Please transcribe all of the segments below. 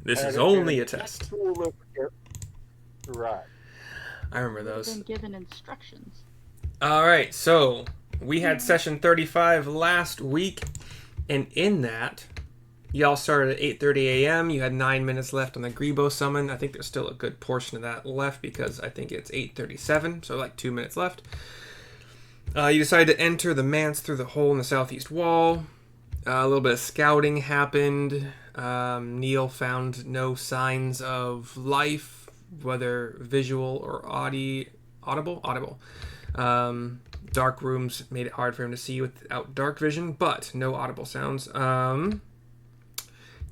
This is only a test. Right. I remember You would have those. been given instructions. All right, so we had session 35 last week, and in that, y'all started at 8:30 a.m. You had 9 minutes left on the Grebo summon. I think there's still a good portion of that left because I think it's 8:37, so like 2 minutes left. You decided to enter the Manse through the hole in the southeast wall. A little bit of scouting happened. Neil found no signs of life, whether visual or audible. Dark rooms made it hard for him to see without dark vision, but no audible sounds.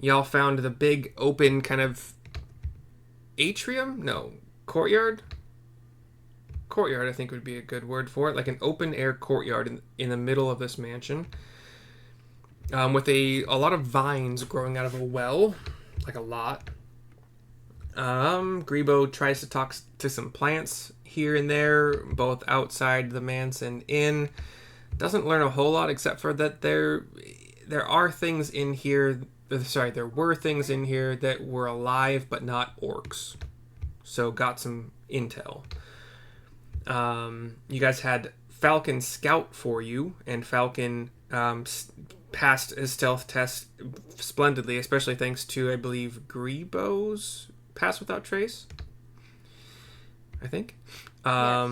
Y'all found the big open kind of atrium? No, courtyard? Courtyard, I think, would be a good word for it. Like an open air courtyard in the middle of this mansion. With a lot of vines growing out of a well. Like a lot. Grebo tries to talk to some plants here and there, both outside the manse and in. Doesn't learn a whole lot, except for that there are things in here. Sorry, there were things in here that were alive, but not orcs. So got some intel. You guys had Falcon scout for you, and Falcon passed his stealth test splendidly, especially thanks to, I believe, Grebo's pass without trace. I think. Yes.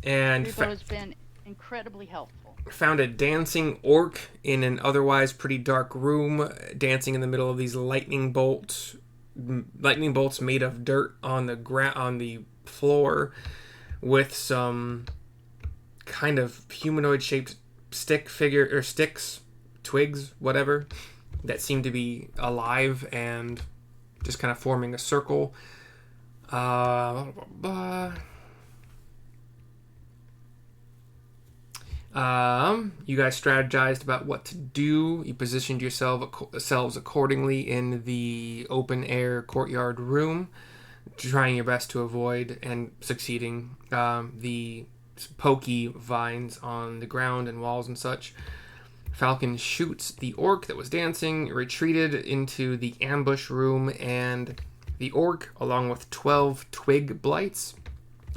And Grebo has been incredibly helpful. found a dancing orc in an otherwise pretty dark room, dancing in the middle of these lightning bolts made of dirt on the floor, with some kind of humanoid shaped sticks, twigs, whatever, that seem to be alive and just kind of forming a circle. You guys strategized about what to do. You positioned yourselves accordingly in the open air courtyard room, trying your best to avoid and succeeding the pokey vines on the ground and walls and such. Falcon shoots the orc that was dancing, retreated into the ambush room, and the orc, along with 12 twig blights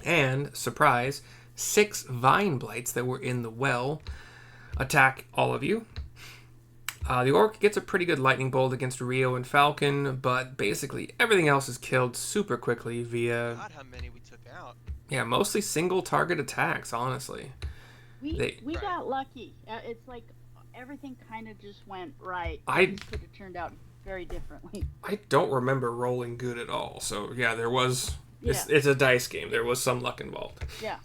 and, surprise, 6 vine blights that were in the well, attack all of you. The orc gets a pretty good lightning bolt against Rio and Falcon, but basically everything else is killed super quickly via... God, how many we took out. Yeah, mostly single target attacks, honestly. We got lucky. It's like everything kind of just went right. Things could have turned out very differently. I don't remember rolling good at all, so yeah, there was... It's a dice game. There was some luck involved. Yeah.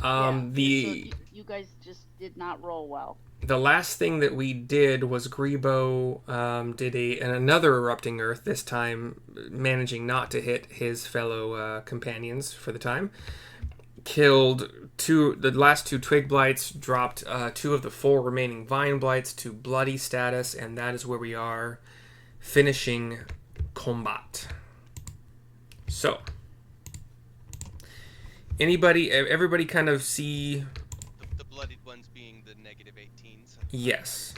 So you guys just did not roll well. The last thing that we did was Grebo did another erupting earth, this time managing not to hit his fellow companions for the time. Killed the last 2 twig blights, dropped 2 of the 4 remaining vine blights to bloody status, and that is where we are finishing combat. So, everybody kind of see... The bloodied ones being the -18s? Yes.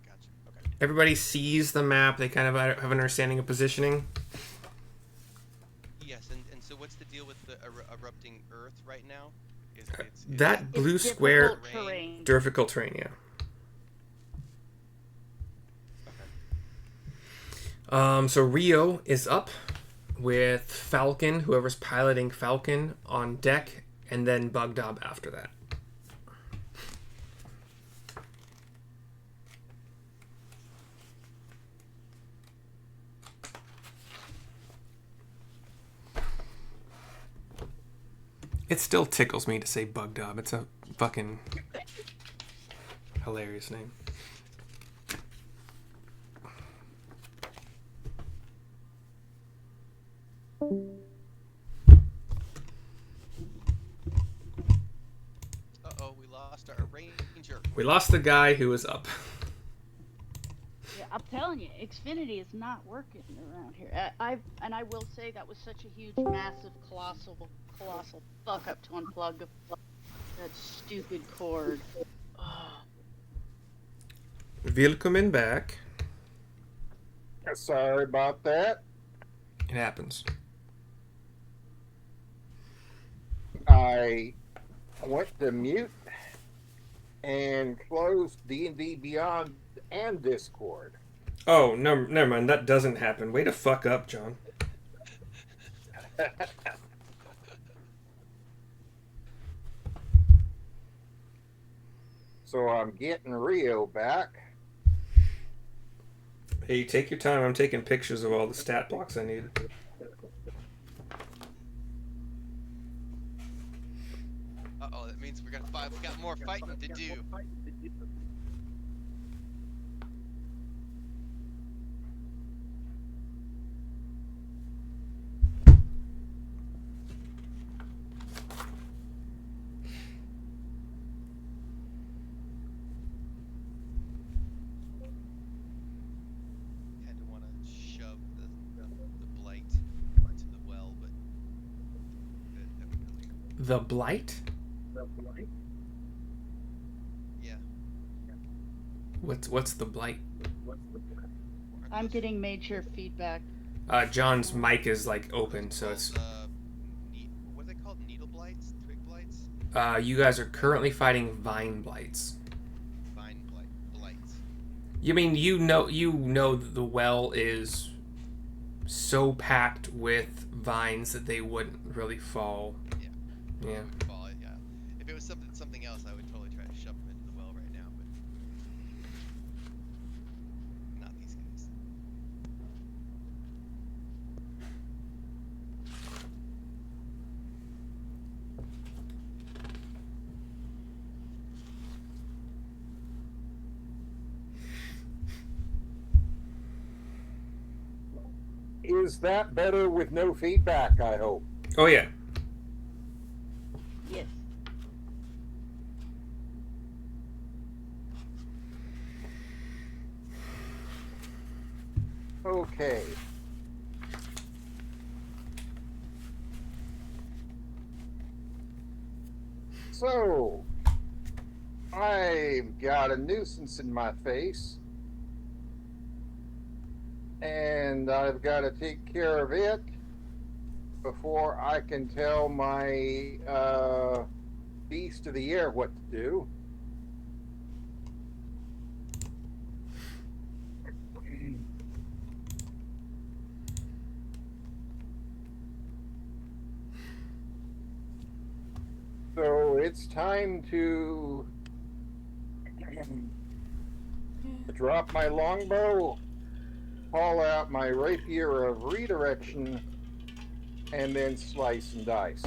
Gotcha. Okay. Everybody sees the map. They kind of have an understanding of positioning. Yes, and so what's the deal with the erupting earth right now? That blue square... Terrain. Difficult terrain, yeah. Okay. So Rio is up with Falcon, whoever's piloting Falcon, on deck, and then Bugdob after that. It still tickles me to say Bugdob. It's a fucking hilarious name. Uh-oh, we lost our ranger. We lost the guy who was up. Yeah, I'm telling you, Xfinity is not working around here. I will say that was such a huge, massive, colossal fuck up to unplug that stupid cord. Willkommen back. Sorry about that. It happens. I went to mute and closed D&D Beyond and Discord. Oh, no, never mind. That doesn't happen. Way to fuck up, John. So I'm getting Rio back. Hey, take your time. I'm taking pictures of all the stat blocks I need. Uh-oh, that means we got more fighting to do. Had to want to shove the blight into the well, but The Blight? yeah. What's the Blight? I'm getting major feedback. John's mic is like open, so Called, it's. what are they called? Needle blights? Twig blights? You guys are currently fighting Vine Blights. Blights. You mean you know that the well is so packed with vines that they wouldn't really fall. Yeah. Fall, yeah. If it was something else, I would totally try to shove them into the well right now, but not these guys. Is that better with no feedback, I hope? Oh yeah. Yes. Okay. So, I've got a nuisance in my face, and I've got to take care of it before I can tell my beast of the air what to do. So it's time to drop my longbow, haul out my rapier of redirection, and then slice and dice.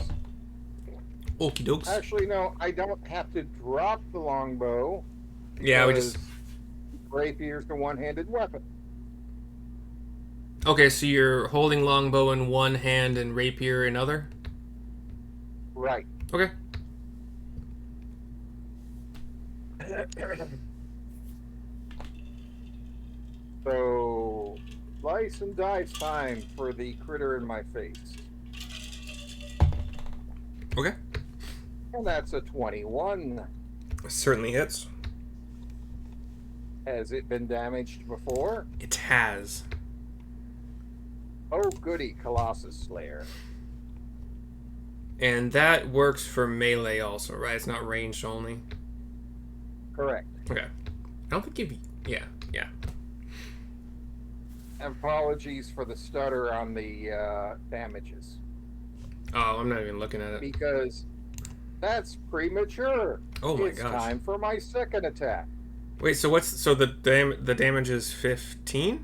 Okie dokes. Actually, no, I don't have to drop the longbow. Yeah, we just. because rapier's a one-handed weapon. Okay, so you're holding longbow in one hand and rapier in other? Right. Okay. So, slice and dice time for the critter in my face. Okay. And that's a 21. Certainly hits. Has it been damaged before? It has. Oh, goody, Colossus Slayer. And that works for melee also, right? It's not ranged only. Correct. Okay. I don't think you've... Yeah. Apologies for the stutter on the damages. Oh, I'm not even looking at it. Because that's premature. Oh my it's gosh. time for my second attack. Wait, so the damage is 15?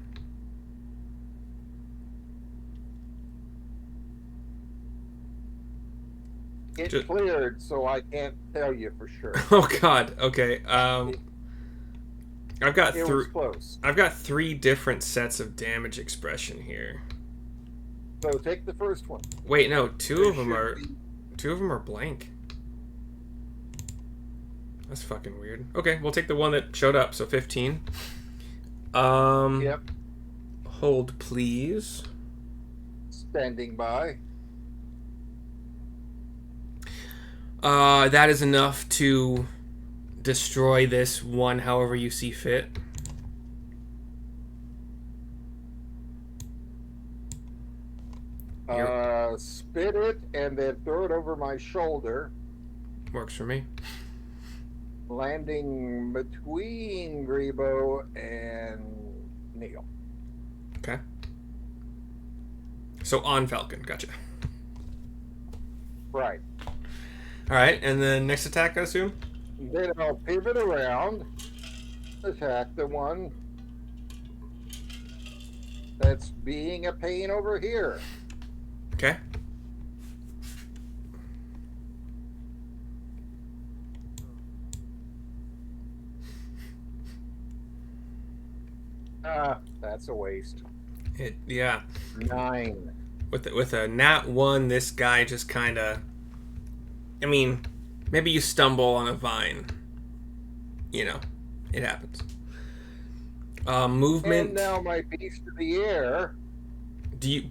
It Just- cleared, so I can't tell you for sure. Oh god. Okay. I've got It was close. I've got 3 different sets of damage expression here. So take the first one. Wait, no, two There of them should be- are blank. That's fucking weird. Okay, we'll take the one that showed up, so 15. Yep. Hold please. Standing by. That is enough to destroy this one however you see fit. Spit it and then throw it over my shoulder, Works for me. landing between Grebo and Neil. Okay. So on Falcon, gotcha. Right. All right, and then next attack, I assume. Then I'll pivot around, attack the one that's being a pain over here. Okay. That's a waste. Yeah. 9. With a nat 1, this guy just kind of. I mean, maybe you stumble on a vine. You know, it happens. Movement. And now my beast of the air.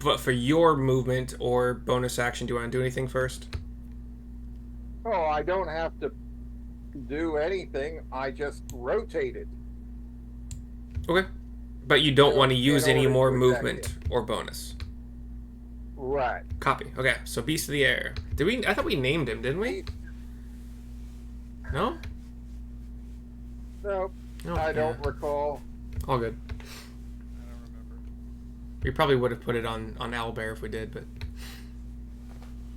But for your movement or bonus action, do you want to do anything first? Oh, I don't have to do anything. I just rotate it. Okay. But you don't want to use in any order more to movement attack or bonus. Right. Copy. Okay, so Beast of the Air. Did we? I thought we named him, didn't we? No? No, No. I don't recall. All good. I don't remember. We probably would have put it on Owlbear if we did, but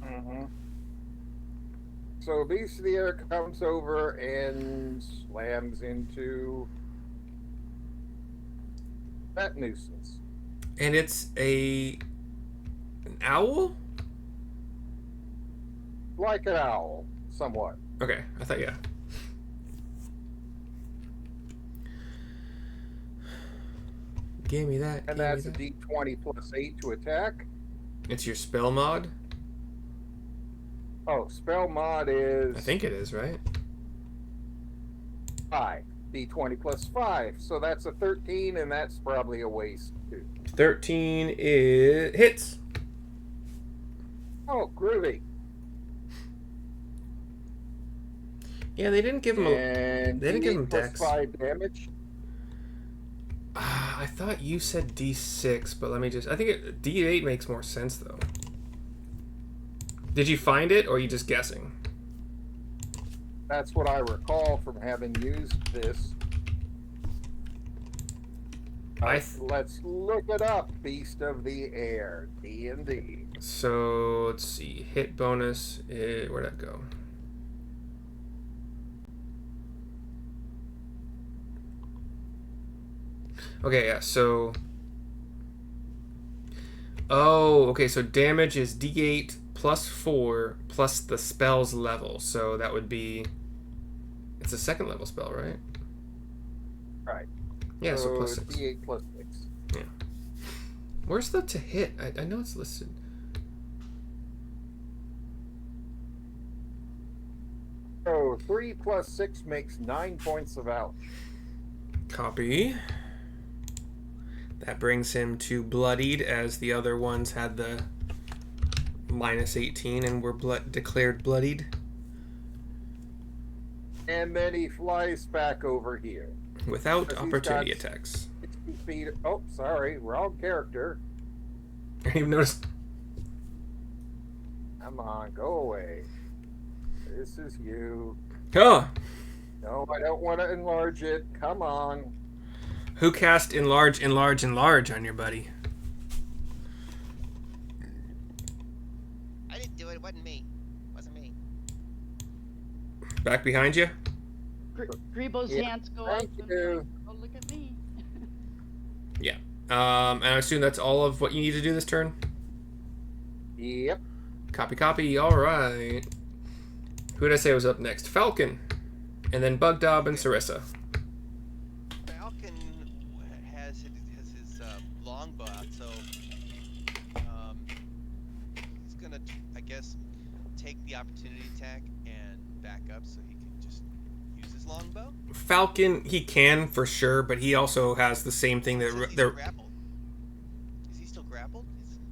Mm-hmm. So Beast of the Air comes over and slams into that nuisance. and it's an owl. Like an owl, somewhat. Okay, I thought yeah. Give me that. And that's a D20 plus 8 to attack. It's your spell mod. Oh, spell mod is I think it is, right? 5. D20 plus 5. So that's a 13, and that's probably a waste, too. 13 is hits. Oh, groovy. Yeah, they didn't give him a. And they didn't give D8 him plus dex. 5 damage. I thought you said D6, but let me just. I think D8 makes more sense though. Did you find it, or are you just guessing? That's what I recall from having used this. Let's look it up. Beast of the Air, D&D. So let's see. Hit bonus. Where'd that go? Okay, yeah. So. Oh, okay. So damage is D8 plus 4 plus the spell's level. So that would be. It's a second level spell, right? Right. Yeah, so plus 6. D8 plus 6. Yeah. Where's the to hit? I know it's listed. So 3 plus 6 makes 9 points of ouch. Copy. That brings him to bloodied, as the other ones had the minus 18 and were declared bloodied. And then he flies back over here. Without Because he's opportunity got- attacks. 60 feet. Oh, sorry. Wrong character. I didn't even notice. Come on, go away. This is you. Oh! No, I don't want to enlarge it. Come on. Who cast enlarge on your buddy? I didn't do it. It wasn't me. It wasn't me. Back behind you? Grebo's Yeah, hands go up. thank and you. like, oh, look at me. And I assume that's all of what you need to do this turn? Yep. Copy. Alright. Who did I say was up next? Falcon. And then Bugdob and Syrissa. Falcon has his longbow out, so he's gonna, I guess, take the opportunity attack and back up so he can just use his longbow. Falcon, he can for sure, but he also has the same thing Says that he's they're. grappled. Is he still grappled?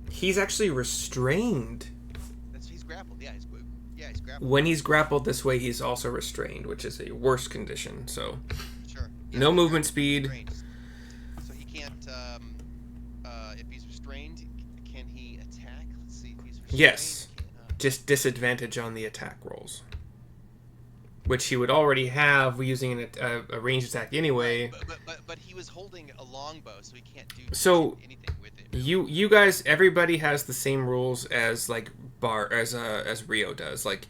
He's actually restrained. He's grappled. Yeah, he's grappled. When he's grappled this way, he's also restrained, which is a worse condition. So, Sure. no he's movement grappled, speed. restrained. So he can't. If he's restrained, he Can he attack? Let's see if he's restrained. Yes. Just disadvantage on the attack rolls. Which he would already have using a ranged attack anyway. But he was holding a longbow, so he can't do anything with it. You guys, everybody has the same rules as like as Rio does. Like,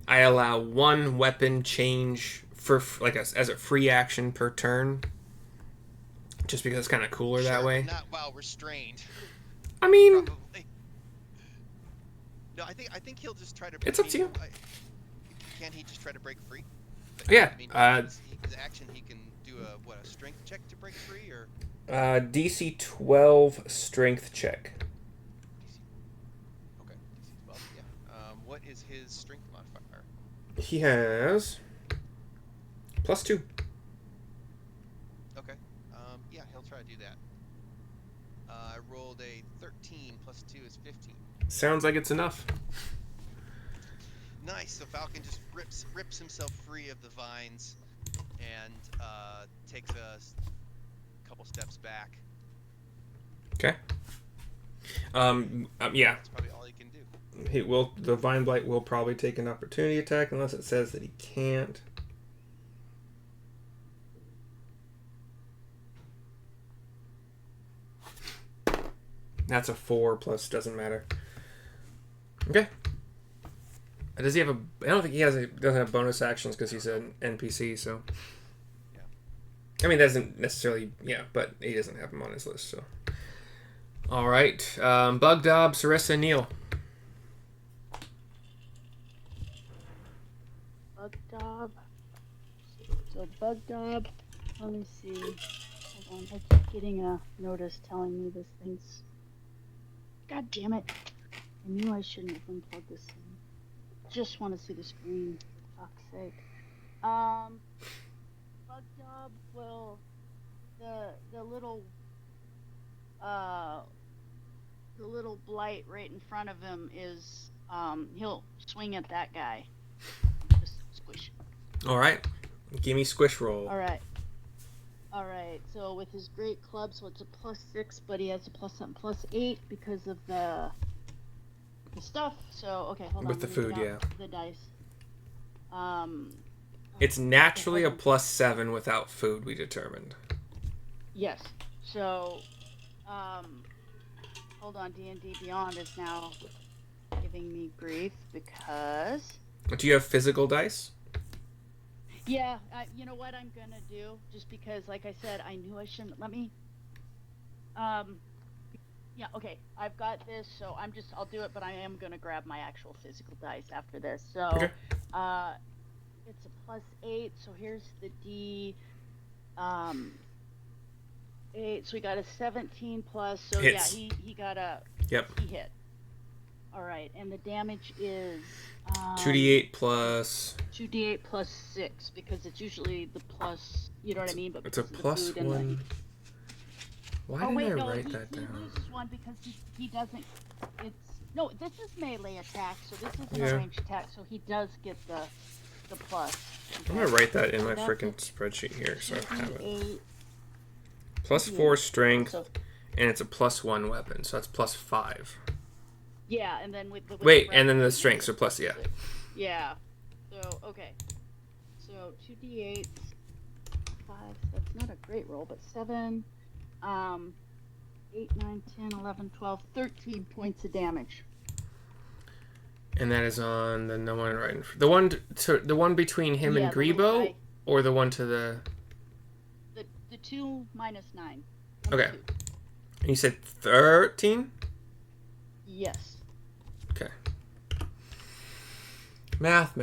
I allow one weapon change for like as a free action per turn. Just because it's kind of cooler that way. Not while restrained. I mean, probably. No, I think he'll just try to. It's up to you. Can't he just try to break free? Yeah. I mean, his action, he can do a strength check to break free, or DC 12 strength check. Okay, DC 12. Yeah. What is his strength modifier? He has +2. Okay. Yeah, he'll try to do that. I rolled a 13 plus 2 is 15. Sounds like it's enough. Nice. So Falcon just rips himself free of the vines and takes a couple steps back. Okay. Yeah. That's probably all he can do. The Vine Blight will probably take an opportunity attack unless it says that he can't. That's a 4 plus, doesn't matter. Okay. Does he have a? I don't think he doesn't have bonus actions because he's an NPC. So. Yeah. I mean, doesn't necessarily. Yeah, but he doesn't have him on his list. So. All right. Bugdob, Syrissa, Neil. Bugdob. So Bugdob. Let me see. Hold on. I keep getting a notice telling me this thing's. God damn it! I knew I shouldn't have unplugged this thing. Just want to see the screen. Fuck's sake. Bugdob will the little blight right in front of him is he'll swing at that guy. Just squish. All right. Give me squish roll. All right. So with his great club, so it's a +6, but he has a +8 because of the stuff. So okay, hold on. With the food, yeah. The dice. It's naturally a +7 without food, we determined. Yes. So, hold on. D&D Beyond is now giving me grief because. Do you have physical dice? Yeah. You know what I'm gonna do? Just because, like I said, I knew I shouldn't. Let me. Yeah, okay, I've got this, so I'll do it, but I am going to grab my actual physical dice after this. So, okay. It's a +8, so here's the D, 8, so we got a 17 plus, so Hits. Yeah, he got a, Yep. He hit. Alright, and the damage is, 2d8 plus... 2d8 plus 6, because it's usually the plus, you know what I mean? But it's a +1... Why didn't I write that down? He loses one because he doesn't. No, this is melee attack, so this isn't a ranged attack, so he does get the plus. Okay? I'm gonna write that in my freaking spreadsheet here, so I have it. +4 strength, and it's a +1 weapon, so that's +5. Yeah, and then with wait, and then the strength, so plus, yeah. Yeah. So okay. So 2d8, 5. That's not a great roll, but 7. 8, 9, 10, 11, 12, 13 points of damage. And that is on the no one right in front. The one between him and Grebo, or the one to the 2 minus 9. Okay. And you said 13? Yes. Okay. Math.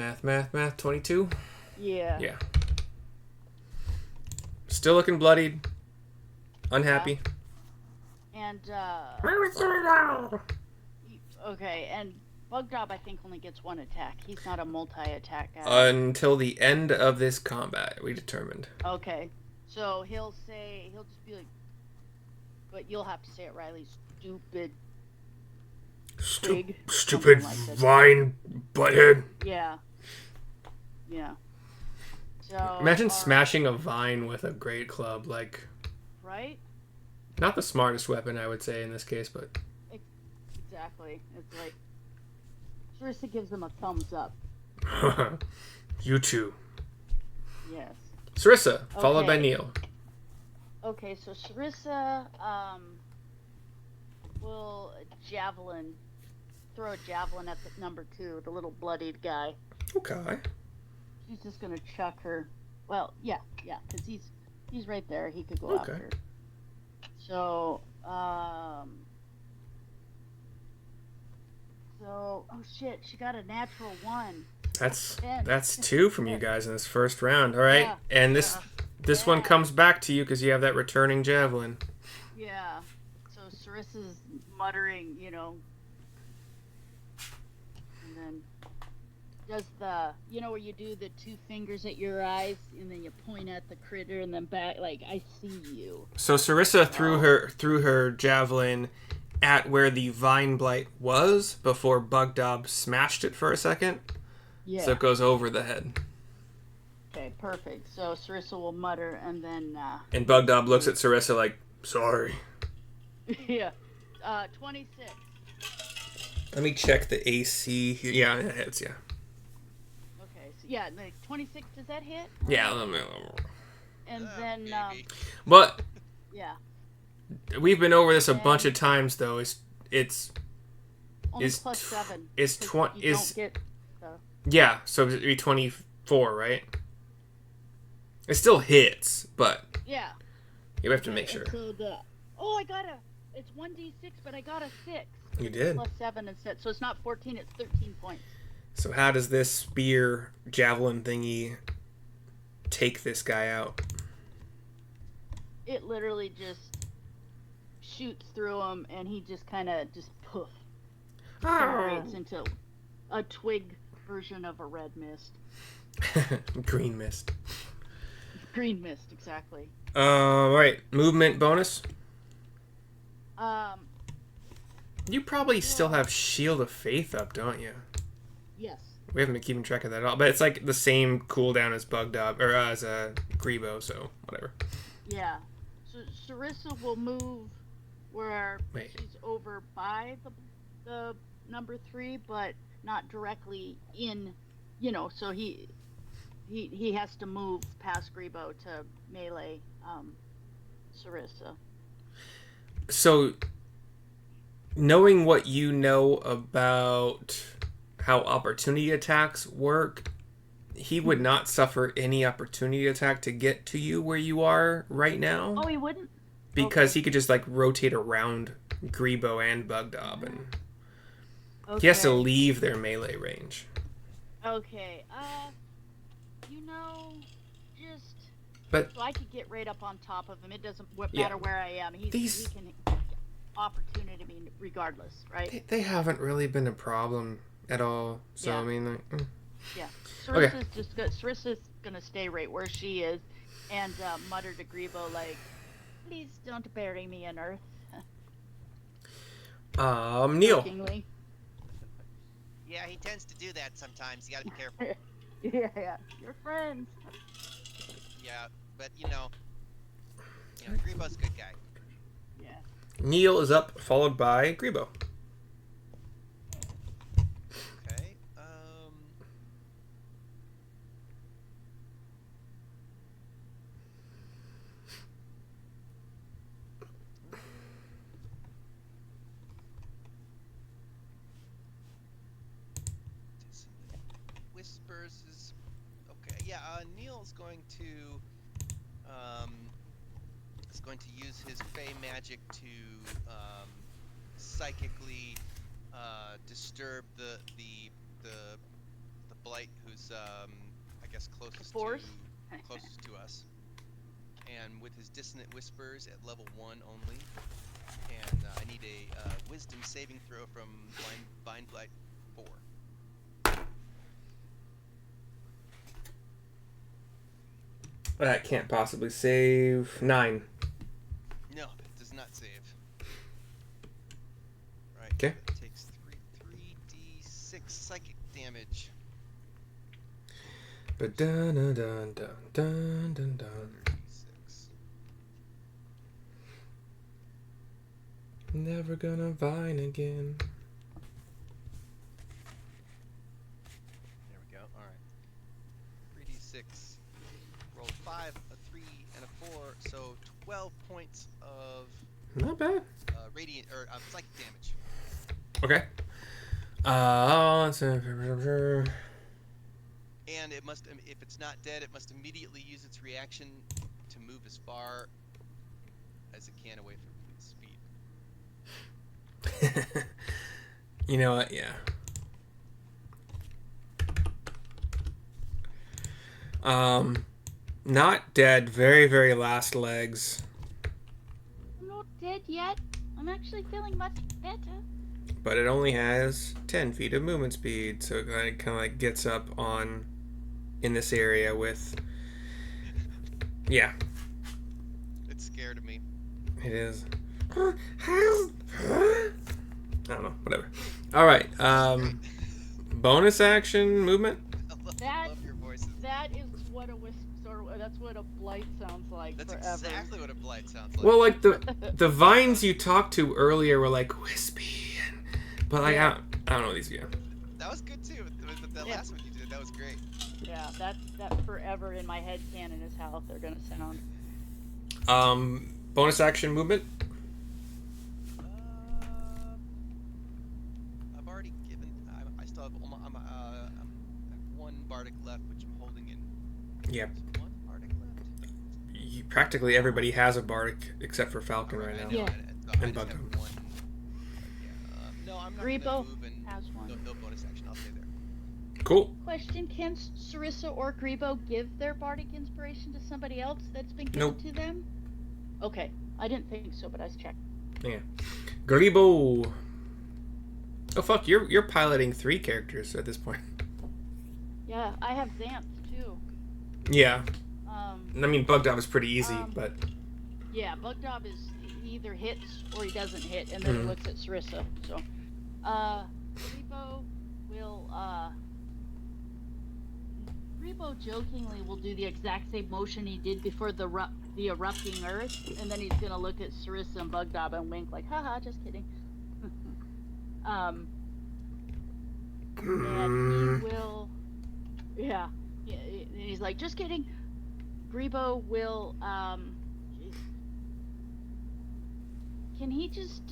22? Yeah. Yeah. Still looking bloodied. Unhappy. And, okay, and Bugdob, I think, only gets one attack. He's not a multi-attack guy. Until the end of this combat, we determined. Okay. So he'll just be like, but you'll have to say it, Riley, stupid twig. Stupid like vine butthead. Yeah. So imagine smashing a vine with a great club, like... Right? Not the smartest weapon, I would say, in this case, but... exactly. It's like Syrissa gives him a thumbs up. You too. Yes. Syrissa, followed by Okay. Neil. Okay, so Syrissa will throw a javelin at the number 2, the little bloodied guy. Okay. She's just gonna chuck her. Well, yeah, because he's right there. He could go Okay. after. So, oh shit, she got a natural 1. That's 2 from you guys in this first round. All right, Yeah. and this one comes back to you because you have that returning javelin. Yeah. So Syrissa's muttering, and then does where you do the 2 fingers at your eyes and then you point at the critter and then back, like, I see you. So Syrissa threw her javelin at where the vine blight was before Bugdob smashed it for a second. Yeah. So it goes over the head. Okay, perfect. So Syrissa will mutter and then And Bugdob looks at Syrissa like, sorry. yeah. 26. Let me check the AC here. Yeah, it hits, yeah. Okay, so yeah, like 26, does that hit? Yeah. And then maybe. But yeah. we've been over this a bunch of times though. It's Only is plus 7. is 'cause 20 you is don't get yeah, so it'd be 24, right? It still hits, but yeah. you have to make sure. So it's 1d6, but I got a 6. You did. Plus 7 instead. So it's not 14, it's 13 points. So how does this spear javelin thingy take this guy out? It literally just shoots through him, and he just kind of just poof. Separates into a twig version of a red mist. Green mist. Green mist, exactly. Right. Movement bonus. Um, You probably still have Shield of Faith up, don't you? yes. We haven't been keeping track of that at all, but it's like the same cooldown as Bugdob or as a Grebo, so whatever. Yeah. So Syrissa will move where Wait. she's over by the number 3, but not directly in. So he has to move past Grebo to melee Syrissa. So, knowing what you know about how opportunity attacks work, he would not suffer any opportunity attack to get to you where you are right now. Oh, he wouldn't? Because he could just like rotate around Grebo and Bugdob, and Okay. he has to leave their melee range. Okay. Just But so I could get right up on top of him. It doesn't Yeah. matter where I am. He can opportunity me regardless, right? they haven't really been a problem at all. So Yeah. I mean, like, Yeah. Okay. Syrissa's gonna stay right where she is, and mutter to Grebo like, "Please don't bury me in earth." Neil. Jokingly. Yeah, he tends to do that sometimes. You gotta be careful. Yeah. You're friends. Yeah, but Grebo's a good guy. Yeah. Neil is up, followed by Grebo. Okay. Whispers is okay. Yeah. Neil's going to use his Fey magic to psychically disturb the blight who's I guess closest to us, and with his dissonant whispers at level 1 only, and I need a wisdom saving throw from Vine Blight 4. That can't possibly save 9. No, it does not save. Right. Okay. It takes 3d6 psychic damage. But dun dun dun dun dun dun dun. 3d6. Never gonna vine again. So 12 points of Not bad. radiant or psychic damage. Okay. And it must, if it's not dead, it must immediately use its reaction to move as far as it can away from its speed. You know what? Yeah. Not dead. Very, very last legs. I'm not dead yet. I'm actually feeling much better. But it only has 10 feet of movement speed, so it kind of like gets up on in this area with. Yeah. It's scared of me. It is. I don't know. Whatever. All right. Bonus action movement. I love your voices. That is what a wisp that's what a blight sounds like. That's forever. exactly what a blight sounds like. Well, like the vines you talked to earlier were like wispy, but like Yeah. I don't know these again. That was good too. But that Yeah. last one you did, that was great. Yeah, that forever in my head canon is how they're gonna sound. Bonus action movement. I've already given. I still have. I'm one bardic left, which I'm holding in. Yeah. One bardic left. Practically everybody has a bardic except for Falcon right now. I know, Yeah. so I And just have Bugdog. one. No, I'm not Grebo gonna move and has one. no bonus action. I'll stay there. Cool. Question: can Syrissa or Grebo give their bardic inspiration to somebody else that's been given Nope. to them? Okay, I didn't think so, but I was checking. Yeah. Grebo. Oh fuck! You're piloting 3 characters at this point. Yeah, I have Xanth too. Yeah. Um, I mean, Bugdog is pretty easy, but yeah, Bugdog is he either hits or he doesn't hit, and then he looks at Syrissa. So, Grebo will Grebo jokingly will do the exact same motion he did before the erupting earth, and then he's gonna look at Syrissa and Bugdog and wink like, haha, just kidding. And he will, yeah, and he's like, just kidding. Grebo will, jeez. Can he just,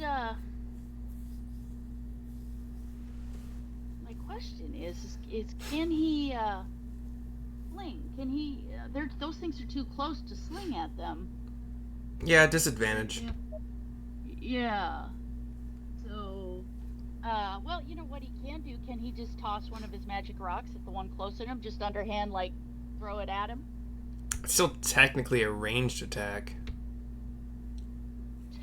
my question is can he, sling? Can he, those things are too close to sling at them. yeah, disadvantage. Yeah. So, well, you know what he can do? Can he just toss one of his magic rocks at the one closer to him, just underhand, like, throw it at him? It's still technically a ranged attack.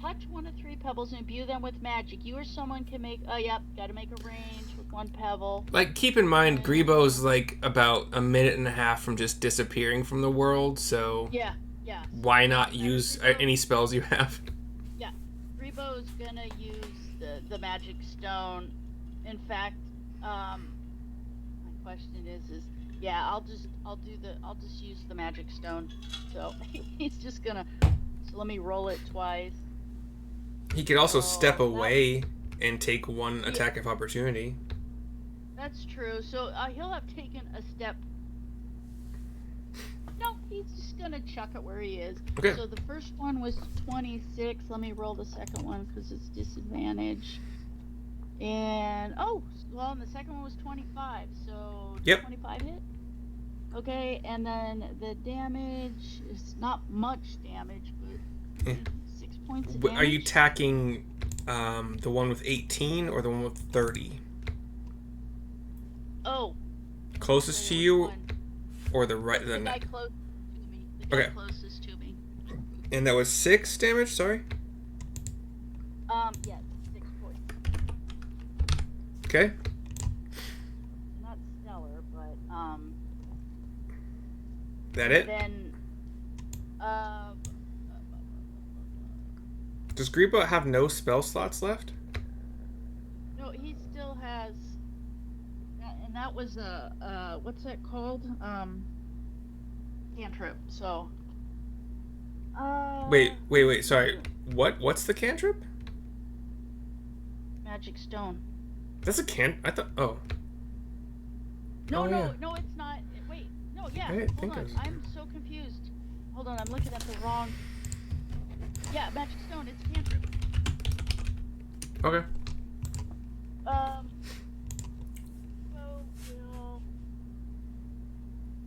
Touch one of 3 pebbles and imbue them with magic. You or someone can make, gotta make a range with 1 pebble. Like, keep in mind, Grebo's like about a minute and a half from just disappearing from the world, so Yeah. why not use any spells you have? Yeah. Grebo's gonna use the magic stone. In fact, my question is yeah, I'll just use the magic stone. So he's just gonna. So let me roll it twice. He could also Oh, step that- away and take 1 attack of opportunity. That's true. So he'll have taken a step. No, he's just gonna chuck it where he is. Okay. So the first one was 26. Let me roll the second one because it's disadvantage. And and the second one was 25. So Yep. 25 hit. Okay, and then the damage is not much damage, but Yeah. 6 points of Are you damage. attacking the one with 18 or the one with 30? Closest to Sorry, you which one? or the right? The guy closest to me. The guy Okay. closest to me. And that was 6 damage. Sorry. Yes, 6 points. Okay. Not stellar, but That it? then Does Grebo have no spell slots left? no, he still has. And that was a what's that called? Cantrip. So. Wait. Sorry. What's the cantrip? Magic stone. That's a I thought. Oh. No, Oh, yeah. no, it's not. Wait, no, yeah. I didn't Hold think on, it was- I'm so confused. Hold on, I'm looking at the wrong. Yeah, magic stone. It's cantrip. Okay. So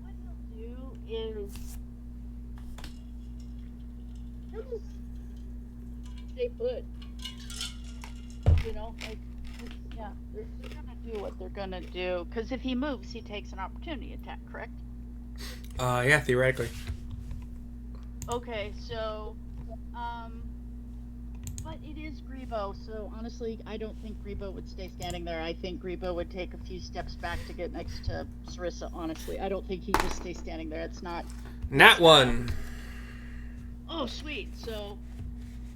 what he'll do is he'll just stay put. You know, like yeah, they're gonna do what they're gonna do. Because if he moves, he takes an opportunity attack. Correct? Yeah, theoretically. Okay, so but it is Grebo, so honestly, I don't think Grebo would stay standing there. I think Grebo would take a few steps back to get next to Syrissa, honestly. I don't think he'd just stay standing there. It's not... Nat 1! Oh, sweet. So,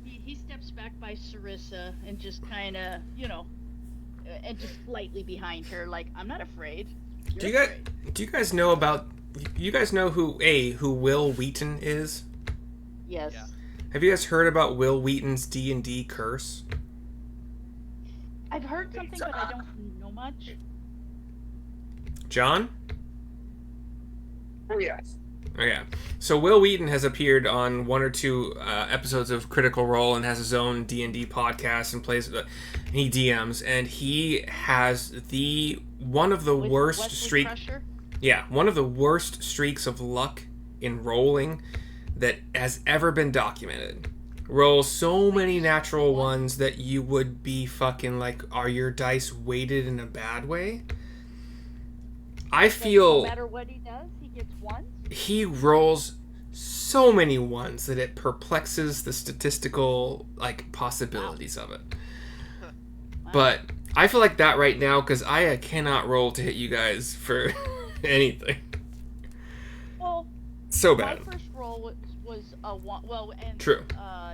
he steps back by Syrissa and just kind of, you know, and just slightly behind her, like, I'm not afraid. Do you guys know about... You guys know who Will Wheaton is? Yes. Yeah. Have you guys heard about Will Wheaton's D&D curse? I've heard something, but I don't know much. John? Oh, yes. Oh, yeah. So Will Wheaton has appeared on 1 or 2 episodes of Critical Role and has his own D&D podcast and plays. He DMs, and he has one of the worst Wesley Crusher? Yeah, one of the worst streaks of luck in rolling that has ever been documented. Rolls so many natural ones that you would be fucking like, are your dice weighted in a bad way? I feel... No matter what he does, he gets one? He rolls so many ones that it perplexes the statistical, like, possibilities of it. Wow. But I feel like that right now, because I cannot roll to hit you guys for anything. Well, So bad. my first roll was a one. Well, and True.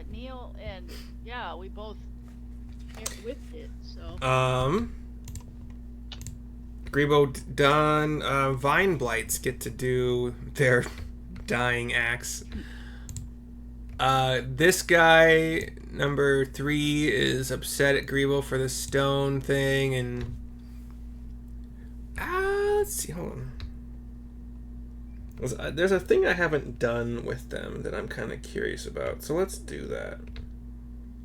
Neil and yeah, we both whipped it. So. Grebo done. Vine Blights get to do their dying acts. This guy, number 3, is upset at Grebo for the stone thing, and let's see. Hold on. There's a thing I haven't done with them that I'm kind of curious about, so let's do that.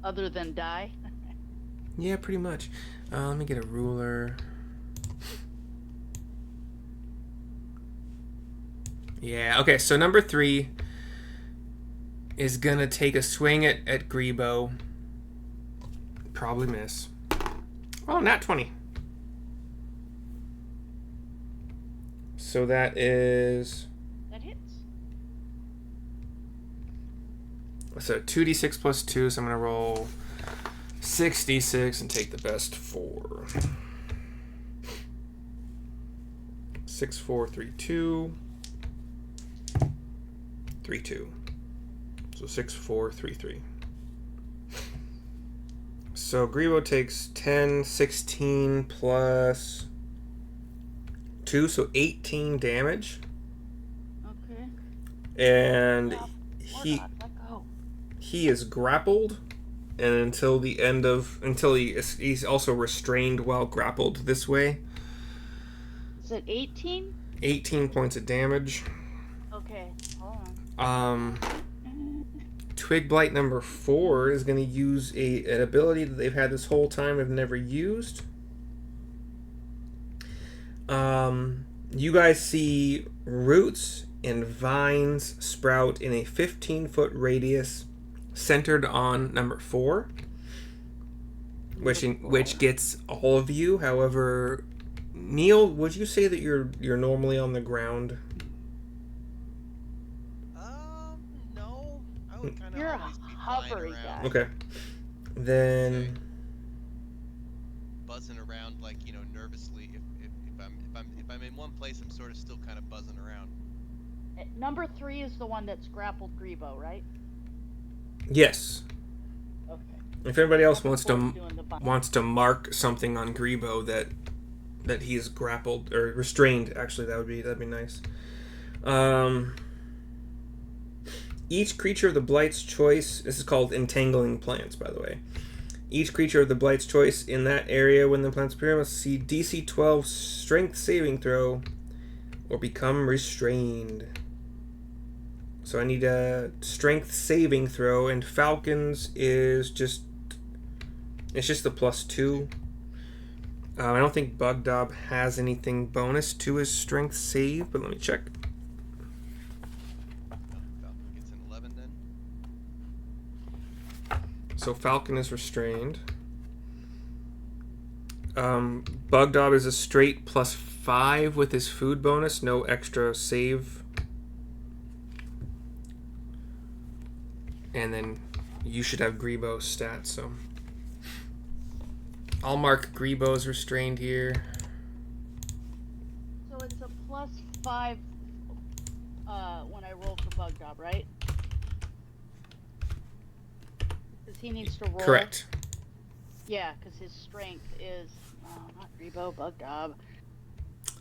Other than die. Yeah, pretty much. Let me get a ruler. Yeah, okay, so number 3 is gonna take a swing at Grebo. Probably miss. Oh, nat 20. So that is... That hits. So 2d6 plus 2, so I'm gonna roll 6d6 and take the best 4. 6, 4, 3, 2. 3, 2. So 6, 4, 3, 3. So Grebo takes 10, 16 plus 2, so 18 damage. Okay. And Well, let go. he is grappled, and until he's also restrained while grappled this way. Is it 18? 18 points of damage. Okay, hold on. Twig Blight number 4 is going to use an ability that they've had this whole time I've never used. You guys see roots and vines sprout in a 15-foot radius centered on number 4, which gets all of you. However, Neil, would you say that you're normally on the ground? No. I would kind of You're a always be flying hovery around, guy. Okay. Then buzzing around, like, nervously. If I'm in one place, I'm sort of still kind of buzzing around. Number 3 is the one that's grappled Grebo, right? yes. Okay. If anybody else Number wants four to is doing the bind. wants to mark something on Grebo that he's grappled or restrained, actually that'd be nice. Each creature of the Blight's choice, this is called entangling plants, by the way. Each creature of the Blight's choice in that area when the plants appear must see DC 12 strength saving throw or become restrained. So I need a strength saving throw, and Falcon's is just... It's just the +2. I don't think Bugdob has anything bonus to his strength save, but let me check. Falcon gets an 11 then. So Falcon is restrained. Bugdob is a straight +5 with his food bonus, no extra save. And then you should have Grebo's stats, so I'll mark Grebo's restrained here. So it's a +5 when I roll for Bugdob, right? Because he needs to roll. Correct. Yeah, because his strength is not Grebo, Bugdob.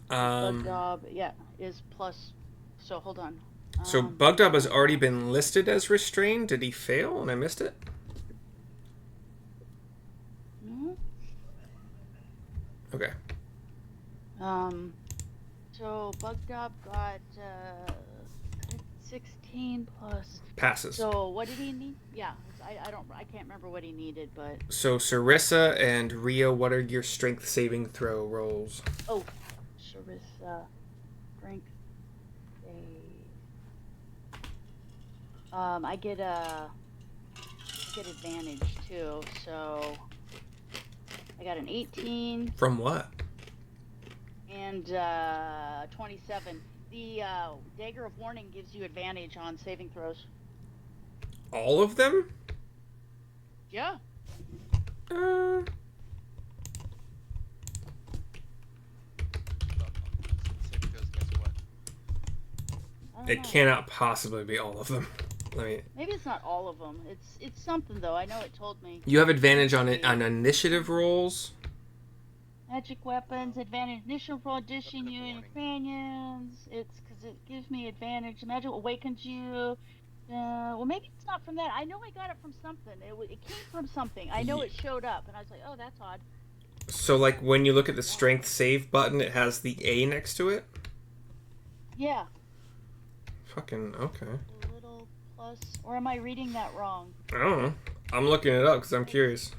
Bugdob, yeah, is plus. So hold on. So Bugdob has already been listed as restrained. Did he fail and I missed it? No. Okay. So Bugdob got 16 plus. Passes. So what did he need? Yeah, I can't remember what he needed, but. So Syrissa and Rio, what are your strength saving throw rolls? Oh, Syrissa, strength. I get advantage too, so I got an 18 From what? and 27. The Dagger of Warning gives you advantage on saving throws. All of them? Yeah. Saving throws against what? I don't It know. cannot possibly be all of them. Maybe it's not all of them. It's something though. I know it told me. You have advantage on it on initiative rolls. Magic weapons, advantage initial roll, addition Weapon of you and warning. companions. It's because it gives me advantage. Magic awakens you. Well, maybe it's not from that. I know I got it from something. It came from something. I know it showed up, and I was like, oh, that's odd. So like when you look at the strength save button, it has the A next to it. Yeah. Fucking okay. A little plus, or am I reading that wrong? I don't know. I'm looking it up because I'm curious.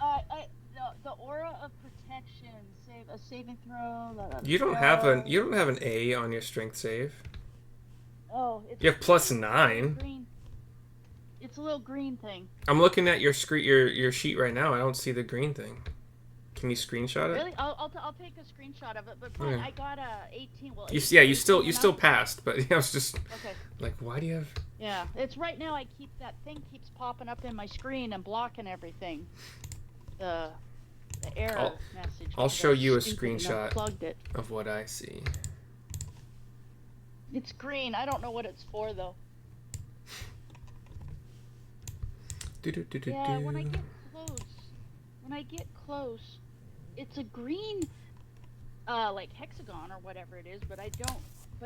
The aura of protection, save a saving throw. You don't have an A on your strength save. Oh, it's You have +9. green. It's a little green thing. I'm looking at your your sheet right now. I don't see the green thing. Can you screenshot it? Really? I'll take a screenshot of it. But fine, Yeah. I got a 18. Well, You 18, you still 18 passed, but I was just Okay. like, why do you have? Yeah, it's right now. I keep that thing keeps popping up in my screen and blocking everything. The error message. I'll because show I you a stupid and screenshot. Unplugged it. Of what I see. It's green. I don't know what it's for though. Yeah, when I get close, it's a green, like hexagon or whatever it is. But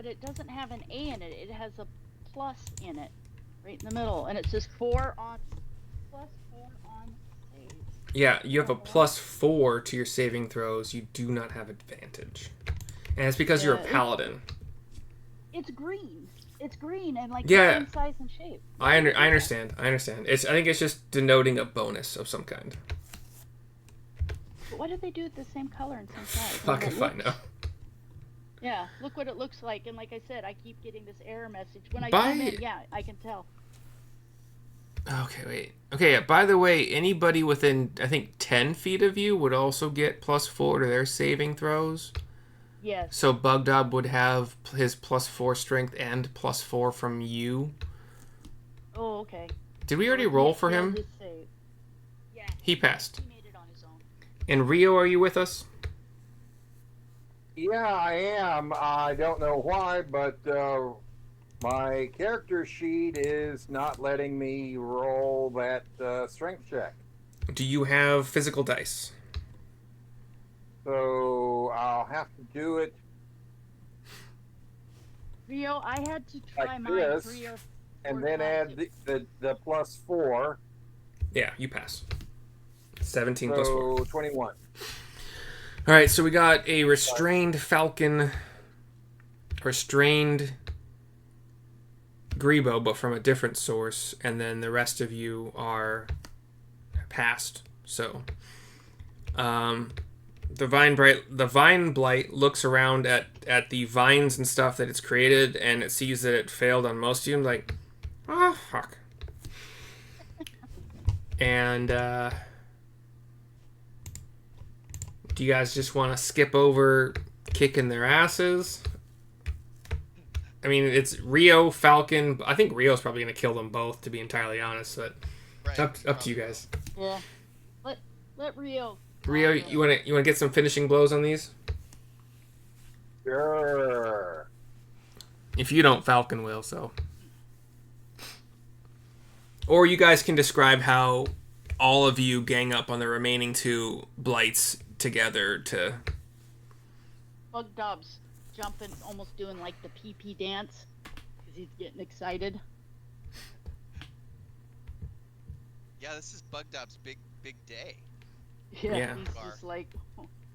it doesn't have an A in it. It has a plus in it, right in the middle, and it says +4 on saves. Yeah, you have a +4 to your saving throws. You do not have advantage, and it's because you're a Yeah, paladin. It's green. It's green and like Yeah. the same size and shape. I understand. I think it's just denoting a bonus of some kind. But why did they do it the same color and same size? Fuck if I know. Yeah, look what it looks like. And like I said, I keep getting this error message. When I By- zoom in, yeah, I can tell. Okay, wait. Okay, yeah, by the way, anybody within, I think, 10 feet of you would also get +4 to their saving throws. Yes. So Bugdob would have his +4 strength and +4 from you. Oh, okay. Did we already roll for him? Just save. Yeah, He passed. he made it on his own. And Rio, are you with us? Yeah, I am. I don't know why, but my character sheet is not letting me roll that strength check. Do you have physical dice? So I'll have to do it Rio, I had to try like mine this, 3 or 4 and then add times. the +4. Yeah, you pass. 17 So plus 4. 21. All right, so we got a restrained falcon, restrained Grebo, but from a different source, and then the rest of you are past. So, the vine blight looks around at the vines and stuff that it's created, and it sees that it failed on most of you. Like, oh fuck. And do you guys just want to skip over kicking their asses? I mean, it's Rio, Falcon. I think Rio's probably going to kill them both, to be entirely honest. But Right. up to you guys. Yeah. Let Rio. Rio, you want to get some finishing blows on these? Sure. If you don't, Falcon will. So, or you guys can describe how all of you gang up on the remaining 2 blights together to. Bug Dobbs jumping, almost doing like the pee-pee dance because he's getting excited. Yeah, this is Bug Dob's big day. Yeah. He's just like,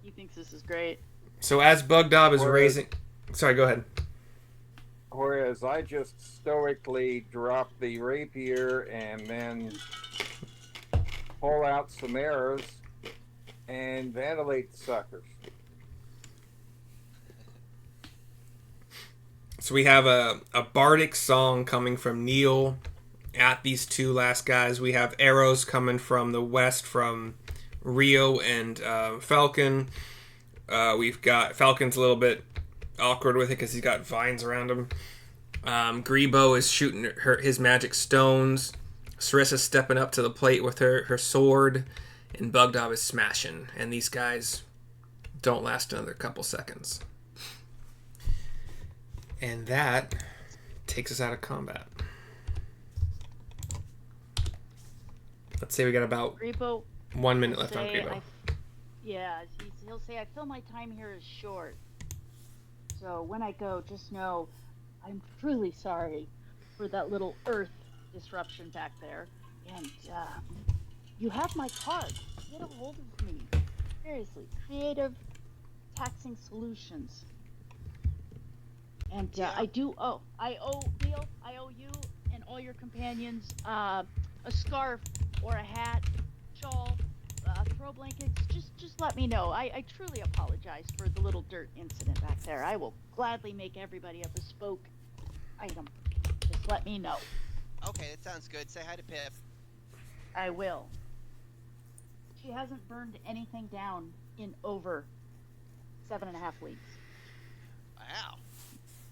he thinks this is great. So as Bugdob is raising, sorry, go ahead. Whereas I just stoically drop the rapier and then pull out some arrows and ventilate the suckers. So we have a bardic song coming from Neil at these 2 last guys. We have arrows coming from the west from Rio and Falcon. We've got Falcon's a little bit awkward with it because he's got vines around him. Grebo is shooting his magic stones. Syrissa's stepping up to the plate with her sword, and Bugdob is smashing. And these guys don't last another couple seconds. And that takes us out of combat. Let's say we got about Grebo 1 minute left on say, Grebo. he'll say, I feel my time here is short. So when I go, just know I'm truly sorry for that little earth disruption back there. And you have my card. Get a hold of me. Seriously, creative taxing solutions. And I owe Neil, I owe you and all your companions a scarf or a hat, shawl, throw blankets. Just let me know. I truly apologize for the little dirt incident back there. I will gladly make everybody a bespoke item. Just let me know. Okay, that sounds good. Say hi to Pip. I will. She hasn't burned anything down in over 7.5 weeks. Wow.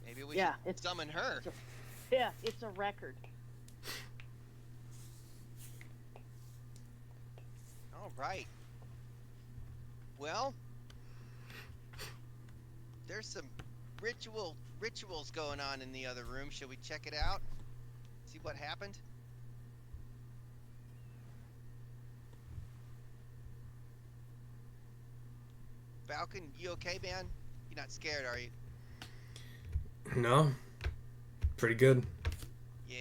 Maybe we Yeah, should summon her. Yeah, it's a record. All right. Well, there's some rituals going on in the other room. Should we check it out? See what happened? Falcon, you okay, man? You're not scared, are you? No. Pretty good. Yeah,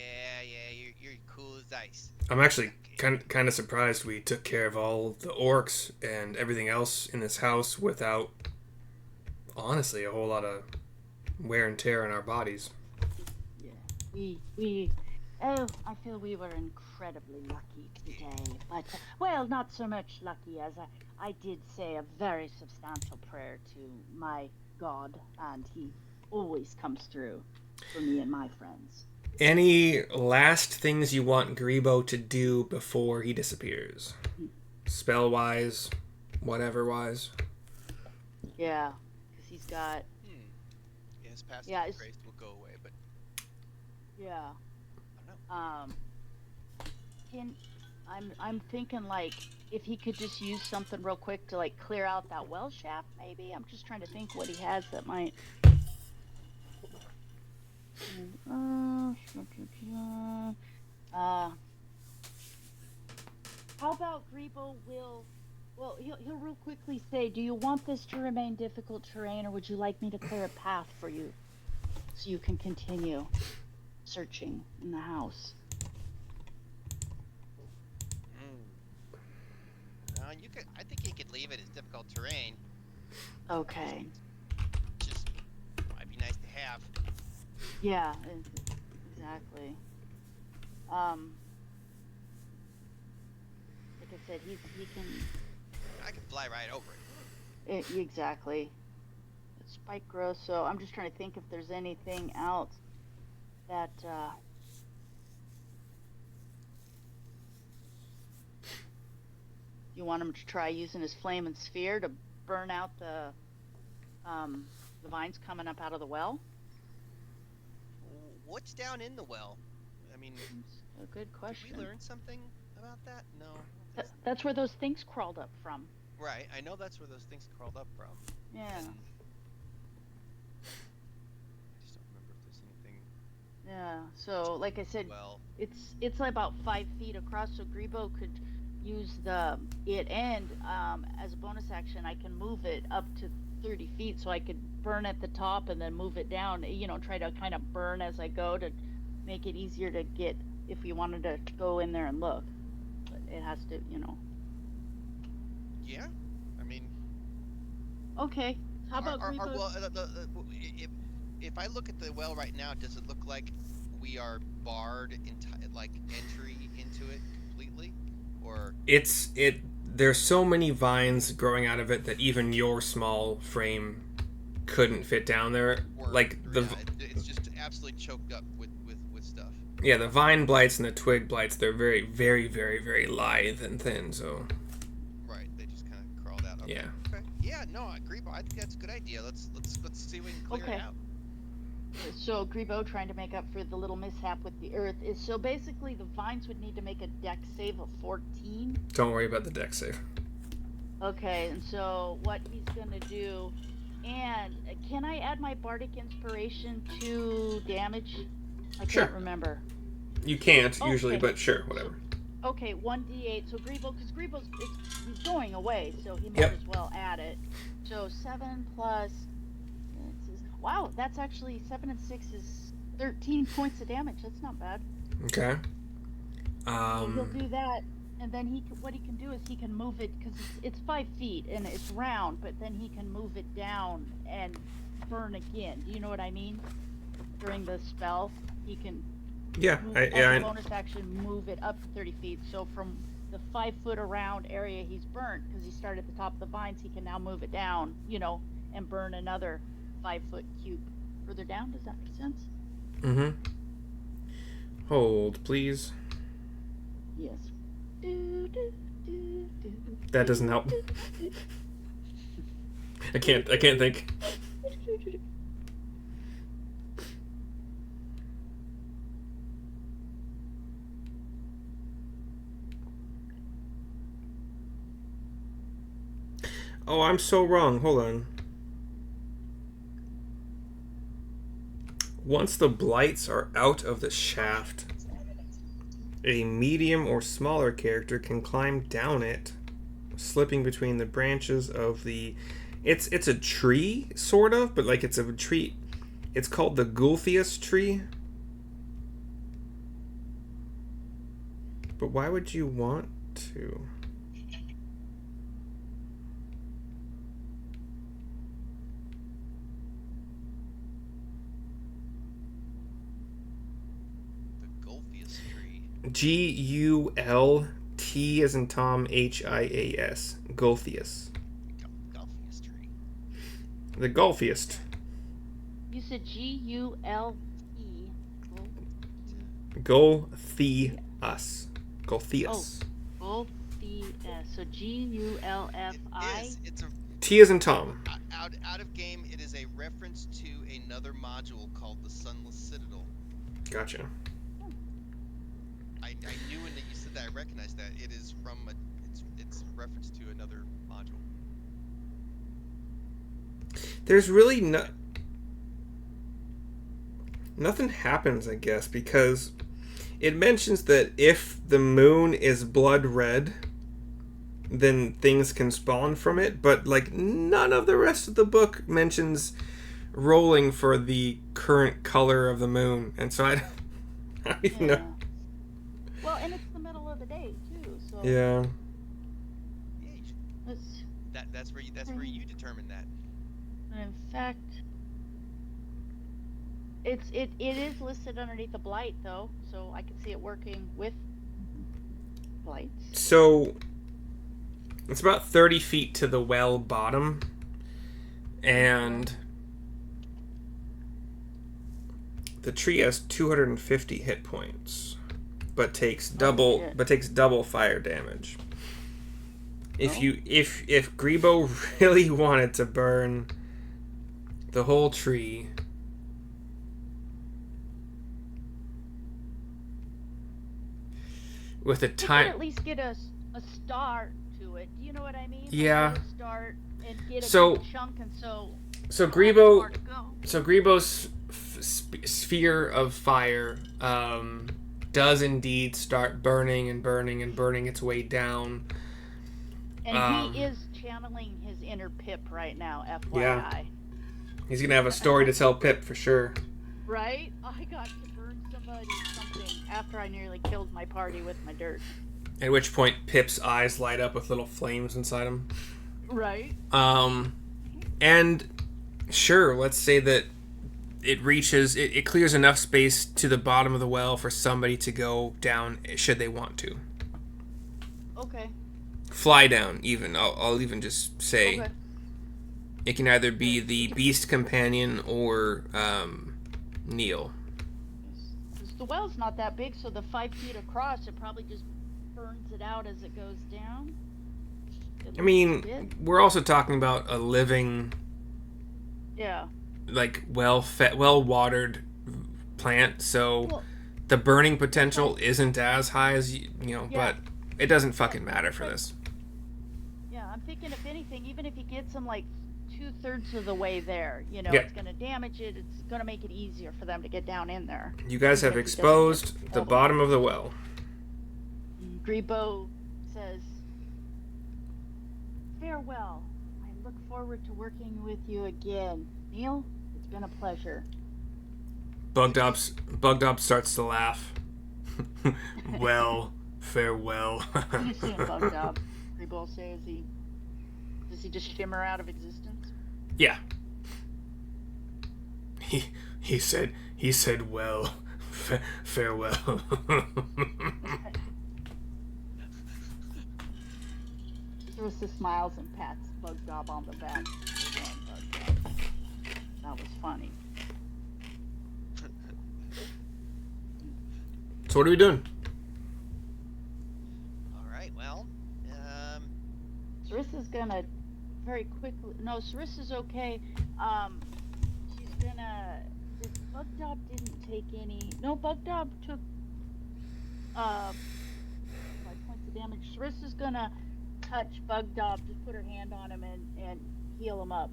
you're cool as ice. I'm actually kind of surprised we took care of all the orcs and everything else in this house without, honestly, a whole lot of wear and tear on our bodies. Yeah, I feel we were incredibly lucky today. But, well, not so much lucky as I did say a very substantial prayer to my God, and he always comes through for me and my friends. Any last things you want Grebo to do before he disappears? Spell-wise, whatever-wise? Yeah, because he's got... Yeah, his past grace will go away, but... Yeah. I don't know. I'm thinking, like, if he could just use something real quick to, like, clear out that well shaft, maybe? I'm just trying to think what he has that might... how about Grebo will... Well, he'll real quickly say, do you want this to remain difficult terrain, or would you like me to clear a path for you so you can continue searching in the house? I think you could leave it as difficult terrain. Okay. Just might be nice to have. Yeah. exactly. Like I said, he can I can fly right over it. exactly. Spike growth. So I'm just trying to think if there's anything else that you want him to try using his flame and sphere to burn out the vines coming up out of the well. What's down in the well? I mean, that's a good question. Did we learn something about that? No. That's where those things crawled up from. Right, I know that's where those things crawled up from. Yeah. And I just don't remember if there's anything. Yeah. So, like I said, well, it's like about 5 feet across. So Grebo could use it, and as a bonus action, I can move it up to 30 feet, so I could burn at the top and then move it down. You know, try to kind of burn as I go to make it easier to get if we wanted to go in there and look. But it has to, you know. Yeah, I mean. Okay. How about if I look at the well right now, does it look like we are barred like entry into it completely, or there's so many vines growing out of it that even your small frame couldn't fit down there. It's just absolutely choked up with stuff. Yeah, the vine blights and the twig blights, they're very, very, very, very lithe and thin, so. Right, they just kind of crawled out. Okay. Yeah. Okay. Yeah, no, I agree. I think that's a good idea. Let's see if we can clear it out. So Grebo, trying to make up for the little mishap with the earth, is so basically the vines would need to make a dex save of 14. Don't worry about the dex save. Okay, and so what he's gonna do, and can I add my bardic inspiration to damage? I can't remember. You can't usually, but sure, whatever. Okay, 1d8. So Grebo, because he's going away, so he might as well add it. So 7 plus. Wow, that's actually 7 and 6 is 13 points of damage. That's not bad. Okay. So he'll do that, and then what he can do is he can move it because it's 5 feet and it's round, but then he can move it down and burn again. Do you know what I mean? During the spell, he can. Bonus action, move it up to 30 feet. So from the 5 foot around area he's burnt, because he started at the top of the vines, he can now move it down, and burn another 5 foot cube further down. Does that make sense? Mm-hmm. Hold, please. Yes. That doesn't help. I can't think. Oh, I'm so wrong. Hold on. Once the blights are out of the shaft, a medium or smaller character can climb down it, slipping between the branches of the... It's a tree, sort of, but like it's a tree. It's called the Gulthius tree. But why would you want to? G-U-L-T as in Tom, H-I-A-S. Gulthius. Gulthius tree. The Gulthiest. You said G-U-L-E. Gulthius. Gulthius. Oh, Gulthius. So G-U-L-F-I? It's a... T as in Tom. Out of game, it is a reference to another module called the Sunless Citadel. Gotcha. I knew when you said that, I recognized that. It is from it's a reference to another module. There's really nothing happens, I guess, because it mentions that if the moon is blood red, then things can spawn from it, but like none of the rest of the book mentions rolling for the current color of the moon, and so I don't even know. Well, and it's the middle of the day too, so yeah. That's where you determine that. And in fact, it is listed underneath the blight though, so I can see it working with blights. So it's about 30 feet to the well bottom, and the tree has 250 hit points, but takes double fire damage. If Grebo really wanted to burn the whole tree, with a time, at least get a start to it. Do you know what I mean? Yeah. Like, start and get a So- good chunk, and so Grebo, go. so Grebo's sphere of fire does indeed start burning and burning and burning its way down. And he is channeling his inner Pip right now, FYI. Yeah. He's gonna have a story to tell Pip for sure. Right? I got to burn something after I nearly killed my party with my dirt. At which point Pip's eyes light up with little flames inside him. Right? And sure, let's say that it clears enough space to the bottom of the well for somebody to go down should they want to. Okay. Fly down, even. I'll even just say it can either be the beast companion or Neil. The well's not that big, so the 5 feet across, it probably just burns it out as it goes down. I mean, we're also talking about a living, like well-fed, well-watered plant, so the burning potential isn't as high as but it doesn't fucking matter for this. Yeah, I'm thinking if anything, even if he gets them like 2/3 of the way there, it's going to damage it. It's going to make it easier for them to get down in there. You guys have exposed the bottom of the well. Grebo says, "Farewell. I look forward to working with you again. Neil, it's been a pleasure." Bugdop starts to laugh. Well, farewell. You see him, Bugdop. Grebo says does he just shimmer out of existence? Yeah. He said well, farewell. Syrissa smiles and pats Bugdop on the back. That was funny. So what are we doing? Alright, well, Syrissa's gonna very quickly. No, Syrissa's okay. She's gonna. If Bugdop didn't take any. No, Bugdop took 5 points of damage. Syrissa's gonna touch Bugdop, just put her hand on him and heal him up.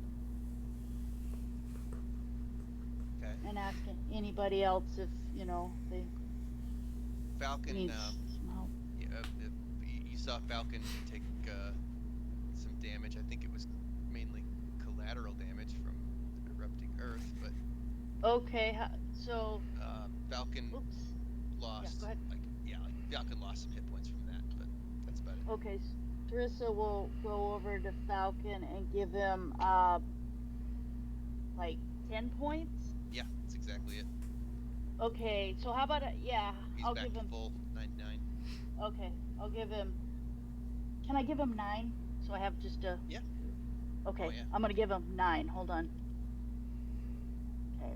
okay. And ask anybody else if they Falcon, need some help. if you saw Falcon take some damage. I think it was mainly collateral damage from erupting Earth, but Okay, so. Falcon Oops. lost. Yeah, go ahead. Falcon lost some hit points from that, but that's about it. Okay, Syrissa will go over to Falcon and give him like 10 points. Yeah, that's exactly it. Okay, so how about He's I'll back give to him. full 99. Okay, I'll give him. Can I give him 9? So I have just a. Yeah. Okay, Oh, yeah. I'm gonna give him 9. Hold on. Okay.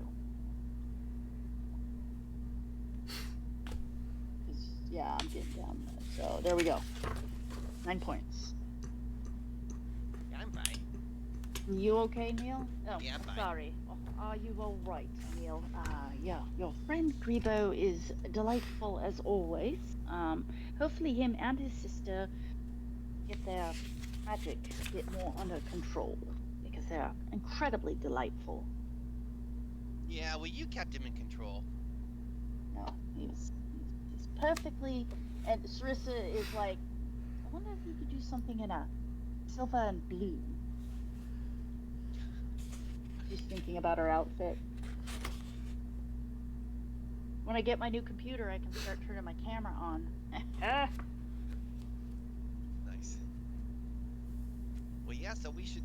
'Cause, yeah, I'm getting down there. So there we go. 9 points. Yeah, I'm fine. You okay, Neil? Oh, Yeah, I'm fine. sorry. Are you all right, Neil? Yeah. Your friend Grebo is delightful as always. Hopefully him and his sister get their magic a bit more under control because they're incredibly delightful. Yeah, well, you kept him in control. No, he's perfectly. And Syrissa is like, I wonder if you could do something in a silver and blue. She's thinking about her outfit. When I get my new computer, I can start turning my camera on. Nice. Well, yeah, so we should,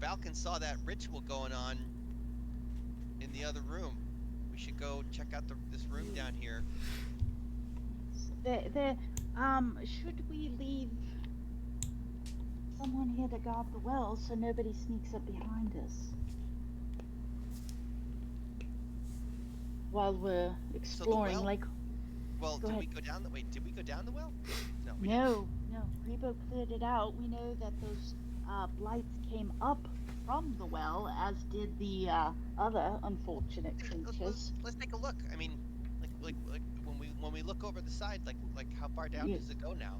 Falcon saw that ritual going on in the other room. We should go check out this room down here. Should we leave someone here to guard the well so nobody sneaks up behind us while we're exploring? Well, go did ahead. we go down the Did we go down the well? No, we No. Rebo cleared it out. We know that those blights came up from the well, as did the other unfortunate didn't. creatures. Let's take a look. I mean, like when we look over the side, like how far down Yes. does it go now?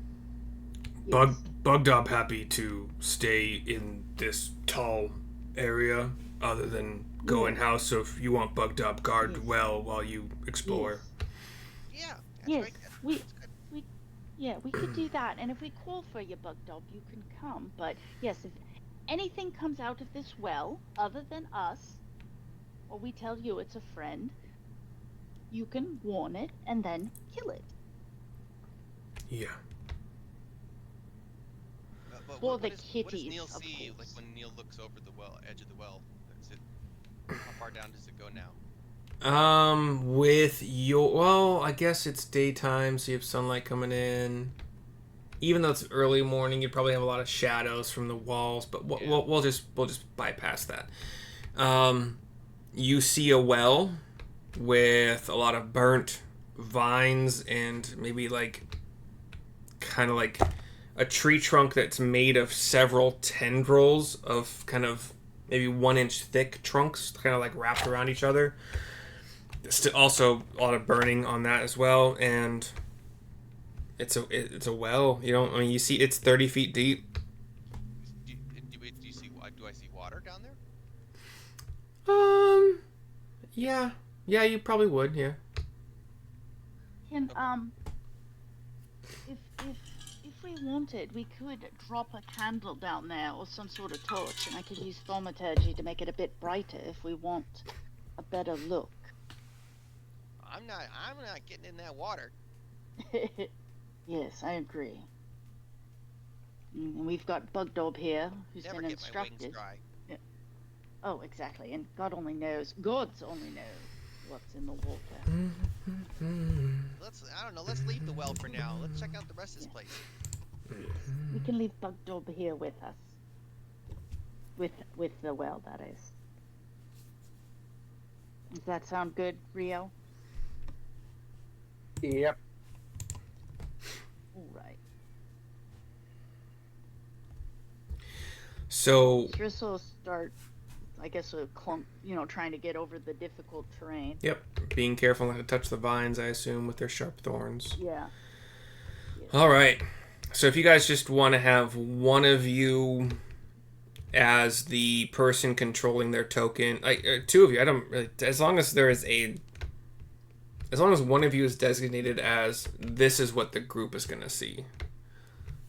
Yes. Bugdub happy to stay in this tall area other than go in house. So if you want Bugdub, guard well while you explore. Yeah. That's Yes. right. That's good. We could do that. And if we call for you, Bugdub, you can come. But yes, if anything comes out of this well other than us, or we tell you it's a friend, you can warn it and then kill it. Yeah. But For the what does kitties, Neil of see course. when Neil looks over the edge of the well? How far down does it go now? I guess it's daytime, so you have sunlight coming in. Even though it's early morning, you'd probably have a lot of shadows from the walls, but we'll just bypass that. You see a well with a lot of burnt vines and maybe kind of like a tree trunk that's made of several tendrils of kind of maybe 1 inch thick trunks, kind of like wrapped around each other. Also a lot of burning on that as well, and it's a well. You see it's 30 feet deep. Do I see water down there? Yeah, you probably would, yeah. Can if we wanted, we could drop a candle down there or some sort of torch, and I could use thaumaturgy to make it a bit brighter if we want a better look. I'm not getting in that water. Yes, I agree. And we've got Bugdog here, who's Never get get my wings instructed. dry. Oh, exactly. And gods only knows what's in the water. Let's leave the well for now. Let's check out the rest of this place. We can leave Bugdog here with us. With the well, that is. Does that sound good, Rio? Yep. All right. So Syrissa will start, I guess, a clunk, trying to get over the difficult terrain. yep, being careful not to touch the vines, I assume, with their sharp thorns. Yeah. All right. So if you guys just want to have one of you as the person controlling their token, two of you, I don't really, as long as one of you is designated as this is what the group is going to see,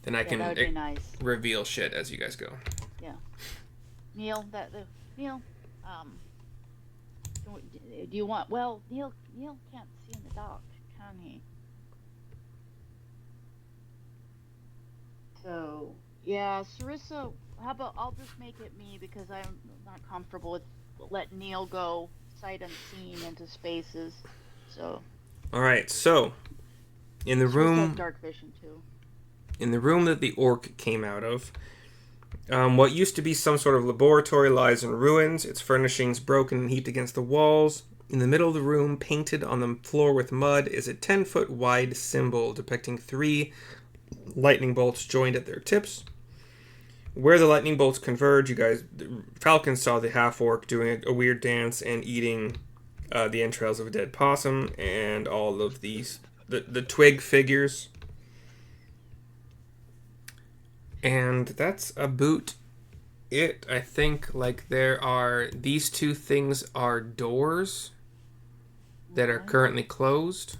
then I can that would be nice. reveal shit as you guys go. Yeah. Neil, Neil, do you want? Well, Neil can't see in the dark, can he? So yeah, Syrissa, how about I'll just make it me because I'm not comfortable with letting Neil go sight unseen into spaces. So. All right. So in the Syrissa room, has dark vision too. in the room that the orc came out of, what used to be some sort of laboratory lies in ruins, its furnishings broken and heaped against the walls. In the middle of the room, painted on the floor with mud, is a 10-foot wide symbol depicting 3 lightning bolts joined at their tips. Where the lightning bolts converge, Falcon saw the half-orc doing a weird dance and eating the entrails of a dead possum, and all of these, the twig figures. And that's about it. I think these 2 things are doors that are currently closed.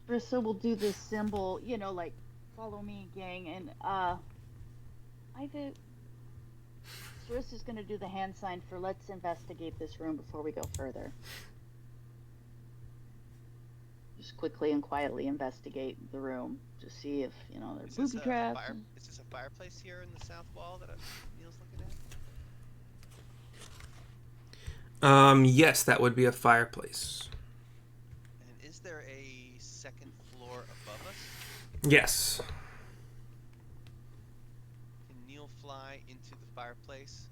Syrissa will do this symbol, like follow me, gang, and Syrissa's gonna do the hand sign for let's investigate this room before we go further. Just quickly and quietly investigate the room to see if there's booby traps. Is this a fireplace here in the south wall that Neil's looking at? Yes, that would be a fireplace. And is there a second floor above us? Yes. Can Neil fly into the fireplace?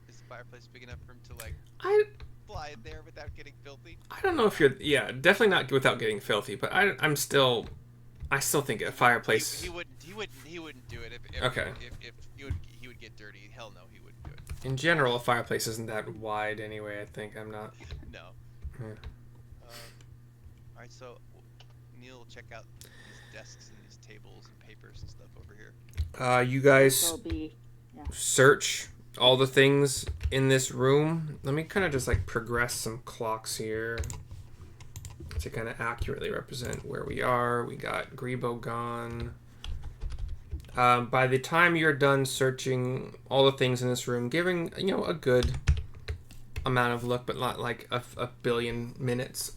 Is the fireplace big enough for him to like fly in there without getting filthy? I don't know if you're... Yeah, definitely not without getting filthy, but I still think a fireplace... He wouldn't do it if Okay. if he would get dirty. Hell no, he wouldn't do it. In general, a fireplace isn't that wide anyway, I think. I'm not... No. Yeah. Alright, so Neil will check out these desks and these tables and papers and stuff over here. You guys Be, search all the things in this room. Let me kind of just like progress some clocks here to kind of accurately represent where we are. We got Grebo gone. By the time you're done searching all the things in this room, giving, you know, a good amount of look, but not like a billion minutes,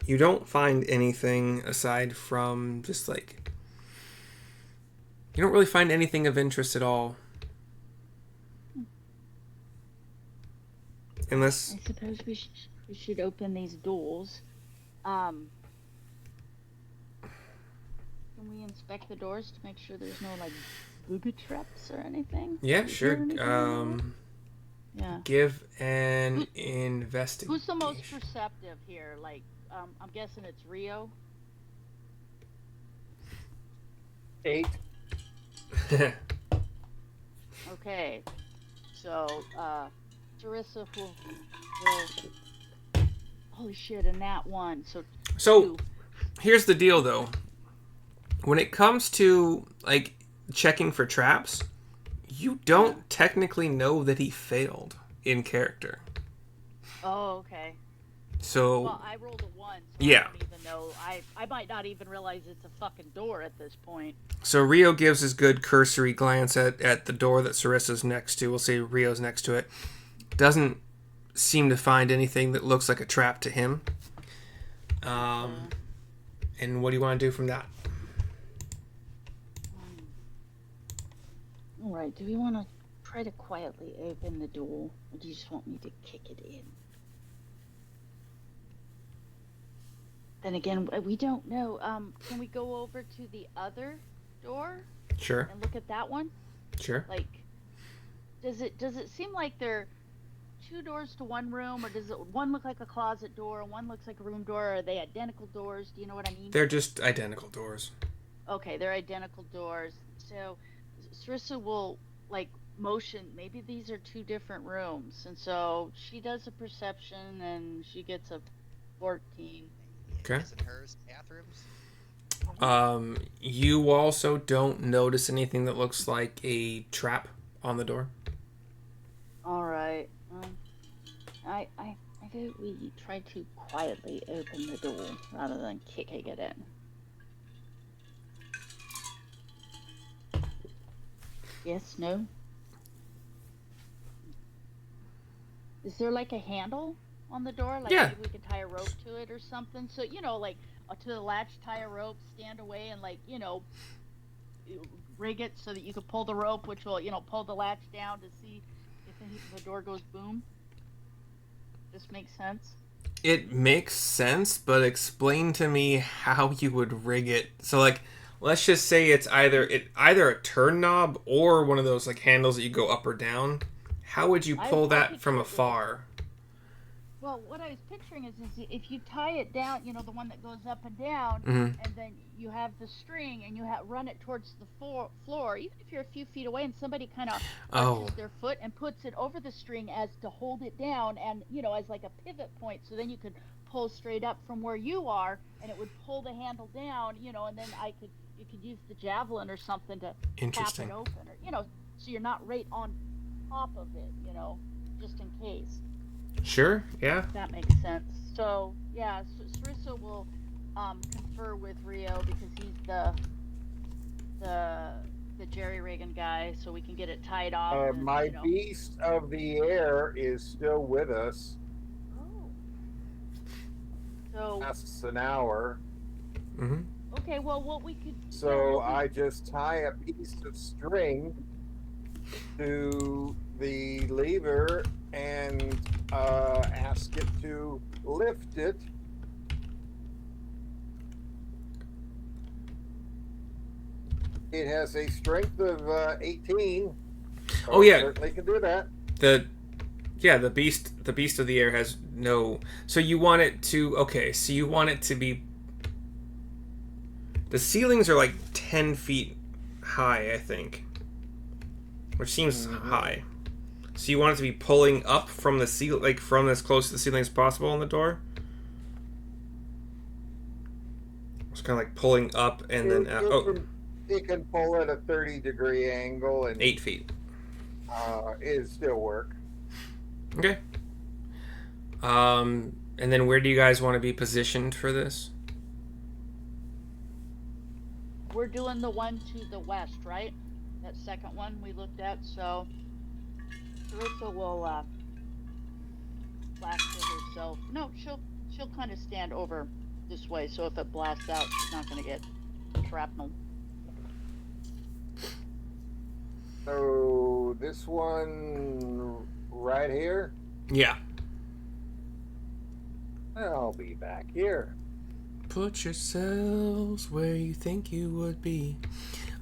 you don't find anything aside from just like... You don't really find anything of interest at all. Unless... I suppose we should open these doors. Can we inspect the doors to make sure there's no like booby traps or anything? Yeah, sure. Yeah. Give an investigation. Who's the most perceptive here? Like, I'm guessing it's Rio. 8. Okay. So, Syrissa will... Holy shit, and that one. So So, here's the deal, though. When it comes to, like, checking for traps, you don't technically know that he failed in character. Oh, okay. So... Well, I rolled a 1, so yeah. I don't even know. I might not even realize it's a fucking door at this point. So Rio gives his good cursory glance at the door that Syrissa's next to. We'll say Rio's next to it. Doesn't seem to find anything that looks like a trap to him. And what do you want to do from that? All right. Do we want to try to quietly open the door, or do you just want me to kick it in? Then again, we don't know. Can we go over to the other door Sure. and look at that one? Sure. Like, does it seem like they're two doors to one room, or does it one look like a closet door and one looks like a room door? Or are they identical doors? Do you know what I mean? They're just identical doors. Okay, they're identical doors. So Syrissa will like motion. Maybe these are two different rooms, and so she does a perception and she gets a 14. Okay. His and hers bathrooms. You also don't notice anything that looks like a trap on the door. All right. I think we try to quietly open the door rather than kicking it in. Yes, no? Is there like a handle on the door? Like Yeah. maybe we could tie a rope to it or something? So, you know, like to the latch, tie a rope, stand away and like, you know, rig it so that you could pull the rope, which will, you know, pull the latch down to see if the door goes boom. This makes sense? It makes sense, but explain to me how you would rig it. So, like, let's just say it's either a turn knob or one of those like handles that you go up or down. How would you pull that from afar? Well, what I was picturing is if you tie it down, you know, the one that goes up and down, Mm-hmm. and then you have the string and you run it towards the floor, even if you're a few feet away and somebody kind of arches their foot and puts it over the string as to hold it down and, you know, as like a pivot point, so then you could pull straight up from where you are and it would pull the handle down, you know, and then you could use the javelin or something to tap it open, or, you know, so you're not right on top of it, you know, just in case. Sure, yeah. That makes sense. So, yeah, Syrissa will confer with Rio because he's the jerry-rigging guy, so we can get it tied off. And, My you know. beast of the air is still with us. Oh. So. Lasts an hour. Mm-hmm. Okay, well, what we could. So I just tie a piece of string to the lever and ask it to lift it. It has a strength of 18. So Oh, yeah. it certainly can do that. The beast of the air has no. So you want it to So you want it to be. The ceilings are like 10 feet high, I think, which seems high. So you want it to be pulling up from the ceiling, like from as close to the ceiling as possible on the door. It's kind of like pulling up and then It can pull at a 30-degree angle and 8 feet. It still work. Okay. And then where do you guys want to be positioned for this? We're doing the one to the west, right? That second one we looked at. So Syrissa will blast it herself. No, she'll kind of stand over this way. So if it blasts out, she's not going to get shrapnel. So this one right here, Yeah. I'll be back here. Put yourselves where you think you would be.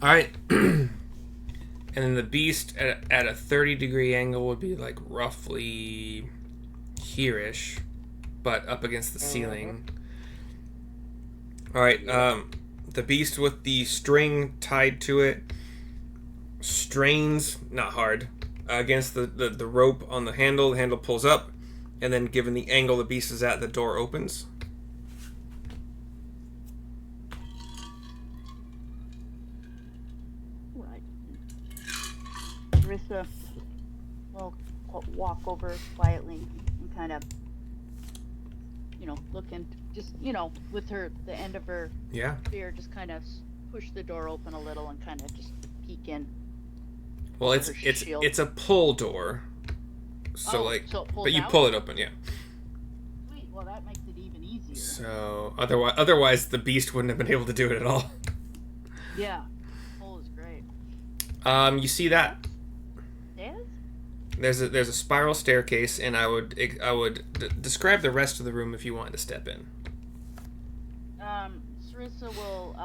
All right. And then the beast at a 30-degree angle would be like roughly here-ish, but up against the ceiling. All right. The beast with the string tied to it strains, not hard, against the rope on the handle. The handle pulls up, and then given the angle the beast is at, the door opens. Right. Syrissa will walk over quietly and kind of, look and just, with the end of her spear, just kind of push the door open a little and kind of just peek in. Well, it's a pull door, so but you pull it open, yeah. Sweet. Well, that makes it even easier. So otherwise the beast wouldn't have been able to do it at all. Yeah, pull is great. You see that? Stairs? There's a spiral staircase, and I would describe the rest of the room if you wanted to step in. Syrissa will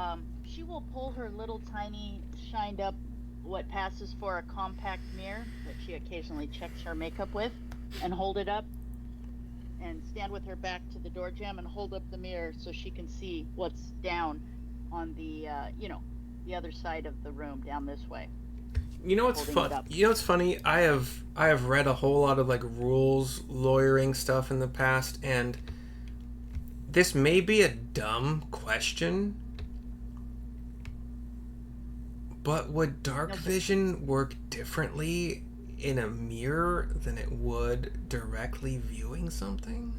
she will pull her little tiny shined up what passes for a compact mirror that she occasionally checks her makeup with, and hold it up and stand with her back to the door jamb and hold up the mirror so she can see what's down on the the other side of the room down this way. You know what's fun? You know what's funny? I have read a whole lot of like rules lawyering stuff in the past, and this may be a dumb question, but would dark vision work differently in a mirror than it would directly viewing something?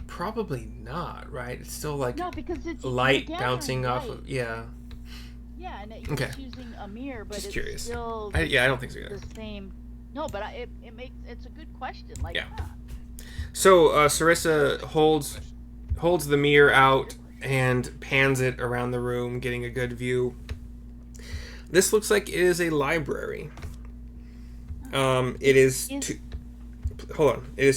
Probably not, right? It's still like because it's light bouncing off of Yeah, and you're using a mirror, but just it's curious. Still I don't think so either. The same. No, but it's a good question. Like, So Syrissa holds the mirror out and pans it around the room, getting a good view. This looks like it is a library. It is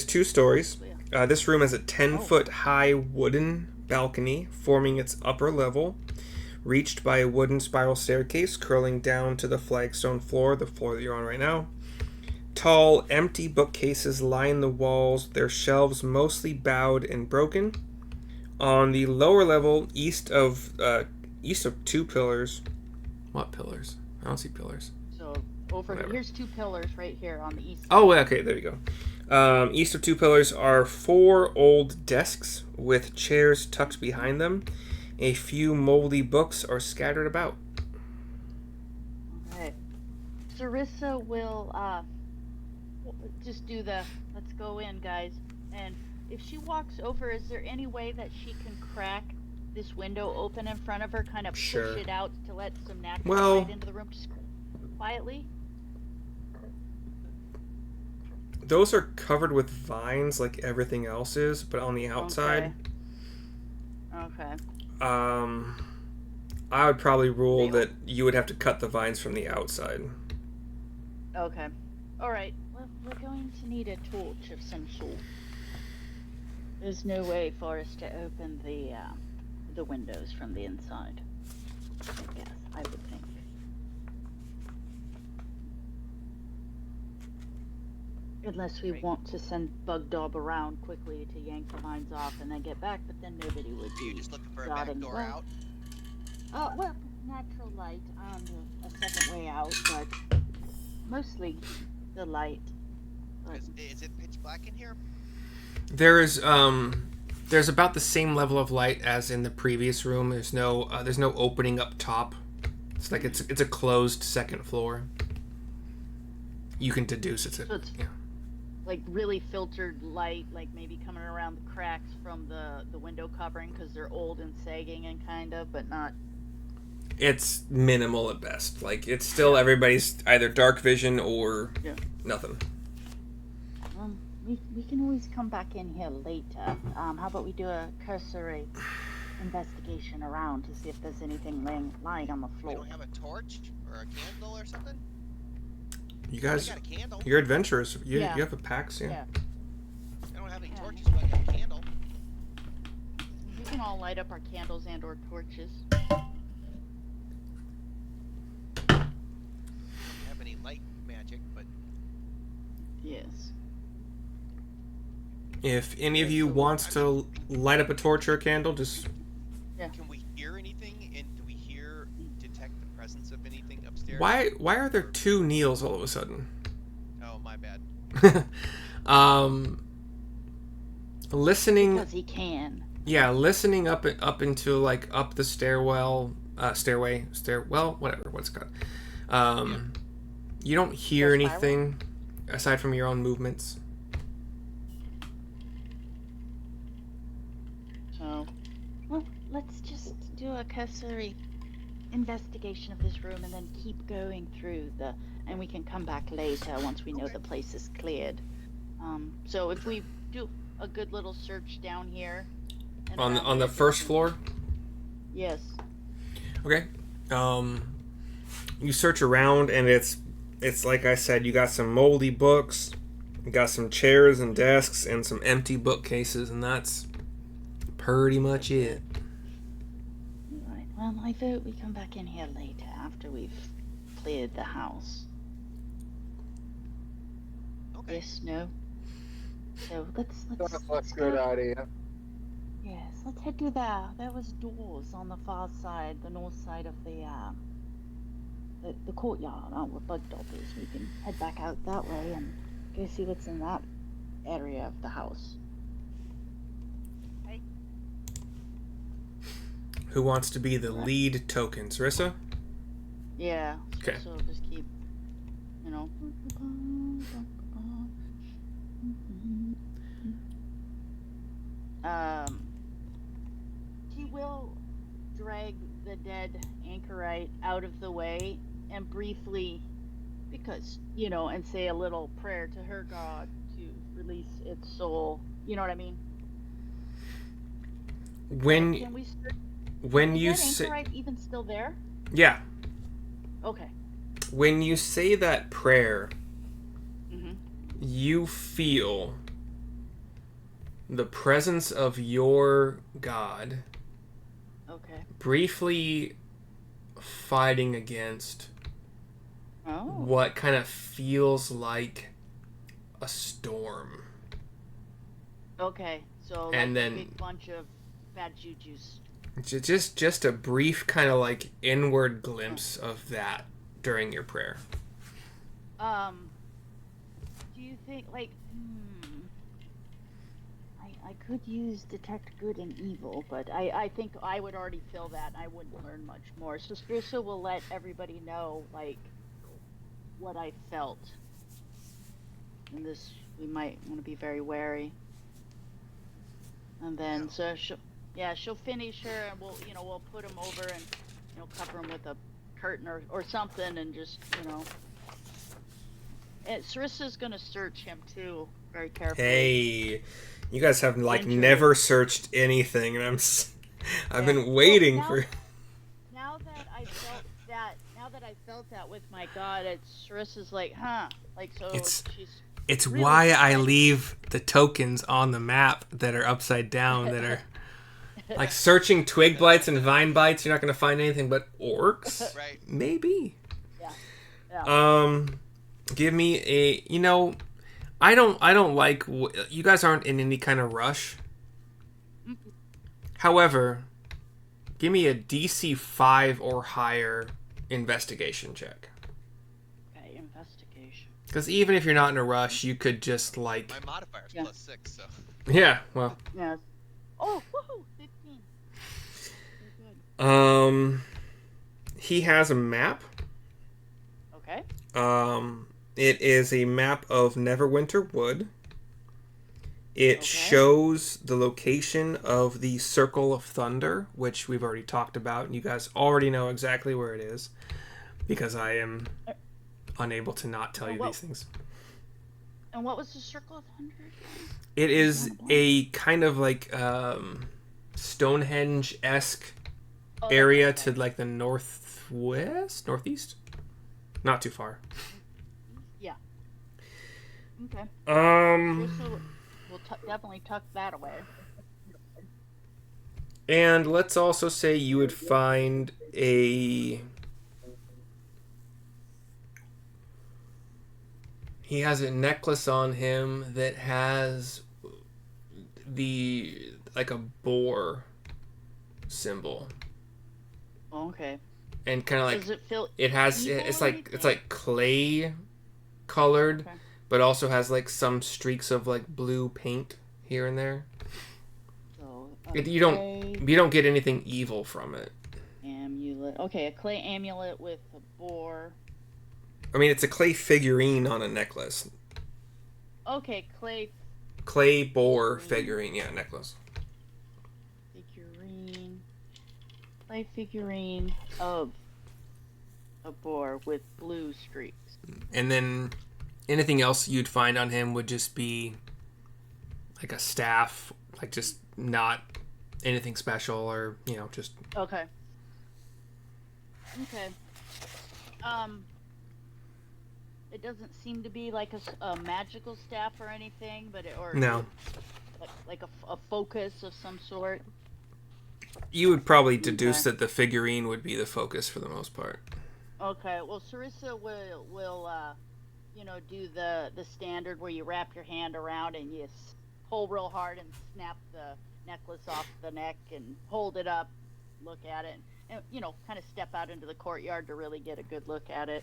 two stories. This room has a 10-foot high wooden balcony forming its upper level, reached by a wooden spiral staircase curling down to the flagstone floor, the floor that you're on right now. Tall, empty bookcases line the walls, their shelves mostly bowed and broken. On the lower level, east of two pillars. What pillars? I don't see pillars. So here's two pillars right here on the east side. Oh, okay, there you go. East of two pillars are 4 old desks with chairs tucked behind them. A few moldy books are scattered about. Okay. Syrissa will just do let's go in, guys. And if she walks over, is there any way that she can crack this window open in front of her, kind of push it out to let some natural light into the room, just quietly? Those are covered with vines like everything else is, but on the outside. Okay. I would probably rule that you would have to cut the vines from the outside. Okay. All right. Well, we're going to need a torch of some sort. There's no way for us to open the windows from the inside. I guess I would think. Unless we want to send Bug Dob around quickly to yank the mines off and then get back, but then nobody would be. Are you just looking for a back dotting. door out? Well, natural light and a second way out, but mostly the light. But Is it pitch black in here? There's about the same level of light as in the previous room. There's no opening up top. It's like it's a closed second floor. You can deduce it's So it's- yeah. like really filtered light, like maybe coming around the cracks from the window covering because they're old and sagging and kind of, but not. It's minimal at best. Like it's still everybody's either dark vision or nothing. We can always come back in here later. How about we do a cursory investigation around to see if there's anything lying on the We floor. don't have a torch or a candle or something? You I guys, got a candle. you're adventurers. You Yeah. have a PAX, yeah. I don't have any Yeah. torches, but I got a candle. We can all light up our candles and or torches. I don't have any light magic, but Yes. If any of you wants to light up a torch or a candle, just can we hear anything? And do we detect the presence of anything upstairs? why are there two Neils all of a sudden? Oh, my bad. Listening. Because he can. Yeah, listening up into like up the stairwell, whatever, what's it called. You don't hear The spiral? anything aside from your own movements. So, well, let's just do a cursory investigation of this room and then keep going through and we can come back later once we know the place is cleared. So if we do a good little search down here. and On around the here, first floor? Yes. Okay. You search around and it's like I said, you got some moldy books, you got some chairs and desks and some empty bookcases, and that's pretty much it. Right. Well, I vote we come back in here later after we've cleared the house. Okay. Yes, no. So let's That's a good idea. Yes, let's head to there. There was doors on the far side, the north side of the courtyard, where Bug Dob is. We can head back out that way and go see what's in that area of the house. Who wants to be the lead token? Syrissa? Yeah. Okay. So just keep, you know. He will drag the dead anchorite out of the way and briefly, because, and say a little prayer to her god to release its soul. You know what I mean? When you Is that say anchorite even still there? yeah, Okay. when you say that prayer, Mm-hmm. you feel the presence of your god Okay. briefly fighting against Oh. what kind of feels like a storm. Okay. So And like then- a big bunch of bad jujus. Just a brief kind of like inward glimpse of that during your prayer. Do you think I could use detect good and evil, but I think I would already feel that. I wouldn't learn much more. So Stirges will let everybody know what I felt. And this, we might want to be very wary. And then she'll finish her, and we'll put him over and cover him with a curtain or something, and just And Syrissa's gonna search him too, very carefully. Hey, you guys have Danger. never searched anything, and I've been waiting Well, for. Now that I felt that now that I felt that with my god, it's Syrissa's like, huh? Like so she's It's really why I excited. leave the tokens on the map that are upside down, that are like searching twig blights and vine bites. You're not going to find anything but orcs. Right. Maybe. Yeah. Give me a. I don't like. You guys aren't in any kind of rush. However, give me a DC 5 or higher investigation check. Okay, investigation. Because even if you're not in a rush, you could just like. My modifier's +6, so. Yeah. Well. Yes. Oh, woohoo! 15. Good. He has a map. Okay. It is a map of Neverwinter Wood. It shows the location of the Circle of Thunder, which we've already talked about, and you guys already know exactly where it is, because I am unable to not tell you these things. And what was the Circle of Thunder? It is a kind of like Stonehenge-esque area to like the northeast, not too far. Yeah. Okay. We'll definitely tuck that away. And let's also say you would find a. He has a necklace on him that has like a boar symbol. Okay. And kind of like Does it feel it's like clay colored, but also has like some streaks of like blue paint here and there. So You don't get anything evil from it. Amulet. Okay, a clay amulet with a boar. I mean, it's a clay figurine on a necklace. Okay, Clay boar figurine, necklace. Clay figurine of a boar with blue streaks. And then anything else you'd find on him would just be like a staff, like just not anything special, or just. Okay. It doesn't seem to be like a magical staff or anything, but no, like a focus of some sort. You would probably deduce that the figurine would be the focus for the most part. Okay, well, Syrissa will do the standard where you wrap your hand around and you pull real hard and snap the necklace off the neck and hold it up, look at it, and kind of step out into the courtyard to really get a good look at it.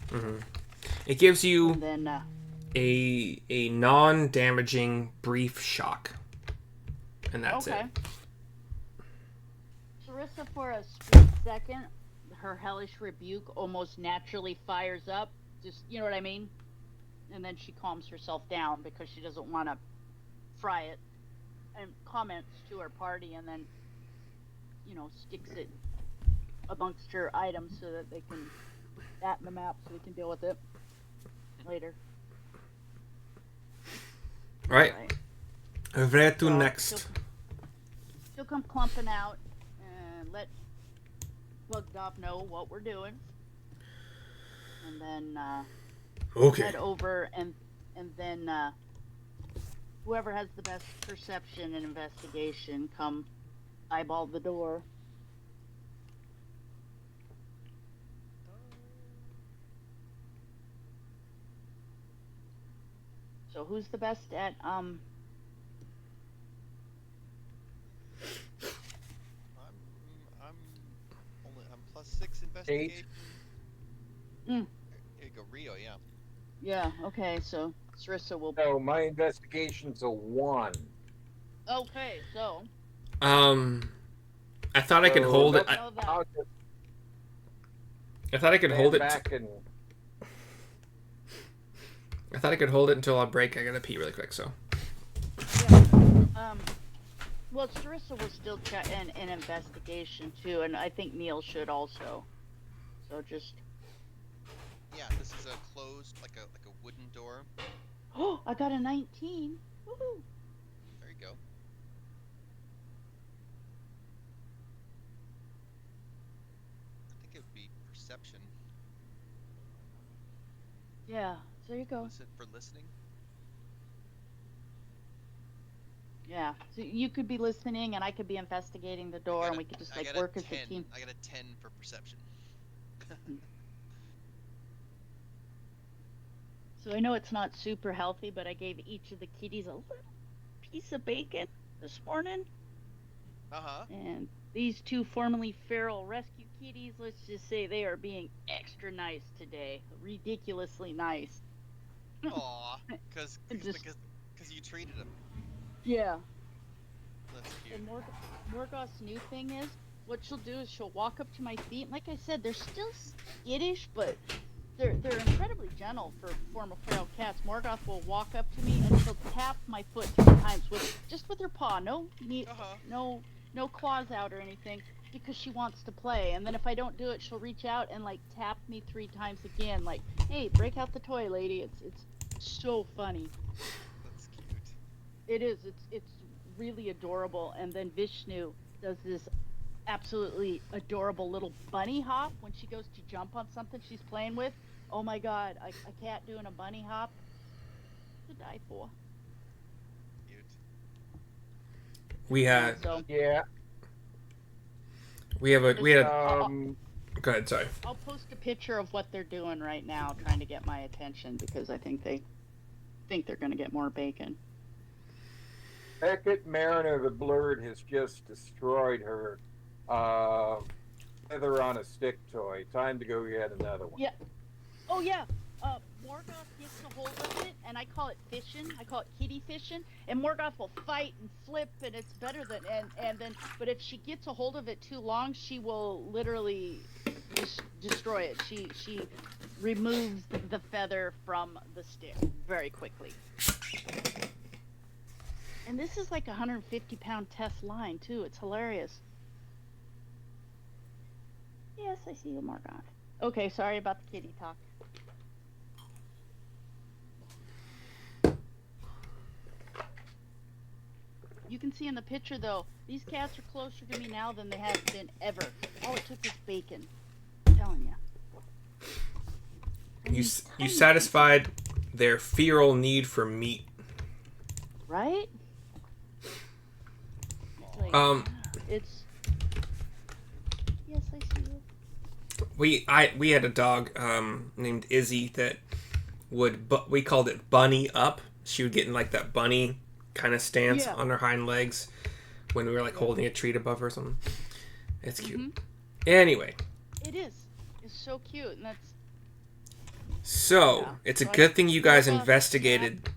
Mm-hmm. It gives you then, a non-damaging brief shock, and that's it. Syrissa, for a split second, her hellish rebuke almost naturally fires up. Just, you know what I mean? And then she calms herself down because she doesn't want to fry it, and comments to her party, and then, sticks it amongst her items so that they can that in the map so we can deal with it later. Right. Where to next? She'll come clumping out and let Bugdop know what we're doing, and then head over and then whoever has the best perception and investigation come eyeball the door. So who's the best at I'm +6 investigation. 8. Here you go, Rio. Yeah. Yeah. Okay. So Syrissa will. So my investigation's a 1. Okay. So. I thought I could hold it. I thought I could hold it. I thought I could hold it until I break. I gotta pee really quick, so. Yeah. Well, Syrissa will still check an investigation too, and I think Neil should also. So just. Yeah, this is a closed, like a wooden door. Oh, I got a 19. Woohoo! There you go. I think it would be perception. Yeah, so there you go. Listen for listening. Yeah, so you could be listening, and I could be investigating the door, and we could just like work as a team. I got a 10 for perception. So I know it's not super healthy, but I gave each of the kitties a little piece of bacon this morning. And these two formerly feral rescue kitties, let's just say they are being extra nice today. Ridiculously nice. Aw, because you treated them. Yeah. That's cute. And Morgoth's new thing is, what she'll do is she'll walk up to my feet. And like I said, they're still skittish, but they're incredibly gentle for former feral cats. Morgoth will walk up to me and she'll tap my foot 3 times with her paw. No claws out or anything, because she wants to play. And then if I don't do it, she'll reach out and like tap me 3 times again, like, hey, break out the toy, lady. It's so funny. That's cute. It is. It's really adorable. And then Vishnu does this absolutely adorable little bunny hop when she goes to jump on something she's playing with. Oh my god, a cat doing a bunny hop to die for. Cute. We had. So, Yeah. We had. Go ahead. Sorry. I'll post a picture of what they're doing right now, trying to get my attention, because I think they're going to get more bacon. Beckett Mariner the Blurred has just destroyed her feather on a stick toy. Time to go get another one. Yeah. Oh yeah. Morgoth gets a hold of it, and I call it fishing. I call it kitty fishing. And Morgoth will fight and flip, and it's better than and then. But if she gets a hold of it too long, she will literally destroy it. She removes the feather from the stick very quickly. And this is like a 150-pound test line too. It's hilarious. Yes, I see you, Morgoth. Okay, sorry about the kitty talk. You can see in the picture, though, these cats are closer to me now than they have been ever. All it took was bacon. I'm telling you. You satisfied their feral need for meat. Right? It's like, it's... Yes, I see you. We had a dog named Izzy that we called it bunny up. She would get in like that bunny kind of stance on her hind legs when we were like holding a treat above her or something. It's cute. Mm-hmm. Anyway. It is. It's so cute, and that's... So, it's a good thing you guys investigated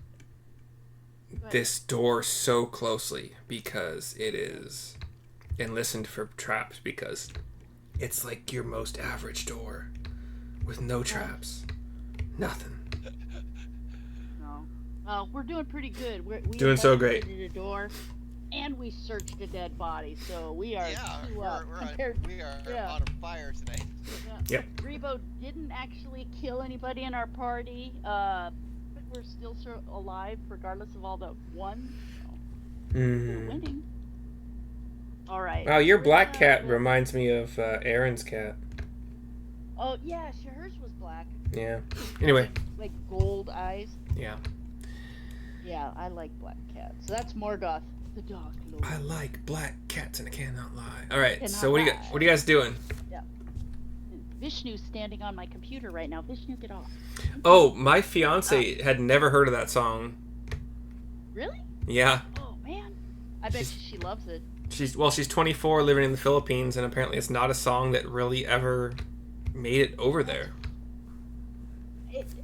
this door so closely, because it is, and listened for traps, because it's like your most average door with no traps. Nothing. No. Well, we're doing pretty good. We doing so great. A door, and we searched a dead body, so we are we are on fire tonight. Yep. Rebo didn't actually kill anybody in our party, but we're still alive regardless of all the ones. So we're winning. All right. Wow, your black cat reminds me of Aaron's cat. Oh yeah, hers was black. Yeah. Anyway. Like gold eyes. Yeah. Yeah, I like black cats. So that's Morgoth, the dog lord. I like black cats and I cannot lie. All right. So what are you guys doing? Yeah. Vishnu's standing on my computer right now. Vishnu, get off. Oh, my fiance had never heard of that song. Really? Yeah. Oh man, I bet she loves it. She's 24, living in the Philippines, and apparently it's not a song that really ever made it over there.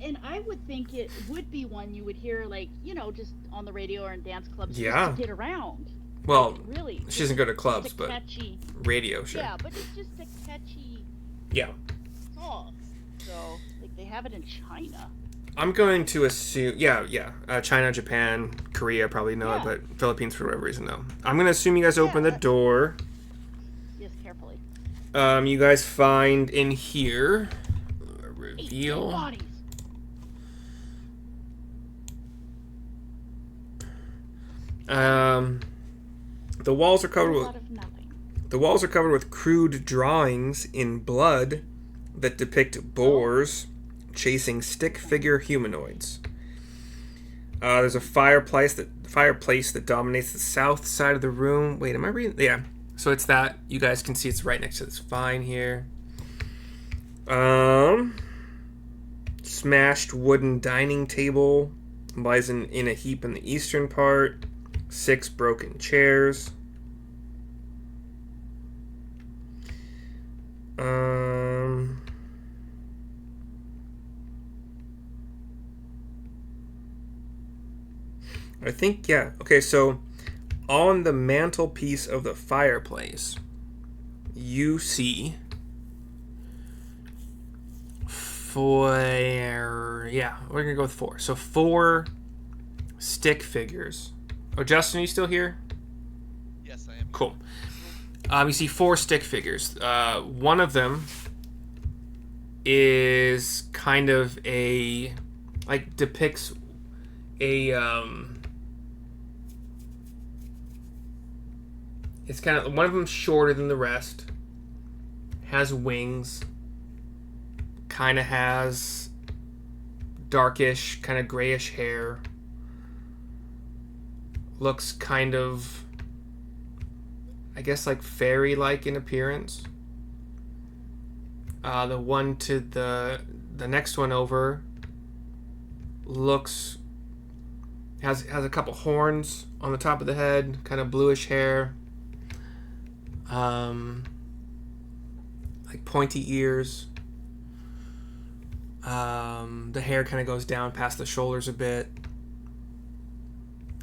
And I would think it would be one you would hear, like, just on the radio or in dance clubs. Yeah. Just to get around. Well, like, really, she doesn't go to clubs, but catchy, radio, sure. Yeah, but it's just a catchy song. So, like, they have it in China. I'm going to assume, China, Japan, Korea probably know it, but Philippines for whatever reason no. I'm going to assume you guys open the door. Yes, carefully. You guys find in here, reveal. 8 bodies. The walls are covered with crude drawings in blood, that depict boars chasing stick figure humanoids. There's a fireplace that dominates the south side of the room. Wait, am I reading? Yeah. So it's that. You guys can see it's right next to this vine here. Smashed wooden dining table lies in a heap in the eastern part. 6 broken chairs. I think, yeah. Okay, so on the mantelpiece of the fireplace, you see 4. Yeah, we're gonna go with 4. So 4 stick figures. Oh, Justin, are you still here? Yes, I am. Cool. You see 4 stick figures. One of them is kind of depicts a it's kind of, one of them's shorter than the rest, has wings, kind of has darkish, kind of grayish hair, looks kind of, I guess, like fairy-like in appearance. The one to the next one over has a couple horns on the top of the head, kind of bluish hair, like pointy ears. The hair kind of goes down past the shoulders a bit.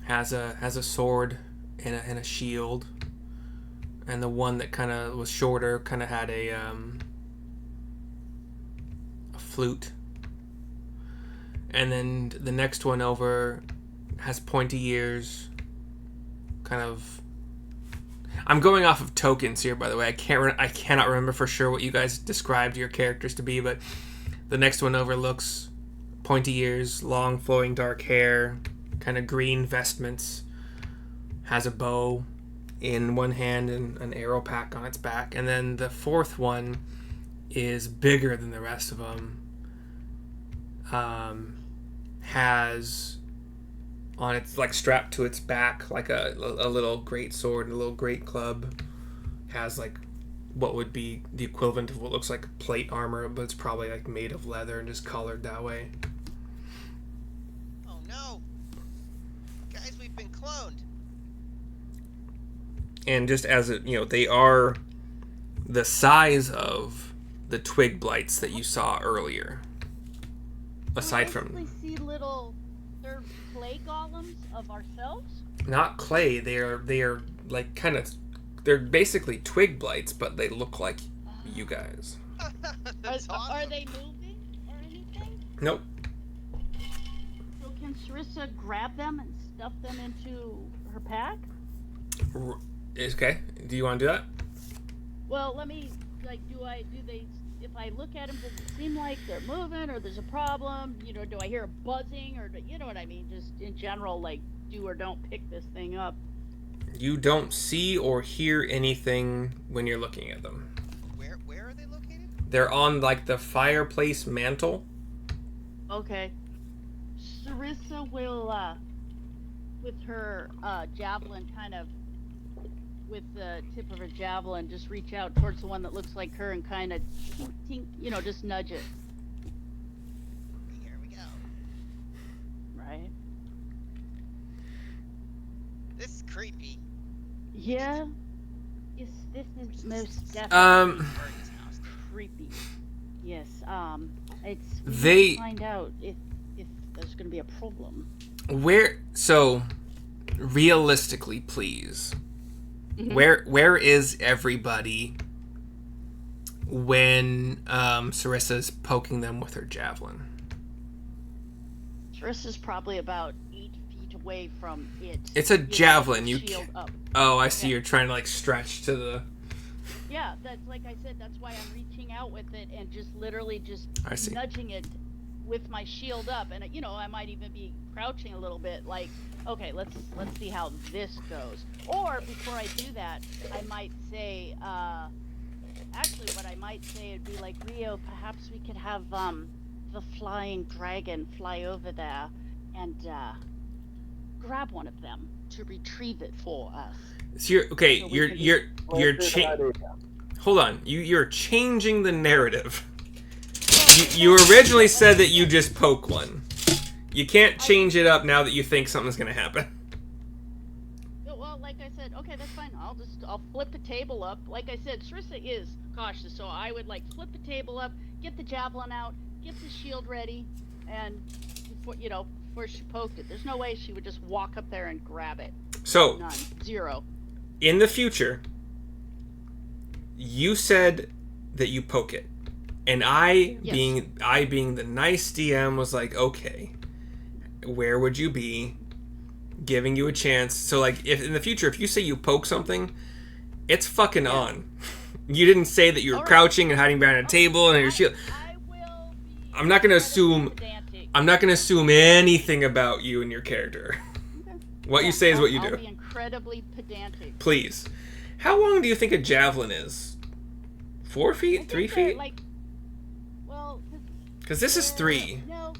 Has a sword and a shield. And the one that kind of was shorter kind of had a flute. And then the next one over has pointy ears. Kind of. I'm going off of tokens here, by the way. I cannot remember for sure what you guys described your characters to be, but the next one over looks pointy ears, long flowing dark hair, kind of green vestments, has a bow in one hand and an arrow pack on its back. And then the 4th one is bigger than the rest of them. Has on its, like, strapped to its back, like a little great sword and a little great club. Has, like, what would be the equivalent of what looks like plate armor, but it's probably, like, made of leather and just colored that way. Oh no! Guys, we've been cloned! And just as they are the size of the Twig Blights that you saw earlier. Aside from, we see little third clay golems of ourselves. Not clay. They are like kind of. They're basically Twig Blights, but they look like you guys. That's awesome. Are they moving or anything? Nope. So can Syrissa grab them and stuff them into her pack? Okay. Do you want to do that? Well, let me, like, do they, if I look at them, does it seem like they're moving or there's a problem? You know, do I hear a buzzing or, you know what I mean? Just in general, like, do or don't pick this thing up. You don't see or hear anything when you're looking at them. Where are they located? They're on, like, the fireplace mantle. Okay. Syrissa will, with her javelin kind of, with the tip of her javelin, just reach out towards the one that looks like her and kind of tink, tink, you know, just nudge it. Here we go. Right? This is creepy. Yeah. This is most definitely creepy. Yes. It's we need to find out if there's going to be a problem. So realistically, please. Mm-hmm. Where is everybody when Syrissa's poking them with her javelin? Syrissa's probably about 8 feet away from it. It's a javelin. You shield up. Oh, I see. Yeah. You're trying to, like, stretch to the. Yeah, that's like I said. That's why I'm reaching out with it and just literally just nudging it with my shield up, and you know I might even be crouching a little bit, like, okay, let's see how this goes. Or before I do that, I might say, Actually, what I might say would be like, Rio, perhaps we could have the flying dragon fly over there and grab one of them to retrieve it for us. So hold on. You're changing the narrative. You originally said that you just poke one. You can't change it up now that you think something's gonna happen. Well, like I said, okay, that's fine. I'll flip the table up. Like I said, Syrissa is cautious, so I would like flip the table up, get the javelin out, get the shield ready, and before she poked it, there's no way she would just walk up there and grab it. So none, zero. In the future, you said that you poke it, and I being the nice DM was like, okay, where would you be? Giving you a chance. So like, if in the future, if you say you poke something, it's fucking on. You didn't say that you were crouching and hiding behind a table and your shield. I'm not gonna assume. I'm not gonna assume anything about you and your character. Okay. What you say is what you do. I'll be incredibly pedantic. Please. How long do you think a javelin is? 4 feet? 3 feet? Because this is 3. No,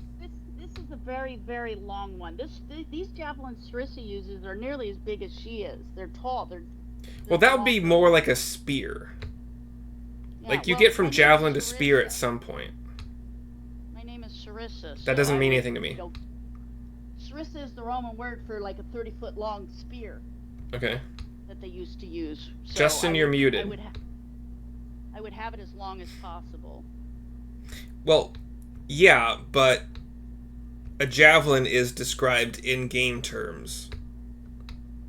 this is a very, very long one. These javelins Syrissa uses are nearly as big as she is. They're tall. They're well, that would be more like a spear. Yeah, like you get from javelin to spear at some point. My name is Syrissa. That doesn't mean anything to me. Syrissa is the Roman word for like a 30-foot long spear. Okay. That they used to use. So Justin, you're muted. I would have it as long as possible. Well, yeah, but a javelin is described in game terms.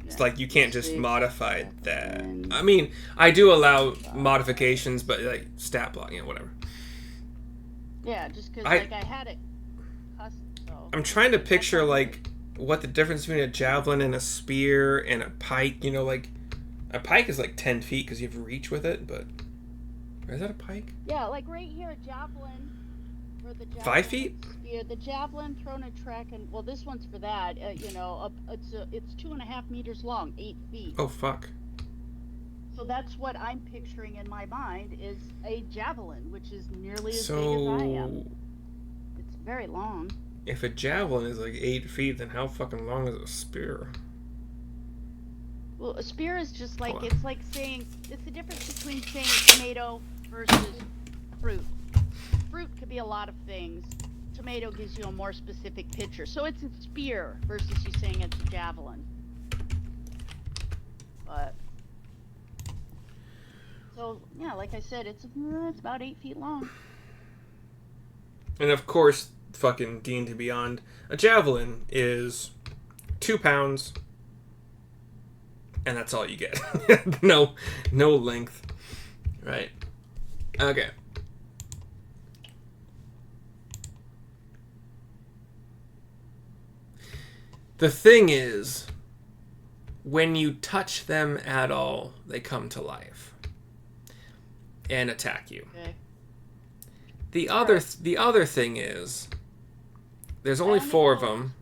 It's like you can't just modify that. I mean, I do allow modifications, but like stat block, whatever. Yeah, just because I had it. So I'm trying to picture like what the difference between a javelin and a spear and a pike. Like a pike is like 10 feet because you have reach with it, but is that a pike? Yeah, like right here, a javelin. 5 feet? Spear. The javelin thrown a track, and well, this one's for that. It's 2.5 meters long, 8 feet. Oh fuck! So that's what I'm picturing in my mind is a javelin, which is nearly as big as I am. It's very long. If a javelin is like 8 feet, then how fucking long is a spear? Well, a spear is just like it's like saying it's the difference between saying tomato versus fruit. Fruit could be a lot of things. Tomato gives you a more specific picture. So it's a spear versus you saying it's a javelin. But so yeah, like I said, it's about 8 feet long. And of course, fucking D&D Beyond, a javelin is 2 pounds, and that's all you get. no length, right? Okay. The thing is, when you touch them at all, they come to life and attack you. Okay. The other thing is, there's only 4 of them.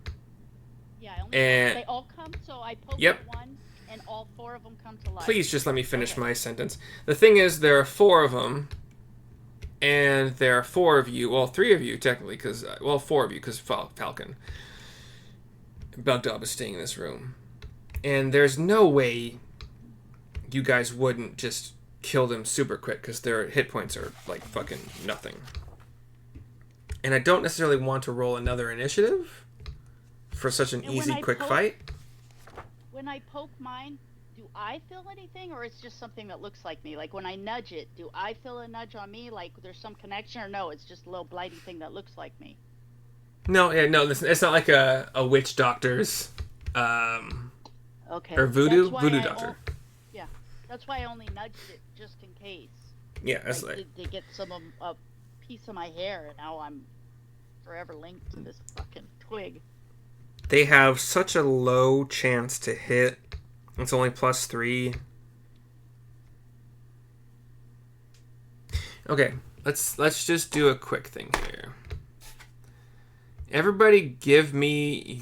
Yeah, and they all come. So I poke one, and all 4 of them come to life. Please just let me finish my sentence. The thing is, there are 4 of them, and there are 4 of you. Well, 3 of you technically, 4 of you because Falcon. Bugdog is staying in this room. And there's no way you guys wouldn't just kill them super quick because their hit points are like fucking nothing. And I don't necessarily want to roll another initiative for such an easy, quick fight. When I poke mine, do I feel anything or it's just something that looks like me? Like when I nudge it, do I feel a nudge on me? Like there's some connection or no, it's just a little blighty thing that looks like me? No, listen, it's not like a witch doctor's, okay. or voodoo doctor. Yeah, that's why I only nudged it just in case. Yeah, that's like to get a piece of my hair, and now I'm forever linked to this fucking twig. They have such a low chance to hit. It's only +3. Okay, let's just do a quick thing here. Everybody give me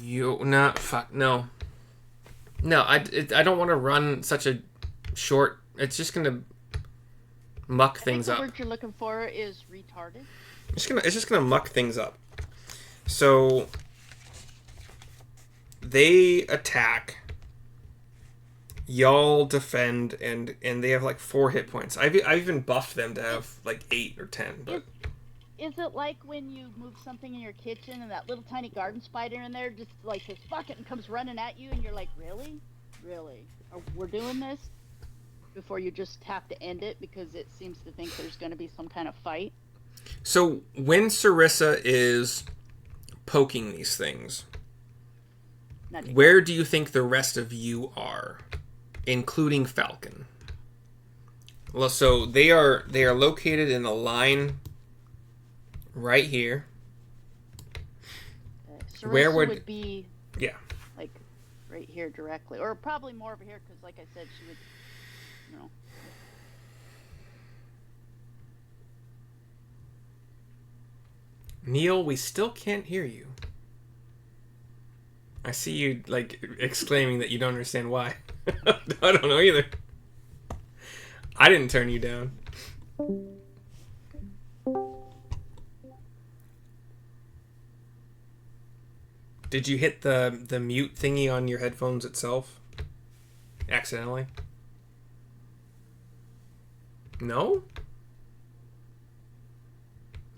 no. I don't want to run such a short. It's just gonna muck I think things the up. word you're looking for is retarded. It's just gonna muck things up. So they attack. Y'all defend, and they have like 4 hit points. I've even buffed them to have like 8 or 10. But Is it like when you move something in your kitchen and that little tiny garden spider in there just like says fuck it and comes running at you and you're like, really? Really? We're doing this? Before you just have to end it because it seems to think there's going to be some kind of fight? so when Syrissa is poking these things, where do you think the rest of you are, including Falcon? Well, so they are located in a line right here. Syrissa Where would be yeah, like right here directly, or probably more over here because, like I said, she would, you know. Neil, we still can't hear you. I see you like exclaiming that you don't understand why. I don't know either. I didn't turn you down. Did you hit the mute thingy on your headphones itself? Accidentally? No?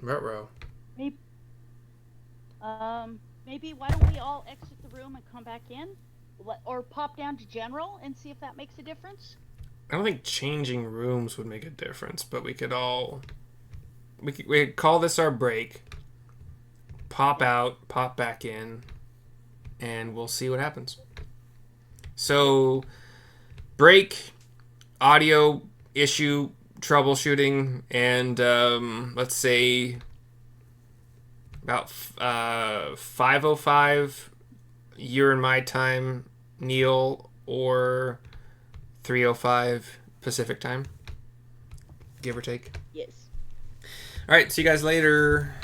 Ruh-roh. Maybe why don't we all exit the room and come back in? Or pop down to general and see if that makes a difference? I don't think changing rooms would make a difference, but we could call this our break. Pop out, pop back in, and we'll see what happens. So, break, audio issue, troubleshooting, and let's say about 5:05 your and my time, Neil, or 3:05 Pacific time, give or take. Yes. All right, see you guys later.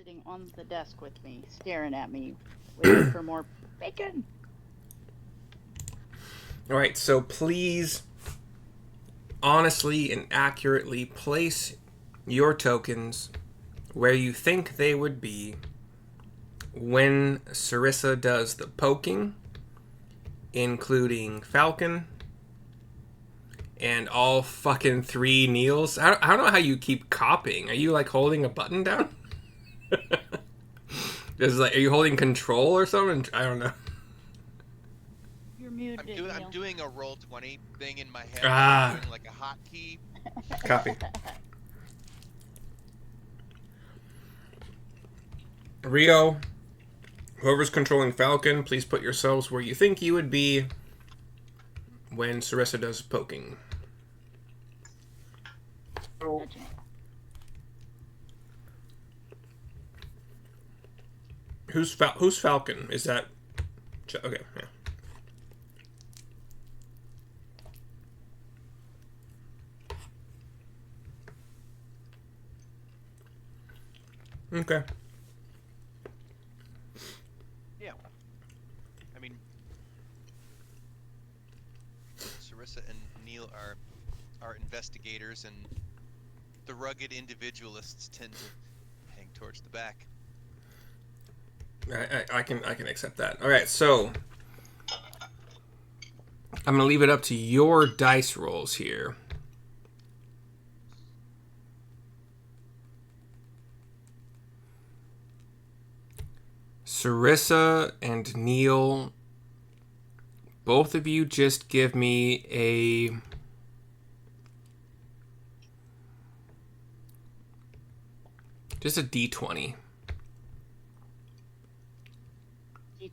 sitting on the desk with me, staring at me, waiting for more bacon. All right, so please, honestly and accurately place your tokens where you think they would be when Syrissa does the poking, including Falcon and all fucking 3 Neils. I don't know how you keep copying. Are you like holding a button down? Just like, are you holding control or something? I don't know. You're muted. I'm doing a roll 20 thing in my head. Ah. I'm doing like a hotkey. Copy. Rio, whoever's controlling Falcon, please put yourselves where you think you would be when Syrissa does poking. So, Who's Falcon? Is that... Okay, yeah. Okay. Yeah. I mean, Syrissa and Neil are investigators, and the rugged individualists tend to hang towards the back. I can accept that. All right, so I'm gonna leave it up to your dice rolls here. Syrissa and Neil, both of you just give me a D20. D20.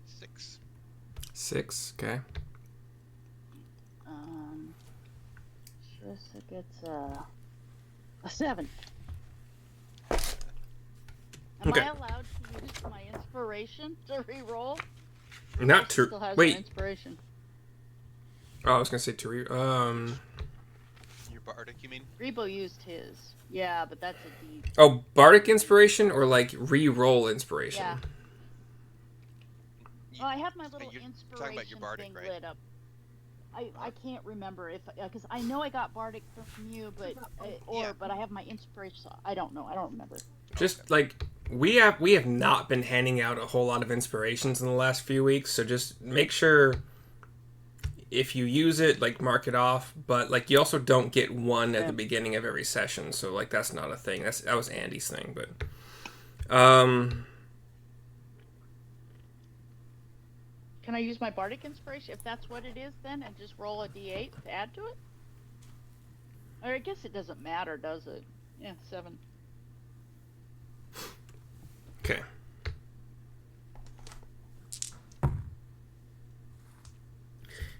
6. 6, okay. Syrissa gets a 7. Am Okay. I allowed to use my inspiration to re-roll? Not to Still has wait. an inspiration. Oh, I was gonna say to Your bardic, you mean? Rebo used his. Yeah, but that's a D. Oh, bardic inspiration or like re-roll inspiration? Yeah. You- Oh, I have my little you're inspiration talking about your bardic, thing right? lit up. I can't remember if because I know I got bardic from you, but Yeah. but I have my inspiration. So I don't know. I don't remember. Just like we have not been handing out a whole lot of inspirations in the last few weeks, so just make sure if you use it, like mark it off. But like you also don't get one at the beginning of every session, so like that's not a thing. That was Andy's thing, but Can I use my bardic inspiration if that's what it is then, and just roll a D8 to add to it? Or I guess it doesn't matter, does it? Yeah, 7. okay.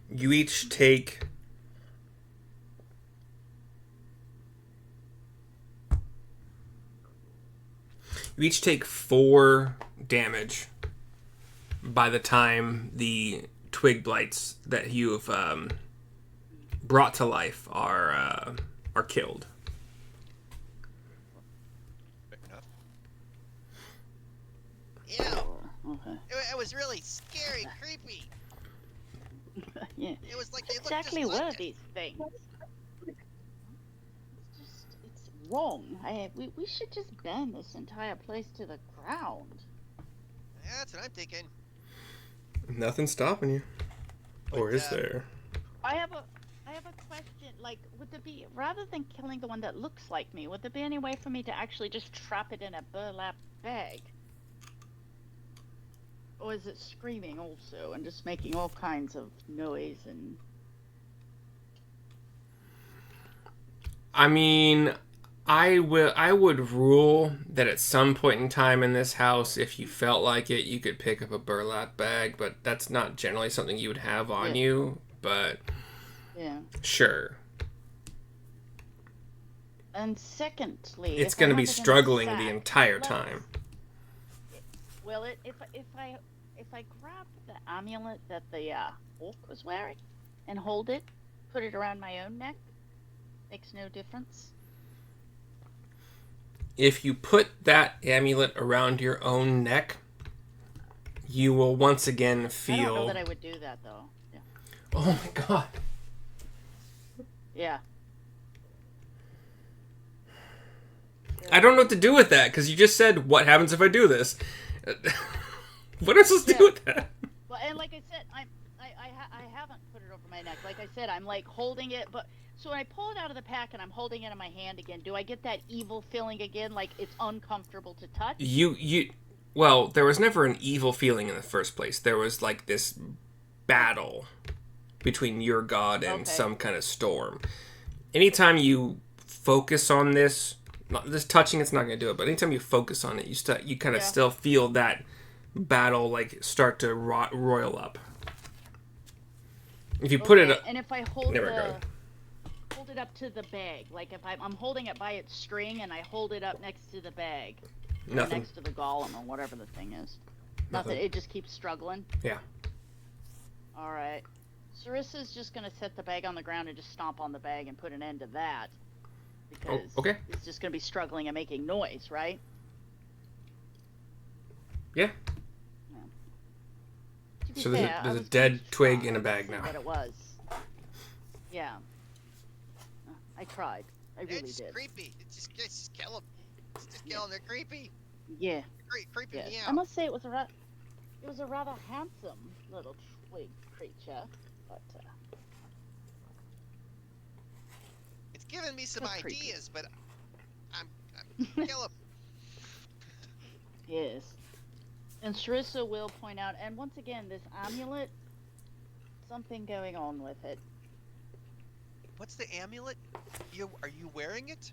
You each take you each take 4 damage by the time the Twig Blights that you have brought to life are killed. Fair enough. Ew! Okay. It was really scary, creepy. Yeah. It was like they looked Exactly just one like of these things. It's wrong. We should just burn this entire place to the ground. Yeah, that's what I'm thinking. Nothing's stopping you. Or But, is there? I have a question. Like, would there be, rather than killing the one that looks like me, would there be any way for me to actually just trap it in a burlap bag? Or is it screaming also and just making all kinds of noise and... I mean, I would rule that at some point in time in this house, if you felt like it, you could pick up a burlap bag, but that's not generally something you would have on you, but Yeah. sure. And secondly... It's if I going to have be it in a struggling the sack, entire let's- time. Well, if I grab the amulet that the orc was wearing and hold it, put it around my own neck, makes no difference. if you put that amulet around your own neck, you will once again feel... I don't know that I would do that, though. Yeah. Oh my god. Yeah. I don't know what to do with that, because you just said, what happens if I do this? What am I supposed to do with that? Well, and like I said, I haven't put it over my neck. Like I said, I'm like holding it, but so when I pull it out of the pack and I'm holding it in my hand again, do I get that evil feeling again, like it's uncomfortable to touch? Well, there was never an evil feeling in the first place. There was like this battle between your god and some kind of storm. Anytime you focus on this touching, it's not going to do it, but anytime you focus on it, you kind of still feel that battle like start to roil up. If you put it up, and if I hold it up to the bag, like if I'm holding it by its string and I hold it up next to the bag, nothing. Next to the golem or whatever the thing is, nothing. It just keeps struggling. Yeah. All right. Syrissa's just gonna set the bag on the ground and just stomp on the bag and put an end to that, because it's just gonna be struggling and making noise, right? Yeah. So there's a dead twig in a bag now. What it was. Yeah. I tried. I really it's did. It's creepy. It's just kill them. It's just kill them. They're creepy. Yeah. Creepy me out. I must say it was a rather handsome little twig creature, but it's giving me some ideas, but I'm kill him. Yes. And Syrissa will point out, and once again, this amulet, something going on with it. What's the amulet? Are you wearing it?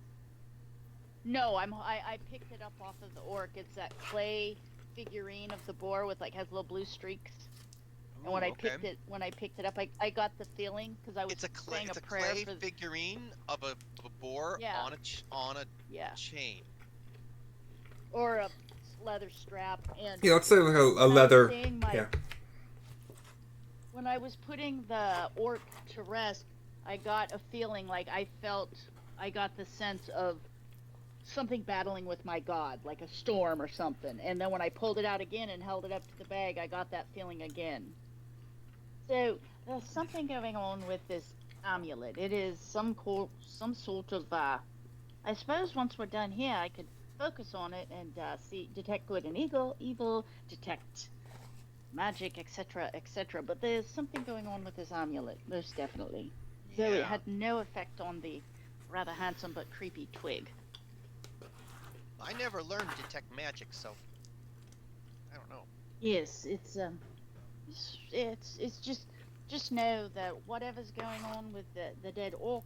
No, I picked it up off of the orc. It's that clay figurine of the boar with has little blue streaks. And when I picked it up, I got the feeling because I was saying a prayer clay for figurine of a boar on a chain. Or a leather strap, and let's say like a leather. When I was putting the orc to rest, I got a feeling like I got the sense of something battling with my god, like a storm or something. And then when I pulled it out again and held it up to the bag, I got that feeling again. So there's something going on with this amulet. It is some sort of I suppose once we're done here, I could focus on it and detect good and evil, detect magic, etc., etc. But there's something going on with this amulet, most definitely. Though it had no effect on the rather handsome but creepy twig. I never learned to detect magic, so I don't know. Yes, it's just know that whatever's going on with the dead orc,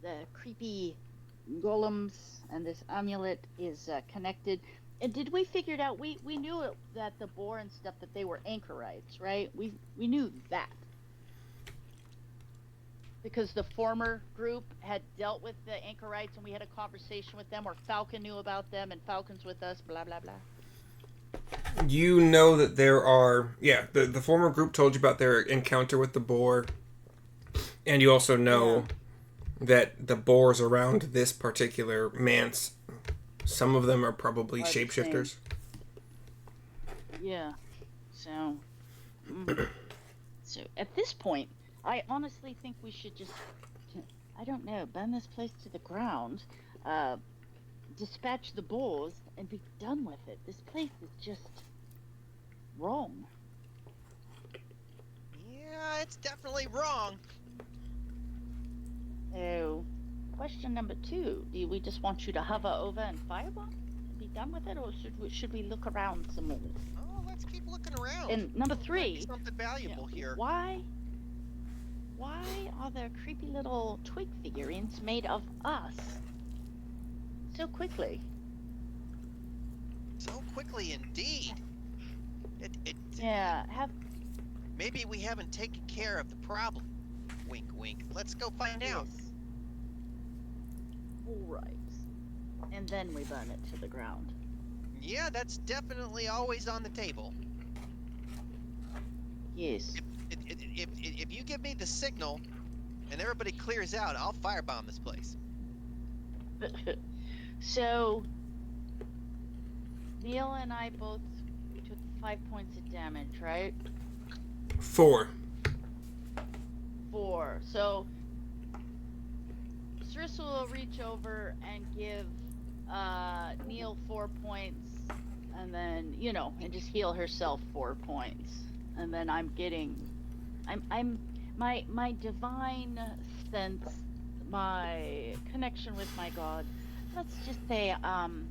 the creepy golems, and this amulet is connected. And did we figure it out? We knew that the boar and stuff, that they were anchorites, right? We knew that. Because the former group had dealt with the anchorites and we had a conversation with them, or Falcon knew about them and Falcon's with us, blah, blah, blah. You know that there are... Yeah, the former group told you about their encounter with the boar. And you also know that the boars around this particular manse, some of them are probably shapeshifters. Yeah. So at this point, I honestly think we should just, I don't know, burn this place to the ground, dispatch the boars, and be done with it. This place is just wrong. Yeah, it's definitely wrong. So, question number 2, do we just want you to hover over and firebomb and be done with it, or should we look around some more? Oh, let's keep looking around. And number 3, something valuable here. Why are there creepy little twig figurines made of us so quickly? So quickly indeed. Maybe we haven't taken care of the problem. Wink, wink. Let's go find out. All right. And then we burn it to the ground. Yeah, that's definitely always on the table. Yes. If you give me the signal and everybody clears out, I'll firebomb this place. So, Neil and I both took 5 points of damage, right? 4. 4. So Syrissa will reach over and give Neil 4 points, and then and just heal herself 4 points, and then I'm my divine sense, my connection with my god. Let's just say I'm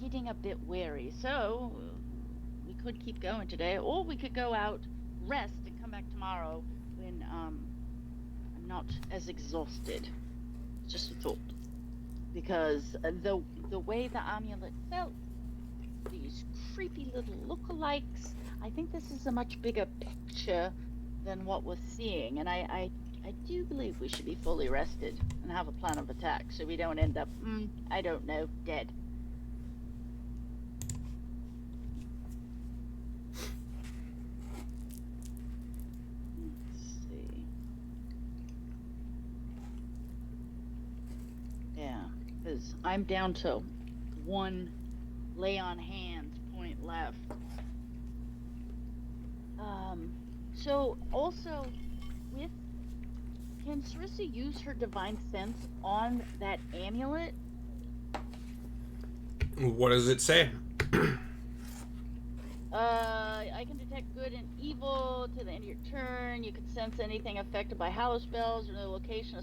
getting a bit weary, so we could keep going today, or we could go out, rest, and come back tomorrow when I'm not as exhausted. Just a thought, because the way the amulet felt, these creepy little lookalikes, I think this is a much bigger picture than what we're seeing, and I do believe we should be fully rested and have a plan of attack so we don't end up, I don't know, dead. Let's see. Yeah, because I'm down to 1 lay on hands point left. So also can Syrissa use her divine sense on that amulet? What does it say? I can detect good and evil to the end of your turn. You can sense anything affected by hollow spells or the location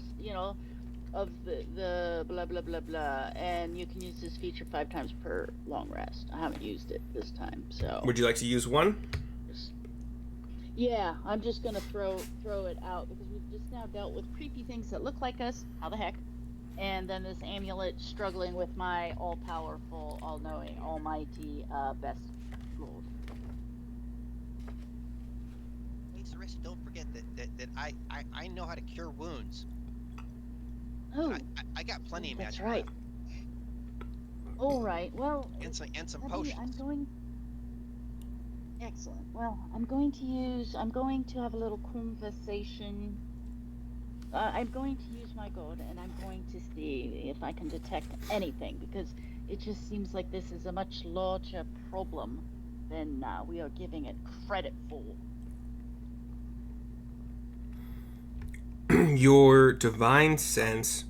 of the blah blah blah blah, and you can use this feature 5 times per long rest. I haven't used it this time, so. Would you like to use 1? Yeah, I'm just gonna throw it out because we've just now dealt with creepy things that look like us. How the heck? And then this amulet struggling with my all-powerful, all-knowing, almighty, best gold. Hey, Syrissa, don't forget that I know how to cure wounds. Oh, I got plenty of magic. that's right. All right. Well, and some potions. Excellent. Well, I'm going to have a little conversation. I'm going to use my god, and I'm going to see if I can detect anything, because it just seems like this is a much larger problem than we are giving it credit for. Your divine sense,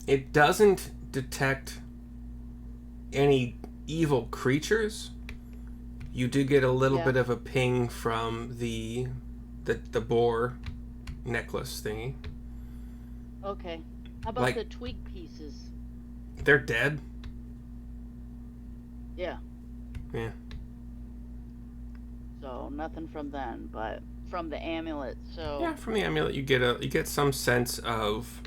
it doesn't detect any evil creatures. You do get a little bit of a ping from the boar necklace thingy. Okay. How about the twig pieces? They're dead. Yeah. Yeah. So nothing from them, but from the amulet. So yeah, from the amulet you get some sense of,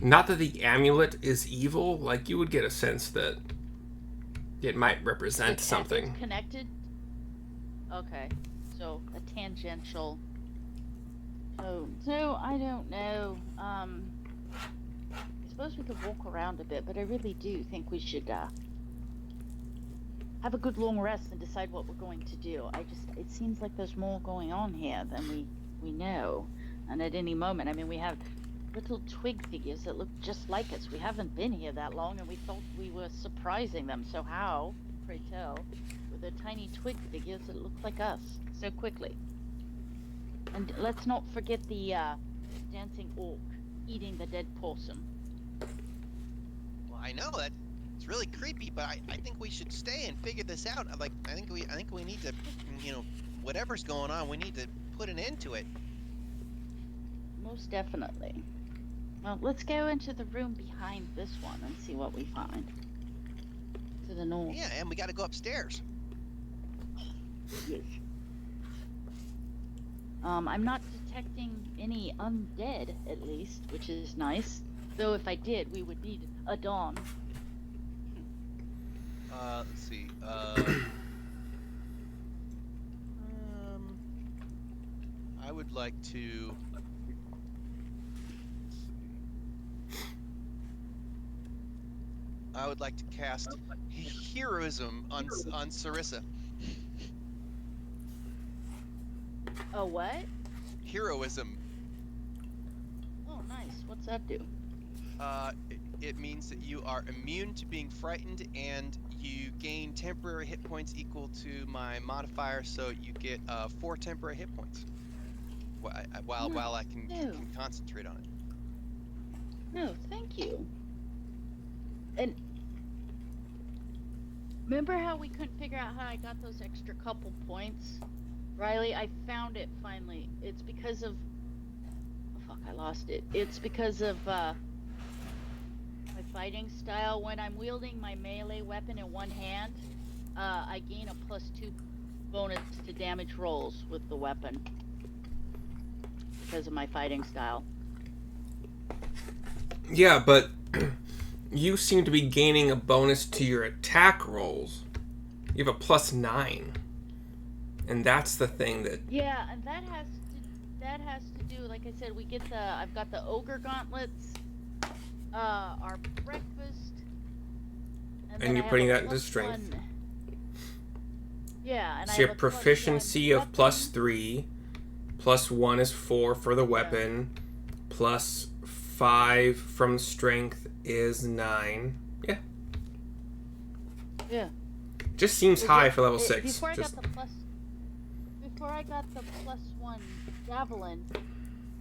not that the amulet is evil, like you would get a sense that it might represent something. It's connected. Okay, so a tangential tone. So I don't know. I suppose we could walk around a bit, but I really do think we should have a good long rest and decide what we're going to do. It seems like there's more going on here than we know, and at any moment, I mean, we have little twig figures that look just like us. We haven't been here that long, and we thought we were surprising them. So how, pray tell, were there tiny twig figures that look like us so quickly? And let's not forget the dancing orc eating the dead possum. Well, I know that it's really creepy, but I think we should stay and figure this out. I think we need to, whatever's going on, we need to put an end to it. Most definitely. Well, let's go into the room behind this one and see what we find. To the north. Yeah, and we got to go upstairs. Yes. I'm not detecting any undead, at least, which is nice. Though if I did, we would need a dawn. Let's see. I would like to. I would like to cast heroism on Syrissa. Oh, what? Heroism. Oh, nice. What's that do? it means that you are immune to being frightened, and you gain temporary hit points equal to my modifier, so you get 4 temporary hit points while I can concentrate on it. No, thank you. And remember how we couldn't figure out how I got those extra couple points? Riley, I found it finally. It's because of... Oh, fuck, I lost it. It's because of my fighting style. When I'm wielding my melee weapon in one hand, I gain a +2 bonus to damage rolls with the weapon. Because of my fighting style. Yeah, but you seem to be gaining a bonus to your attack rolls. You have a +9. And that's the thing that... Yeah, and that has to do, like I said, we get I've got the ogre gauntlets, our breakfast, and you're putting that into strength. 1. Yeah, and so your proficiency of +3, +1 is 4 for the weapon, +5 from strength is 9. Yeah. Yeah. Just seems high for level 6. Before I got the +1 javelin,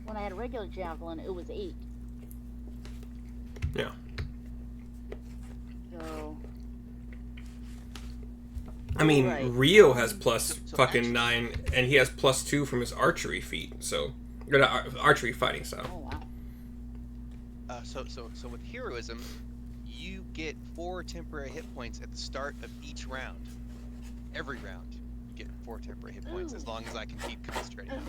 when I had a regular javelin, it was 8. Yeah. So... I mean, right. Rio has +9, and he has +2 from his archery feat, so... Or not, archery fighting style. Oh, wow. So with heroism, you get 4 temporary hit points at the start of each round. Every round, you get 4 temporary hit points, as long as I can keep concentrating.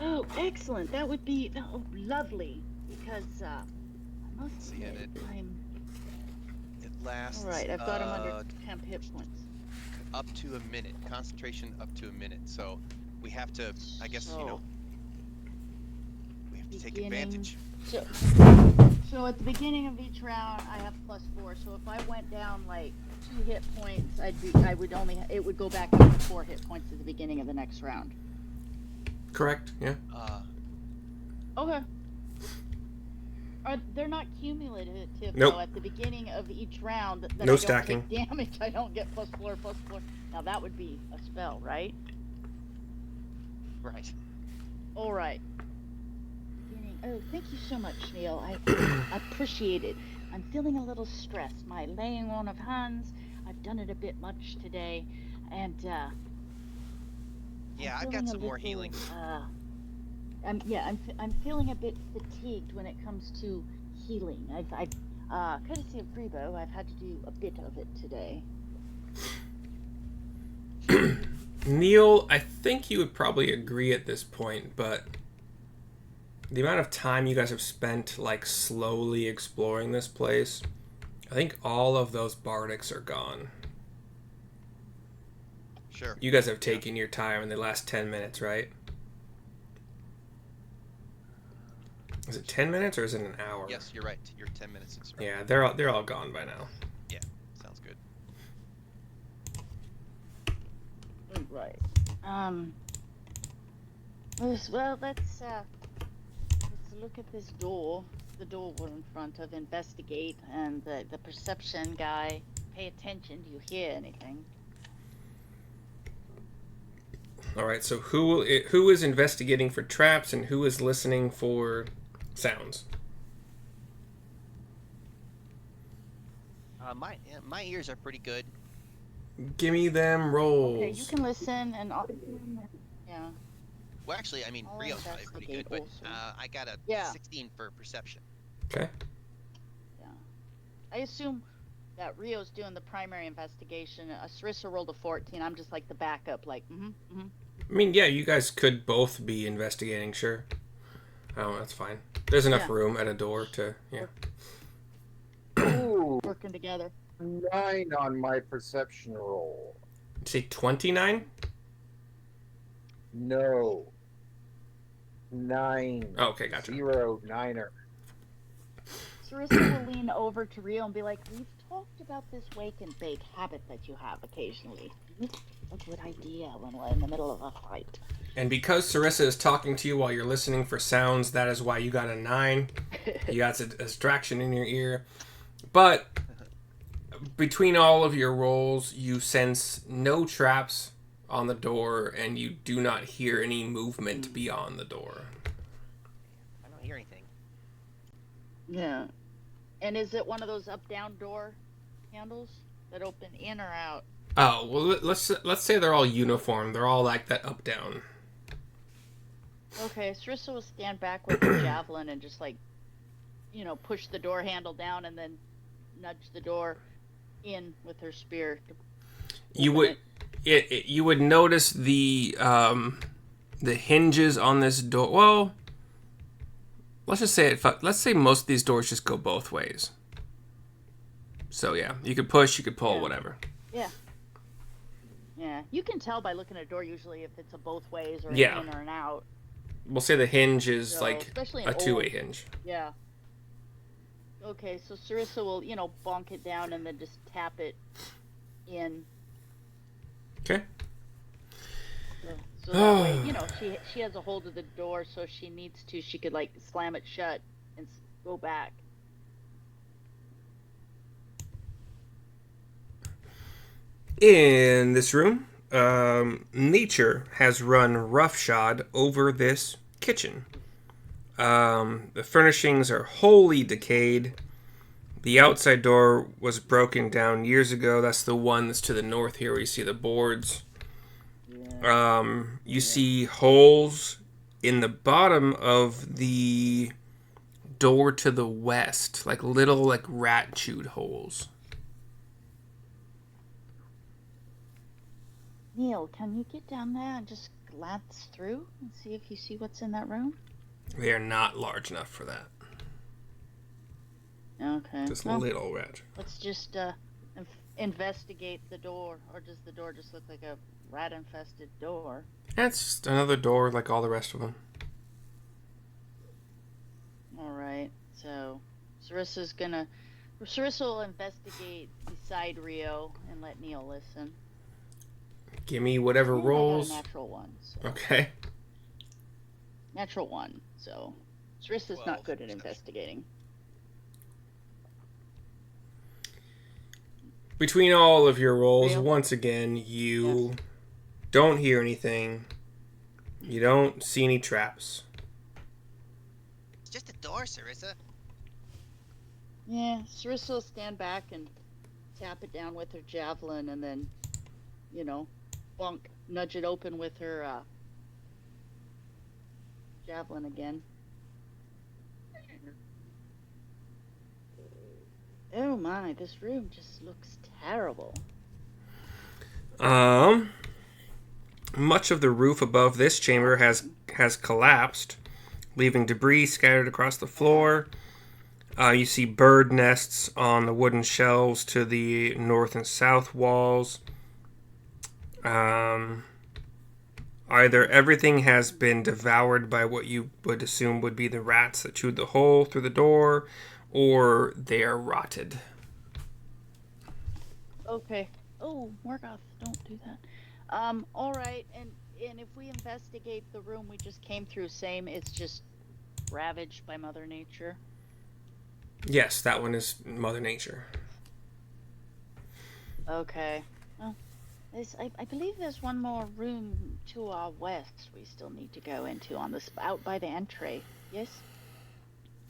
Oh, excellent. That would be lovely, because I must See, and admit, it lasts. All right, I've got him under temp hit points. Up to a minute. Concentration up to a minute. So we have to, I guess, we have to take advantage. So at the beginning of each round, I have +4. So if I went down like 2 hit points, it would go back up to 4 hit points at the beginning of the next round. Correct, yeah. Okay. They're not cumulative, nope. though. At the beginning of each round, that no I stacking. Don't take damage, I don't get +4. Now that would be a spell, right? Right. All right. Oh, thank you so much, Neil. I appreciate it. I'm feeling a little stressed. My laying on of hands, I've done it a bit much today, and yeah, I've got some more healing. I'm feeling a bit fatigued when it comes to healing. Courtesy of Grebo, I've had to do a bit of it today. Neil, I think you would probably agree at this point, but the amount of time you guys have spent, like, slowly exploring this place, I think all of those bardics are gone. Sure. You guys have taken your time in the last 10 minutes, right? Is it 10 minutes or is it an hour? Yes, you're right. You're 10 minutes. Yeah, they're all gone by now. Yeah, sounds good. Right. Well, let's look at this door. The door we're in front of. Investigate, and the perception guy. Pay attention. Do you hear anything? All right. So who is investigating for traps and who is listening for sounds? My ears are pretty good. Give me them rolls. Okay, you can listen and yeah. Well, actually, I mean, Rio's probably pretty good, but I got a 16 for perception. Okay. Yeah. I assume that Rio's doing the primary investigation. Syrissa rolled a 14. I'm just like the backup, like, I mean, yeah, you guys could both be investigating, sure. Oh, that's fine. There's enough room at a door to, Ooh, working together. 9 on my perception roll. Say 29? No. 9. Oh, okay, gotcha. 0, 9er. Syrissa will lean over to Rio and be like, we've talked about this wake and bake habit that you have occasionally. A good idea when we're in the middle of a fight. And because Syrissa is talking to you while you're listening for sounds, that is why you got a 9. You got a distraction in your ear. But between all of your rolls, you sense no traps on the door, and you do not hear any movement beyond the door. I don't hear anything. Yeah. And is it one of those up-down door handles that open in or out? Oh, well, let's say they're all uniform. They're all like that up-down. Okay, Syrissa will stand back with her javelin and just like, push the door handle down and then nudge the door in with her spear. You would you would notice the hinges on this door. Well, let's just say let's say most of these doors just go both ways. So yeah, you could push, you could pull, whatever. Yeah. Yeah, you can tell by looking at a door usually if it's a both ways or an Yeah. in or an out. We'll say the hinge is So, like especially a an two-way old- hinge. Yeah. Okay, so Syrissa will, bonk it down and then just tap it in. Okay. So that way, she has a hold of the door, so if she needs to, she could like slam it shut and go back. In this room, nature has run roughshod over this kitchen. The furnishings are wholly decayed. The outside door was broken down years ago. That's the one that's to the north here where you see the boards. You see holes in the bottom of the door to the west, like little like rat-chewed holes. Neil, can you get down there and just glance through and see if you see what's in that room? They are not large enough for that. Okay. Just well, little rat. let's just investigate the door. Or does the door just look like a rat-infested door? That's just another door like all the rest of them. Alright, so Syrissa will investigate beside Rio and let Neil listen. Give me whatever And I got a rolls. natural one. So. Okay. Natural one, so Syrissa's 12 not good at perception. investigating. Between all of your rolls, Real? once again, you don't hear anything. You don't see any traps. It's just a door, Syrissa. Yeah, Syrissa will stand back and tap it down with her javelin and then, nudge it open with her javelin again. Oh my, this room just looks terrible. Much of the roof above this chamber has collapsed, leaving debris scattered across the floor. You see bird nests on the wooden shelves to the north and south walls. Either everything has been devoured by what you would assume would be the rats that chewed the hole through the door, or they are rotted. Okay. Oh, Morgoth, don't do that. Alright, and if we investigate the room we just came through, same, it's just ravaged by Mother Nature. Yes, that one is Mother Nature. Okay. Well, I believe there's one more room to our west we still need to go into on this out by the entry. Yes?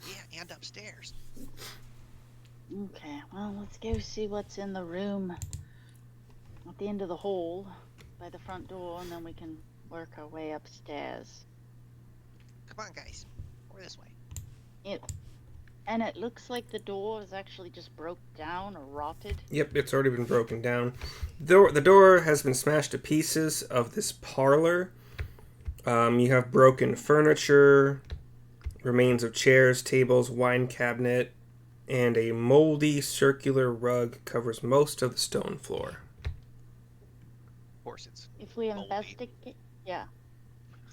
Yeah, and upstairs. Okay, well, let's go see what's in the room at the end of the hall by the front door, and then we can work our way upstairs. Come on, guys. Over this way. And it looks like the door is actually just broke down or rotted. Yep, it's already been broken down. The door has been smashed to pieces of this parlor. You have broken furniture, remains of chairs, tables, wine cabinet, and a moldy circular rug covers most of the stone floor. Of course, it's If we moldy. investigate, yeah,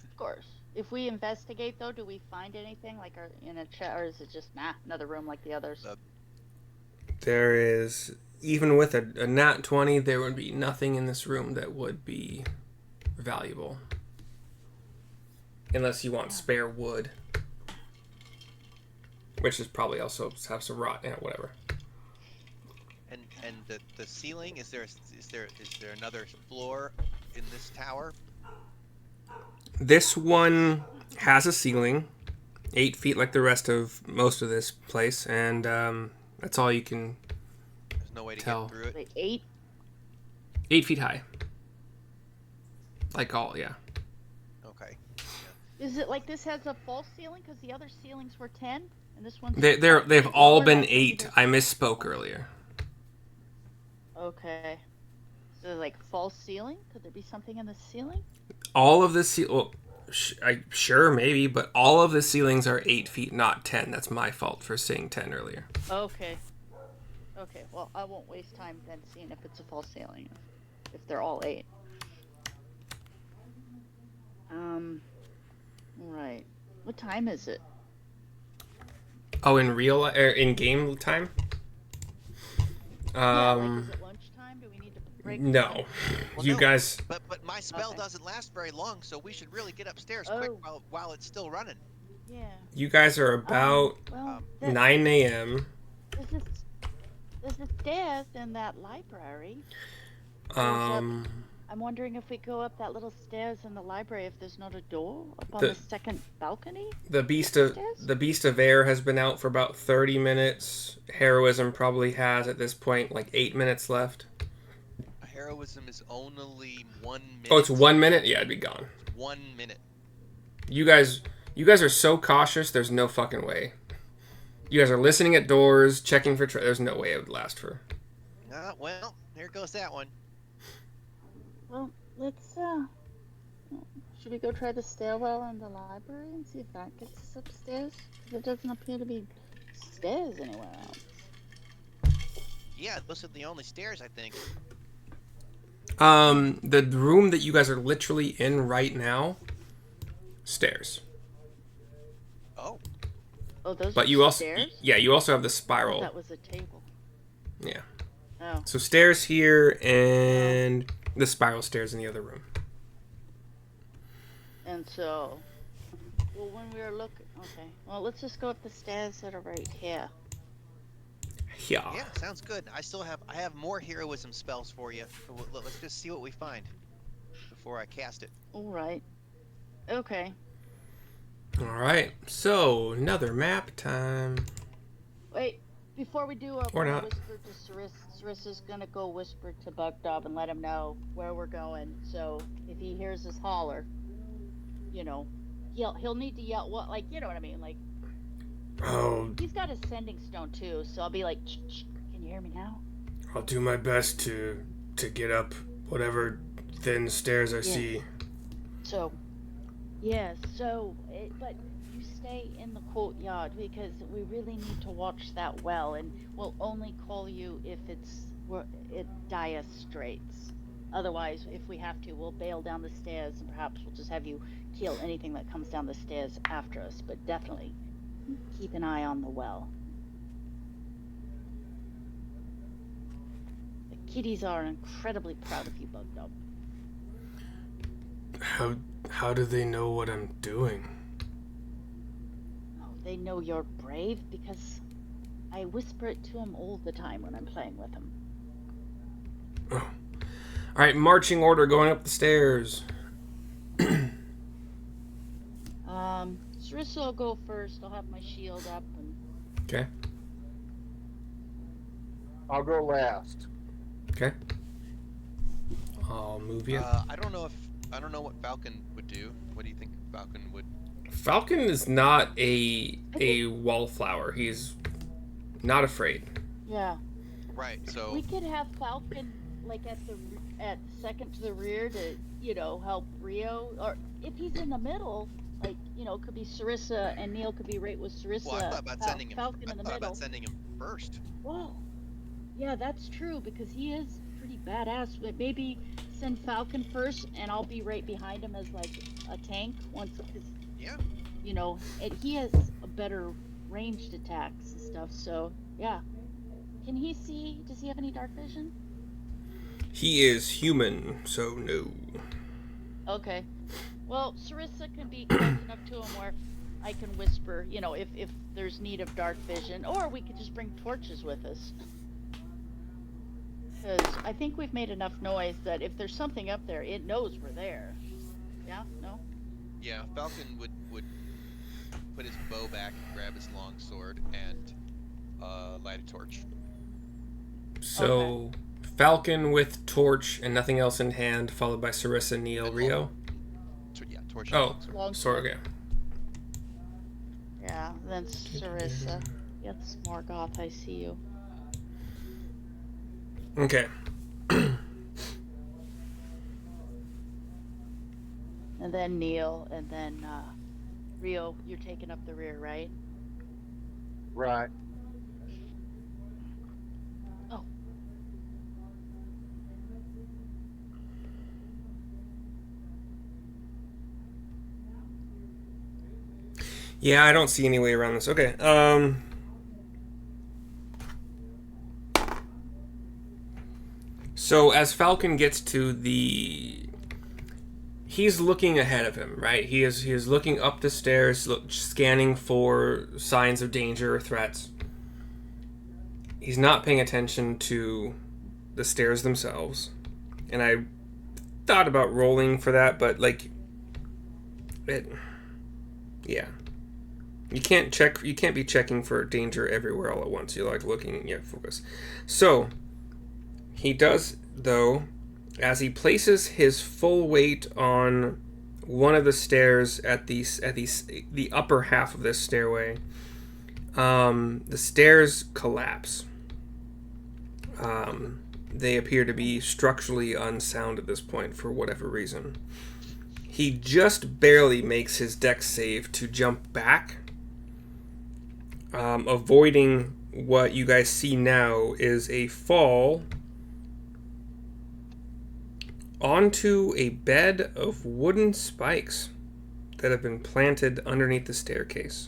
of course. If we investigate, though, do we find anything like in a chat, or is it just another room like the others? There is, even with a nat 20, there would be nothing in this room that would be valuable. Unless you want spare wood. which is probably also have some rot in it, whatever. And the ceiling, is there another floor in this tower? This one has a ceiling, 8 feet like the rest of most of this place, and that's all you can There's no way to tell. get through it. Wait, 8? 8 feet high. Like all, yeah. Okay. Is it like this has a false ceiling? Because the other ceilings were 10, and this one's... They've all been 8. I misspoke earlier. Okay. So like false ceiling? Could there be something in the ceiling? All of the sure, maybe, but all of the ceilings are 8 feet, not 10. That's my fault for saying 10 earlier. Okay. Okay, well, I won't waste time then seeing if it's a false ceiling. If they're all 8. Right. What time is it? Oh, in game time? Yeah, like, is it lunchtime? Do we need to break? No. Well, You no, guys... But my spell Okay. doesn't last very long, so we should really get upstairs quick while it's still running. Yeah. You guys are about Well, 9 a.m. there's the stairs in that library. I'm wondering if we go up that little stairs in the library, if there's not a door up on the second balcony. The beast of air has been out for about 30 minutes. Heroism probably has at this point like 8 minutes left. Heroism is only 1 minute. Oh, it's 1 minute? Yeah, it'd be gone. 1 minute. You guys are so cautious. There's no fucking way. You guys are listening at doors, checking for. There's no way it would last for. Well, here goes that one. Well, let's should we go try the stairwell in the library and see if that gets us upstairs? There doesn't appear to be stairs anywhere else. Yeah, those are the only stairs, I think. The room that you guys are literally in right now, stairs. Oh. Oh, those But are you also, stairs? yeah, you also have the I thought spiral. that was a table. Yeah. Oh. So stairs here and the spiral stairs in the other room. And so, well, when we were looking, okay, well, let's just go up the stairs that are right here. Yeah. Yeah, sounds good. I have more heroism spells for you. So let's just see what we find before I cast it. All right. Okay. All right. So another map time. Wait, before we do, Or not. whisper to Syrissa. Syrissa's gonna go whisper to Bugdog and let him know where we're going. So if he hears us holler, you know, he'll need to yell. What, like, you know what I mean? Like, Oh, he's got a sending stone too. So I'll be like, shh, can you hear me now? I'll do my best to get up whatever thin stairs I see. So, yeah. So, but you stay in the courtyard because we really need to watch that well, and we'll only call you if it dire straits. Otherwise, if we have to, we'll bail down the stairs, and perhaps we'll just have you kill anything that comes down the stairs after us. But definitely keep an eye on the well. The kitties are incredibly proud of you, Bugdog. How do they know what I'm doing? Oh, they know you're brave because I whisper it to them all the time when I'm playing with them. Oh. All right, marching order going up the stairs. Syrissa will go first. I'll have my shield up and... Okay. I'll go last. Okay. I'll move you. I don't know what Falcon would do. What do you think Falcon would? Falcon is not a wallflower. He's not afraid. Yeah. Right. So We could have Falcon like at second to the rear to, help Rio, or if he's in the middle, like, it could be Syrissa and Neil could be right with Syrissa. Well, I thought about sending him. Falcon in the I thought middle. about sending him first. Whoa. Yeah, that's true because he is pretty badass. But maybe send Falcon first, and I'll be right behind him as like a tank once, because Yeah. and he has a better ranged attacks and stuff. So yeah. Can he see? Does he have any dark vision? He is human, so no. Okay. Well, Syrissa can be close enough to him where I can whisper, you know, if there's need of dark vision, or we could just bring torches with us. Because I think we've made enough noise that if there's something up there, it knows we're there. Yeah? No? Yeah, Falcon would put his bow back, grab his long sword, and light a torch. So, Falcon with torch and nothing else in hand, followed by Syrissa, Neil, And Rio. Yeah, torch and Oh, long sword. Long sorry, okay. Yeah, then Syrissa. Yes, Morgoth, I see you. Okay. And then Neil, and then Rio, you're taking up the rear, right? Right. Oh. Yeah, I don't see any way around this. Okay. So as Falcon gets to he's looking ahead of him, right? He is looking up the stairs, scanning for signs of danger or threats. He's not paying attention to the stairs themselves. And I thought about rolling for that, but yeah. You can't be checking for danger everywhere all at once. You're like looking, focus. So he does, though, as he places his full weight on one of the stairs at the upper half of this stairway, the stairs collapse. They appear to be structurally unsound at this point for whatever reason. He just barely makes his dex save to jump back, avoiding what you guys see now is a fall onto a bed of wooden spikes that have been planted underneath the staircase.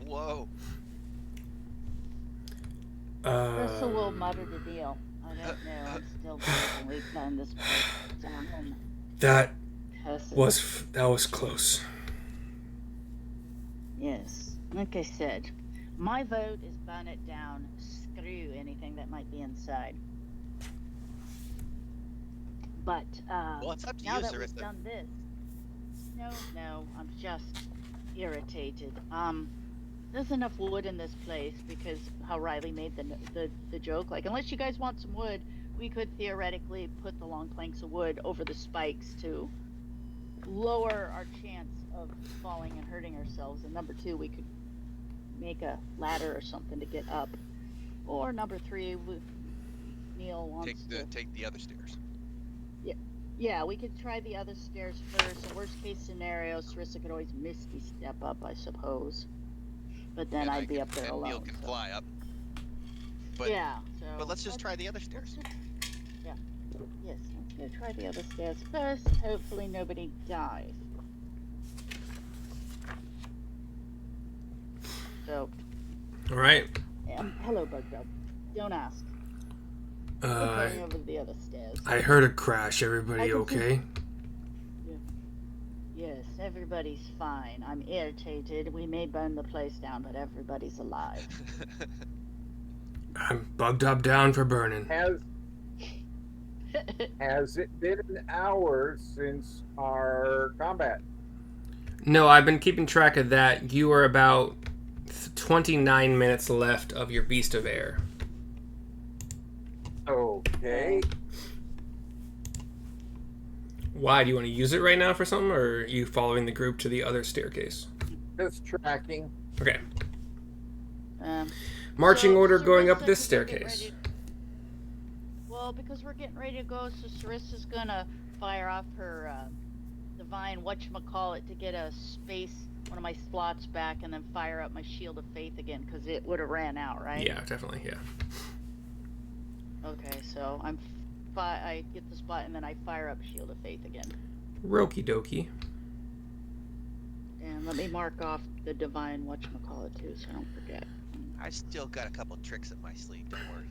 Whoa. Syrissa will mutter to Neil. I don't know. I'm still thinking we've done this place down. That Because was close. yes, like I said, my vote is burn it down. Screw anything that might be inside. But Well, it's up to now you, that we've Syrissa. done this, no, I'm just irritated. There's enough wood in this place because how Riley made the joke. Like, unless you guys want some wood, we could theoretically put the long planks of wood over the spikes to lower our chance of falling and hurting ourselves. And number two, we could make a ladder or something to get up. Or number three, Neil wants Take the other stairs. Yeah, we could try the other stairs first. In worst case scenario, Syrissa could always misty step up, I suppose. But then I'd be up there and alone. Neil can so. fly up. But Yeah, so. but let's just try the other stairs. Yeah. Yes, let's go try the other stairs first. Hopefully nobody dies. So, All right. hello, Bug Dub. Don't ask. We're going over the other stairs. I heard a crash. Everybody I can okay? Yes, everybody's fine. I'm irritated. We may burn the place down, but everybody's alive. I'm bugged up down for burning. Has it been an hour since our combat? No, I've been keeping track of that. You are about 29 minutes left of your Beast of Air. Okay. Why? Do you want to use it right now for something, or are you following the group to the other staircase? Just tracking. Okay. So Marching order going up Syrissa, this 'cause we're getting staircase. Well, because we're getting ready to go, so Syrissa's gonna fire off her divine whatchamacallit to get a space, one of my slots back, and then fire up my shield of faith again, because it would have ran out, right? Yeah, definitely, yeah. Okay, so I get the spot, and then I fire up shield of faith again. Roki dokie. And let me mark off the divine whatchamacallit too, so I don't forget. I still got a couple tricks up my sleeve. Don't worry.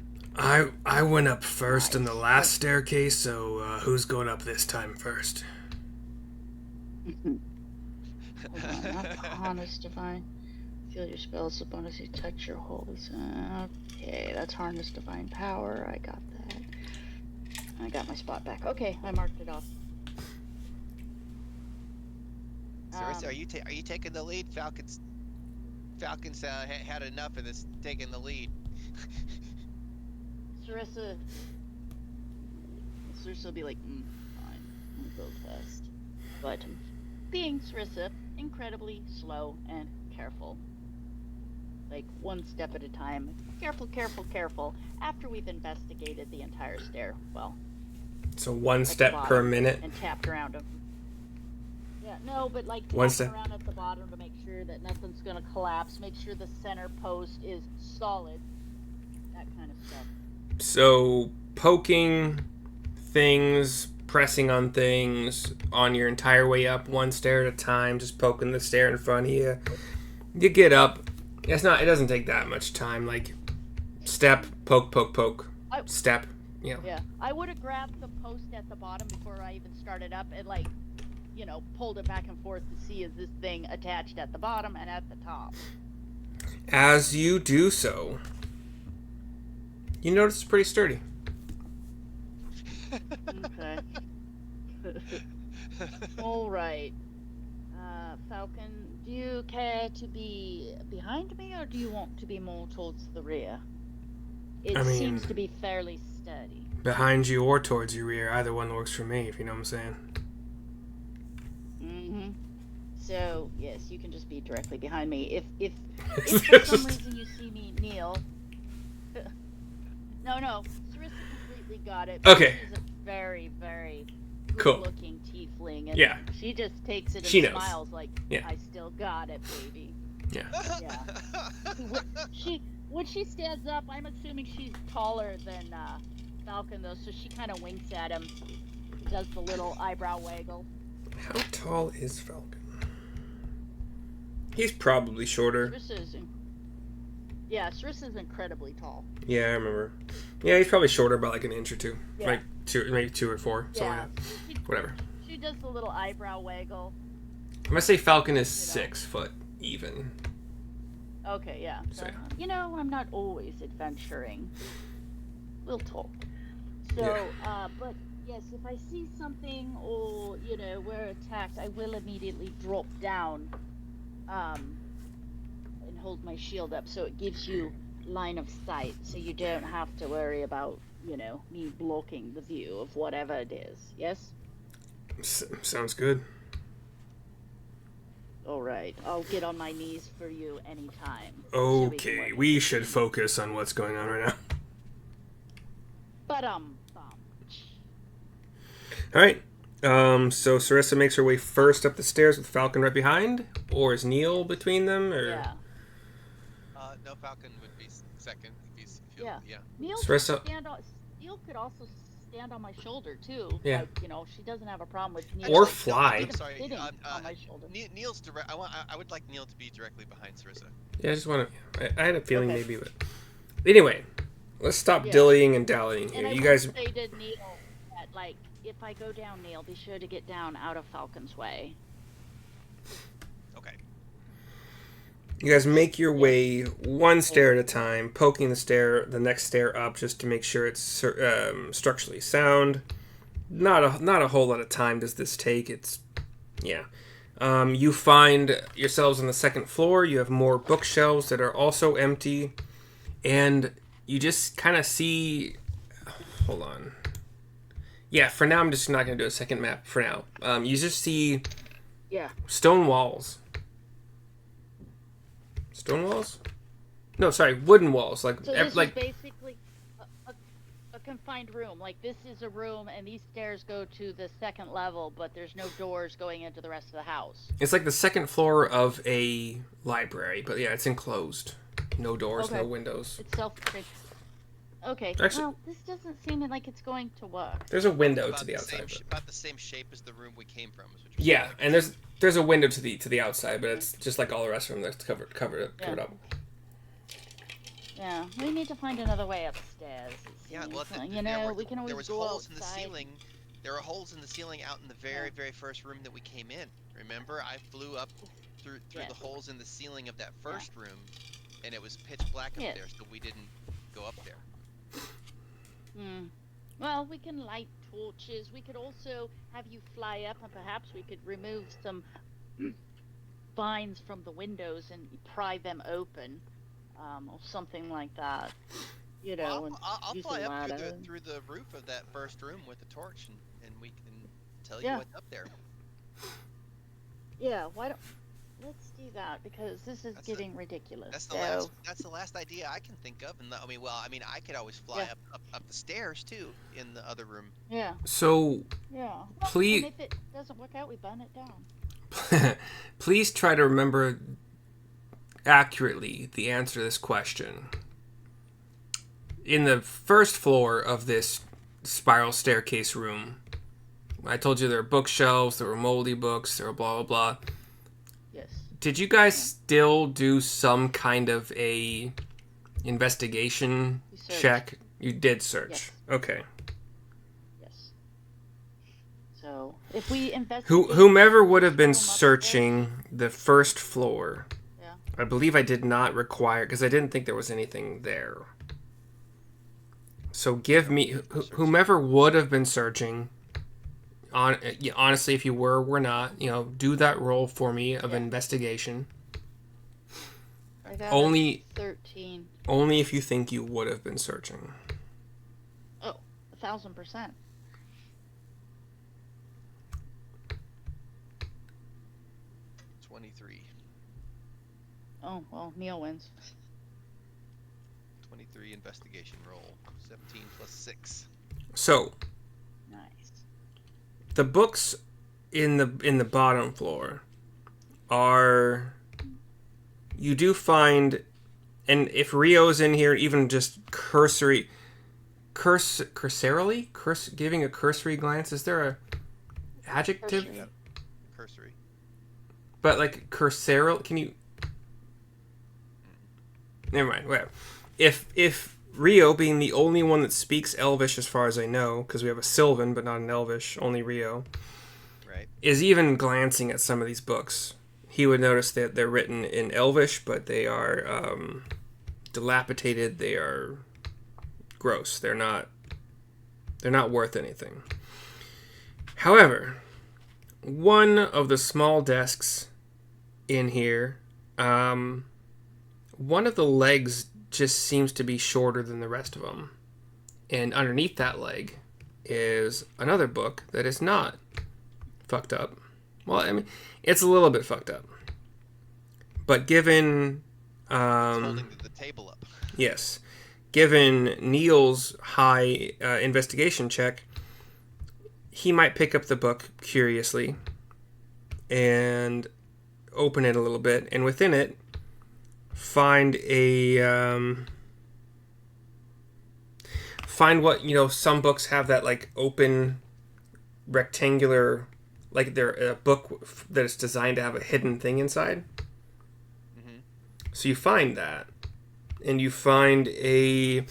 I went up first in the last staircase, so who's going up this time first? Hold on, not harness divine. Feel your spells the bonus you touch your holds. Okay, that's harness divine power. I got that. I got my spot back. Okay, I marked it off. Syrissa, are you taking the lead? Falcons had enough of this taking the lead. Syrissa will be like, fine, I'll go first. But being Syrissa, incredibly slow and careful. Like, one step at a time. Careful, careful, careful. After we've investigated the entire stair. Well, So one step per minute. and tapped around them. Yeah, no, but like One tapping step. around at the bottom to make sure that nothing's gonna collapse. Make sure the center post is solid. That kind of stuff. So poking things, pressing on things on your entire way up, one stair at a time, just poking the stair in front of you. You get up. It doesn't take that much time. Like step, poke, poke, poke, step. You know. Yeah, I would have grabbed the post at the bottom before I even started up and like, pulled it back and forth to see is this thing attached at the bottom and at the top. As you do so, you notice it's pretty sturdy. Okay. All right. Falcon, do you care to be behind me or do you want to be more towards the rear? It seems to be fairly sturdy. Behind you or towards your rear, either one works for me, if you know what I'm saying. Mm-hmm. So, yes, you can just be directly behind me. If for some reason you see me kneel... No, Syrissa completely got it. Okay. She's a very, very Cool. good-looking tiefling, and Yeah. she just takes it and She knows. smiles like, Yeah. I still got it, baby. Yeah. When she stands up, I'm assuming she's taller than Falcon, though, so she kind of winks at him, does the little eyebrow waggle. How tall is Falcon? He's probably shorter. Syrissa's incredibly tall. Yeah, I remember. Yeah, he's probably shorter by like an inch or two. Yeah. Like maybe 2 or 4. Something like that. Whatever. She does the little eyebrow waggle. I'm gonna say Falcon is 6 foot even. Okay, yeah. So, I'm not always adventuring. We'll talk. So, Yeah. but yes, if I see something or, we're attacked, I will immediately drop down and hold my shield up so it gives you line of sight so you don't have to worry about, me blocking the view of whatever it is. Yes? Sounds good. All right. I'll get on my knees for you anytime. Okay, we should focus on what's going on right now. But All right. So Syrissa makes her way first up the stairs with Falcon right behind, or is Neil between them? Or yeah. No, Falcon would be second. Yeah. Yeah. Neil could also stand on my shoulder too. Yeah. Like, she doesn't have a problem with Neil. Or fly. Even Sorry, sitting on my shoulder. Neil's direct. I would like Neil to be directly behind Syrissa. Yeah, I just want to. I had a feeling maybe, but anyway, let's stop dillying and dallying here. And You guys. Say to Neil that, like, if I go down, Neil, be sure to get down out of Falcon's way. Okay. You guys make your way one stair at a time, poking the next stair up, just to make sure it's structurally sound. Not a whole lot of time does this take. You find yourselves on the second floor. You have more bookshelves that are also empty, and you just kind of see. Hold on. Yeah, for now I'm just not going to do a second map. For now, you just see. Yeah. Stone walls. Stone walls? No, sorry, wooden walls. Like, So this is basically a confined room. Like, this is a room, and these stairs go to the second level, but there's no doors going into the rest of the house. It's like the second floor of a library, but yeah, it's enclosed. No doors, no windows. It's self-contained. Okay. Actually- Well, this doesn't seem like it's going to work. There's a window About to the outside. about the same shape as the room we came from. Is what you're Yeah, and there's a window to the outside, but it's just like all the rest of them that's covered up. Yeah, we need to find another way upstairs. Yeah, well, we can always there was go holes outside. in the ceiling There are holes in the ceiling out in the very first room that we came in. Remember, I flew up through the holes in the ceiling of that first room, and it was pitch black up there, so we didn't go up there. Well, we can light torches. We could also have you fly up, and perhaps we could remove some vines from the windows and pry them open, or something like that. You know, well, I'll use fly a up ladder. through the roof of that first room with a torch, and we can tell you what's up there. Yeah, why don't let's do that, because this is getting ridiculous. That's the last idea I can think of. And I could always fly up the stairs too in the other room. Yeah. So please, and if it doesn't work out, we burn it down. please try to remember accurately the answer to this question. In the first floor of this spiral staircase room, I told you there were bookshelves, there were moldy books, there were blah, blah, blah. Yes. Did you guys still do some kind of a investigation check? You did search. Yes. Okay. Yes. So, if we investigate... Whomever would have been searching the first floor, I believe I did not require, because I didn't think there was anything there. So give me, whomever would have been searching, honestly, if you were not, do that roll for me of investigation. I got only 13. Only if you think you would have been searching. Oh, 1,000%. Oh, well, Neil wins. 23 investigation roll. 17 plus 6. So, nice. The books in the bottom floor are, you do find, and if Rio's in here, even just giving a cursory glance, is there a adjective? Cursory. But like cursory, can you? Never mind. Whatever. If Rio, being the only one that speaks Elvish, as far as I know, because we have a Sylvan but not an Elvish, only Rio, right, is even glancing at some of these books, he would notice that they're written in Elvish, but they are dilapidated. They are gross. They're not worth anything. However, one of the small desks in here, one of the legs just seems to be shorter than the rest of them. And underneath that leg is another book that is not fucked up. Well, I mean, it's a little bit fucked up. But given... it's holding the table up. Yes. Given Neil's high investigation check, he might pick up the book curiously and open it a little bit, and within it find what, some books have that like open rectangular, like they're a book that is designed to have a hidden thing inside. Mm-hmm. So you find that, and you find a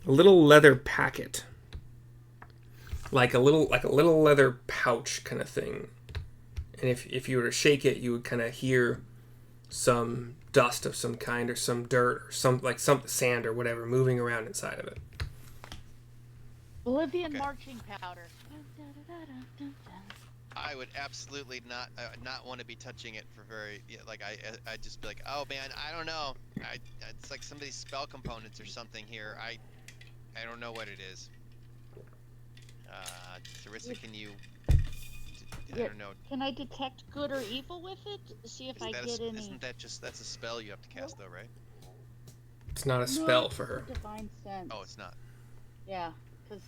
little leather packet, like a little leather pouch kind of thing. And if you were to shake it, you would kind of hear some dust of some kind, or some dirt, or some sand or whatever moving around inside of it. Bolivian marching powder. I would absolutely not want to be touching it for I'd just be like, oh man, I don't know. It's like some of these spell components or something here. I don't know what it is. Syrissa, can you? I don't know. Can I detect good or evil with it? See if I get any. Isn't that that's a spell you have to cast though, right? It's not a spell for her. Divine sense. Oh, it's not. Yeah, because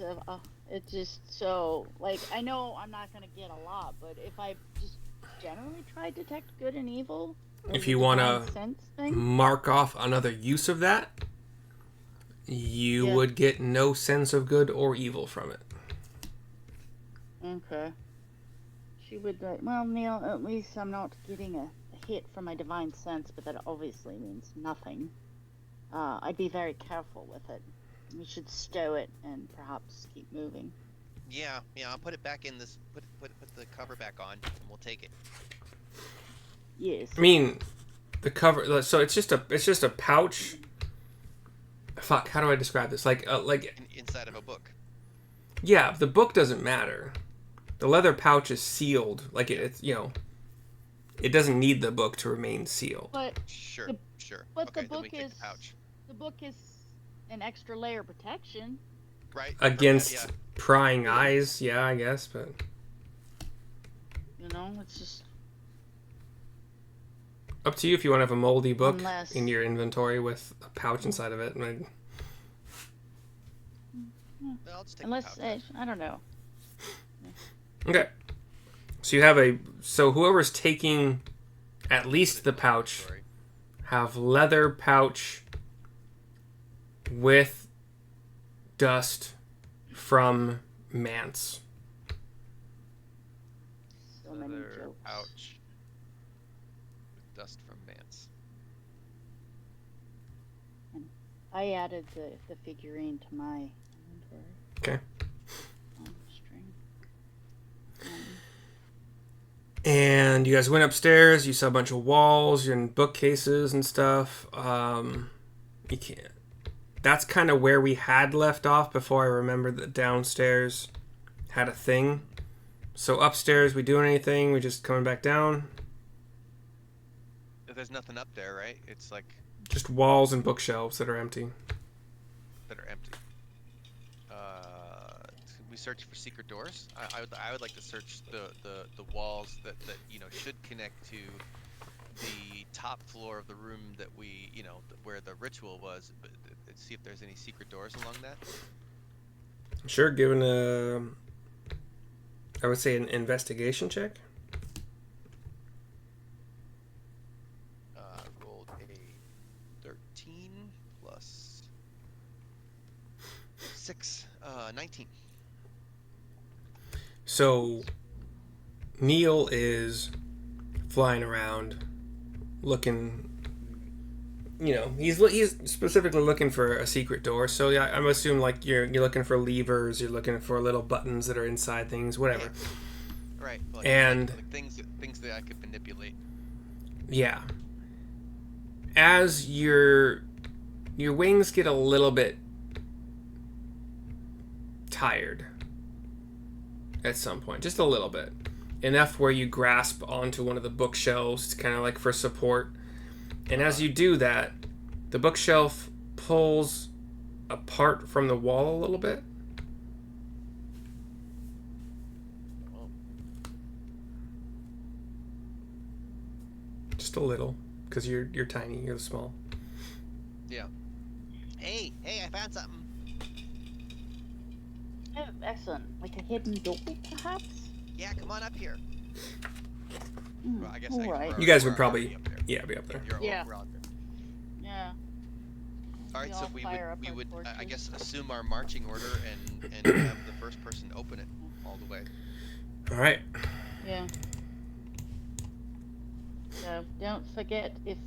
it's just so I know I'm not gonna get a lot, but if I just generally try to detect good and evil. If you want to mark off another use of that, you would get no sense of good or evil from it. Okay. She would, well, Neil, at least I'm not getting a hit from my divine sense, but that obviously means nothing. I'd be very careful with it. We should stow it and perhaps keep moving. Yeah, I'll put it back in this. Put the cover back on, and we'll take it. Yes. I mean, the cover. So it's just a pouch. Fuck. How do I describe this? Like Inside of a book. Yeah, the book doesn't matter. The leather pouch is sealed. Like it's it doesn't need the book to remain sealed. But Sure. But Okay, the book then we take the pouch. the book is an extra layer of protection. Right. Against prying eyes, yeah, I guess, but It's just up to you if you want to have a moldy book Unless- in your inventory with a pouch inside of it. I'll just take unless the pouch. I don't know. Okay. So whoever's taking at least the pouch have leather pouch with dust from Manse. So many Leather jokes. pouch with dust from Manse. I added the figurine to my inventory. Okay. String. And you guys went upstairs. You saw a bunch of walls and bookcases and stuff. You can't. That's kind of where we had left off before I remembered that downstairs had a thing. So upstairs, we doing anything? We just coming back down? There's nothing up there, right? It's like Just walls and bookshelves that are empty. that are empty. We search for secret doors. I would like to search the walls that should connect to the top floor of the room that we where the ritual was, but see if there's any secret doors along that. Sure, given I would say an investigation check. Rolled a 13 plus 6, 19. So Neil is flying around looking, he's specifically looking for a secret door. So yeah, I'm assuming like you're looking for levers, you're looking for little buttons that are inside things, whatever. Right. And like things that I could manipulate. yeah. As your wings get a little bit tired at some point, just a little bit. Enough where you grasp onto one of the bookshelves, kind of like for support. And as you do that, the bookshelf pulls apart from the wall a little bit. Just a little, because you're tiny, you're small. Yeah. Hey, I found something. Oh, excellent. Like a hidden door, perhaps? Yeah, come on up here. Well, I guess all right. You guys would we're probably, already up there. be up there. We're out there. Yeah. All right, We so all we fire up would, our I torches. guess, assume our marching order and have the first person open it all the way. All right. Yeah. So don't forget if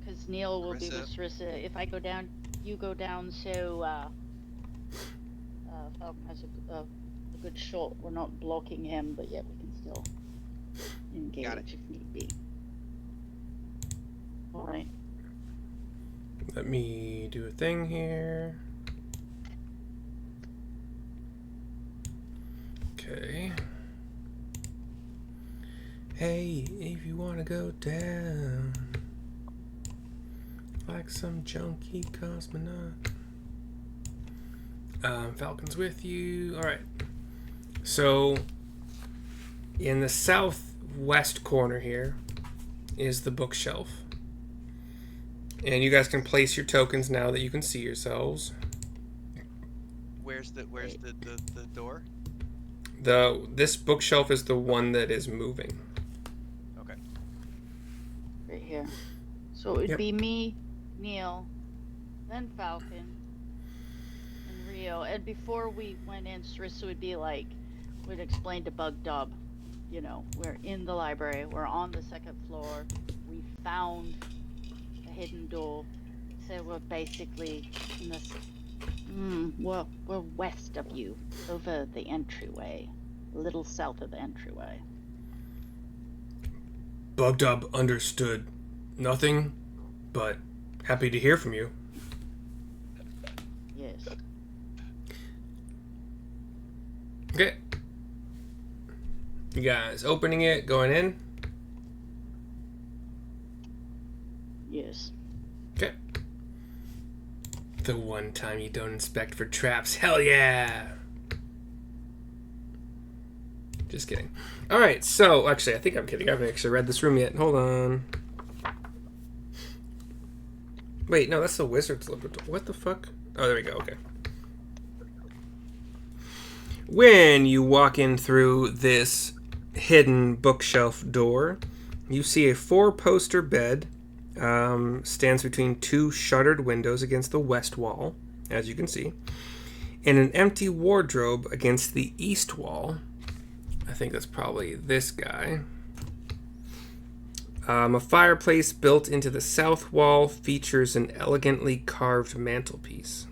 because Neil will be with Syrissa. If I go down, you go down. So Falcon has a good shot. We're not blocking him, but yet we can still engage if need be. All right. Let me do a thing here. Okay. Hey, if you want to go down like some junkie cosmonaut. Falcon's with you. All right. So, in the southwest corner here is the bookshelf. And you guys can place your tokens now that you can see yourselves. Where's the door? This bookshelf is the one that is moving. Okay. Right here. So it'd be me, Neil, then Falcon, and Rio. And before we went in, Syrissa would be like, would explain to Bug Dub, we're in the library, we're on the second floor, we found a hidden door. So we're basically in this Well, we're west of you, over the entryway, a little south of the entryway. Bugged up, understood. Nothing, but happy to hear from you. Yes. Okay. You guys opening it, going in? Yes. Okay. The one time you don't inspect for traps. Hell yeah! Just kidding. Alright, so, actually, I think I'm kidding. I haven't actually read this room yet. Hold on. Wait, no, that's the wizard's laboratory. What the fuck? Oh, there we go. Okay. When you walk in through this hidden bookshelf door, you see a 4-poster bed. Stands between 2 shuttered windows against the west wall, as you can see, and an empty wardrobe against the east wall. I think that's probably this guy. A fireplace built into the south wall features an elegantly carved mantelpiece.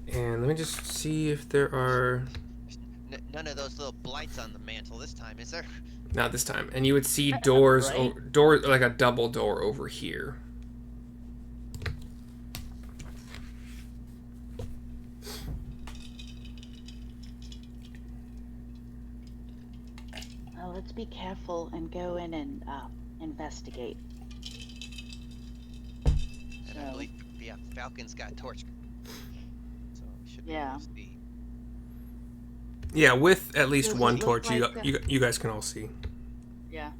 And let me just see if there are... None of those little blights on the mantle this time, is there? Not this time. And you would see doors, Right. doors like a double door over here. Well, let's be careful and go in and investigate. And I believe, yeah, Falcon's got a torch. So we should be able to see. Yeah, with at least Does one it torch, look like you guys can all see. Yeah.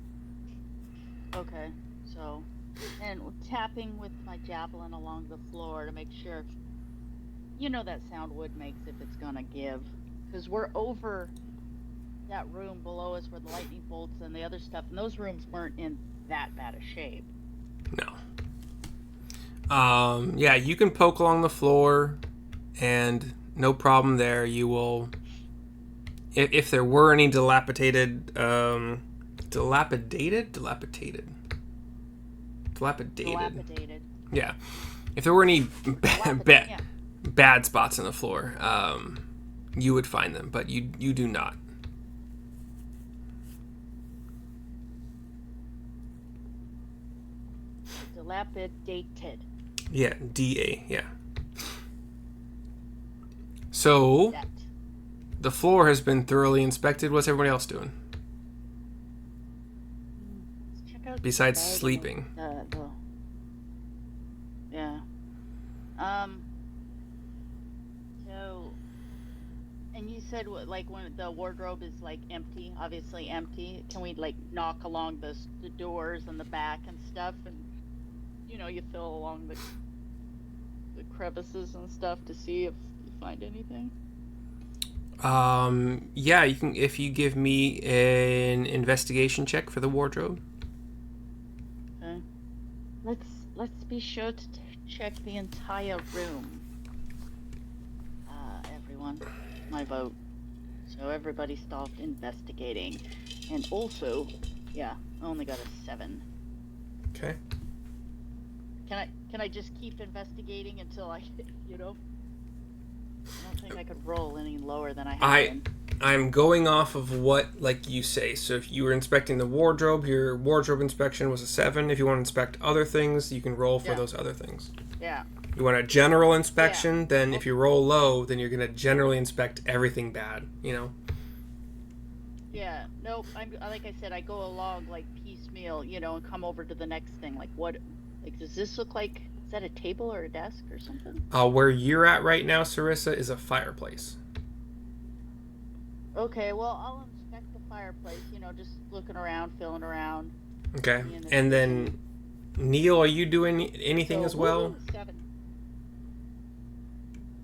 Okay, so, and tapping with my javelin along the floor to make sure, you know that sound wood makes if it's gonna give, because we're over that room below us where the lightning bolts and the other stuff, and those rooms weren't in that bad a shape. No. Yeah, you can poke along the floor, and no problem there. You will, if there were any dilapidated, dilapidated. Yeah, if there were any bad spots in the floor, you would find them, but you do not. Dilapidated. Yeah, DA, yeah. So, the floor has been thoroughly inspected. What's everybody else doing? Let's check out Besides the bag and sleeping. Yeah. So, and you said like when the wardrobe is like empty, obviously empty. Can we like knock along the doors and the back and stuff, and you feel along the crevices and stuff to see if you find anything? Yeah, you can if you give me an investigation check for the wardrobe. Okay. Let's be sure to check the entire room. Everyone, my vote. So everybody stopped investigating, and also, yeah, I only got a 7. Okay. Can I just keep investigating until I I don't think I could roll any lower than I have been. I'm going off of what, like you say. So if you were inspecting the wardrobe, your wardrobe inspection was a 7. If you want to inspect other things, you can roll for those other things. Yeah. You want a general inspection, then if you roll low, then you're going to generally inspect everything bad, Yeah. Nope. Like I said, I go along like piecemeal, and come over to the next thing. Like what? Like does this look like? Is that a table or a desk or something? Where you're at right now, Syrissa, is a fireplace. Okay, well, I'll inspect the fireplace, just looking around, feeling around. Okay. And then, Neil, are you doing anything as well? 7.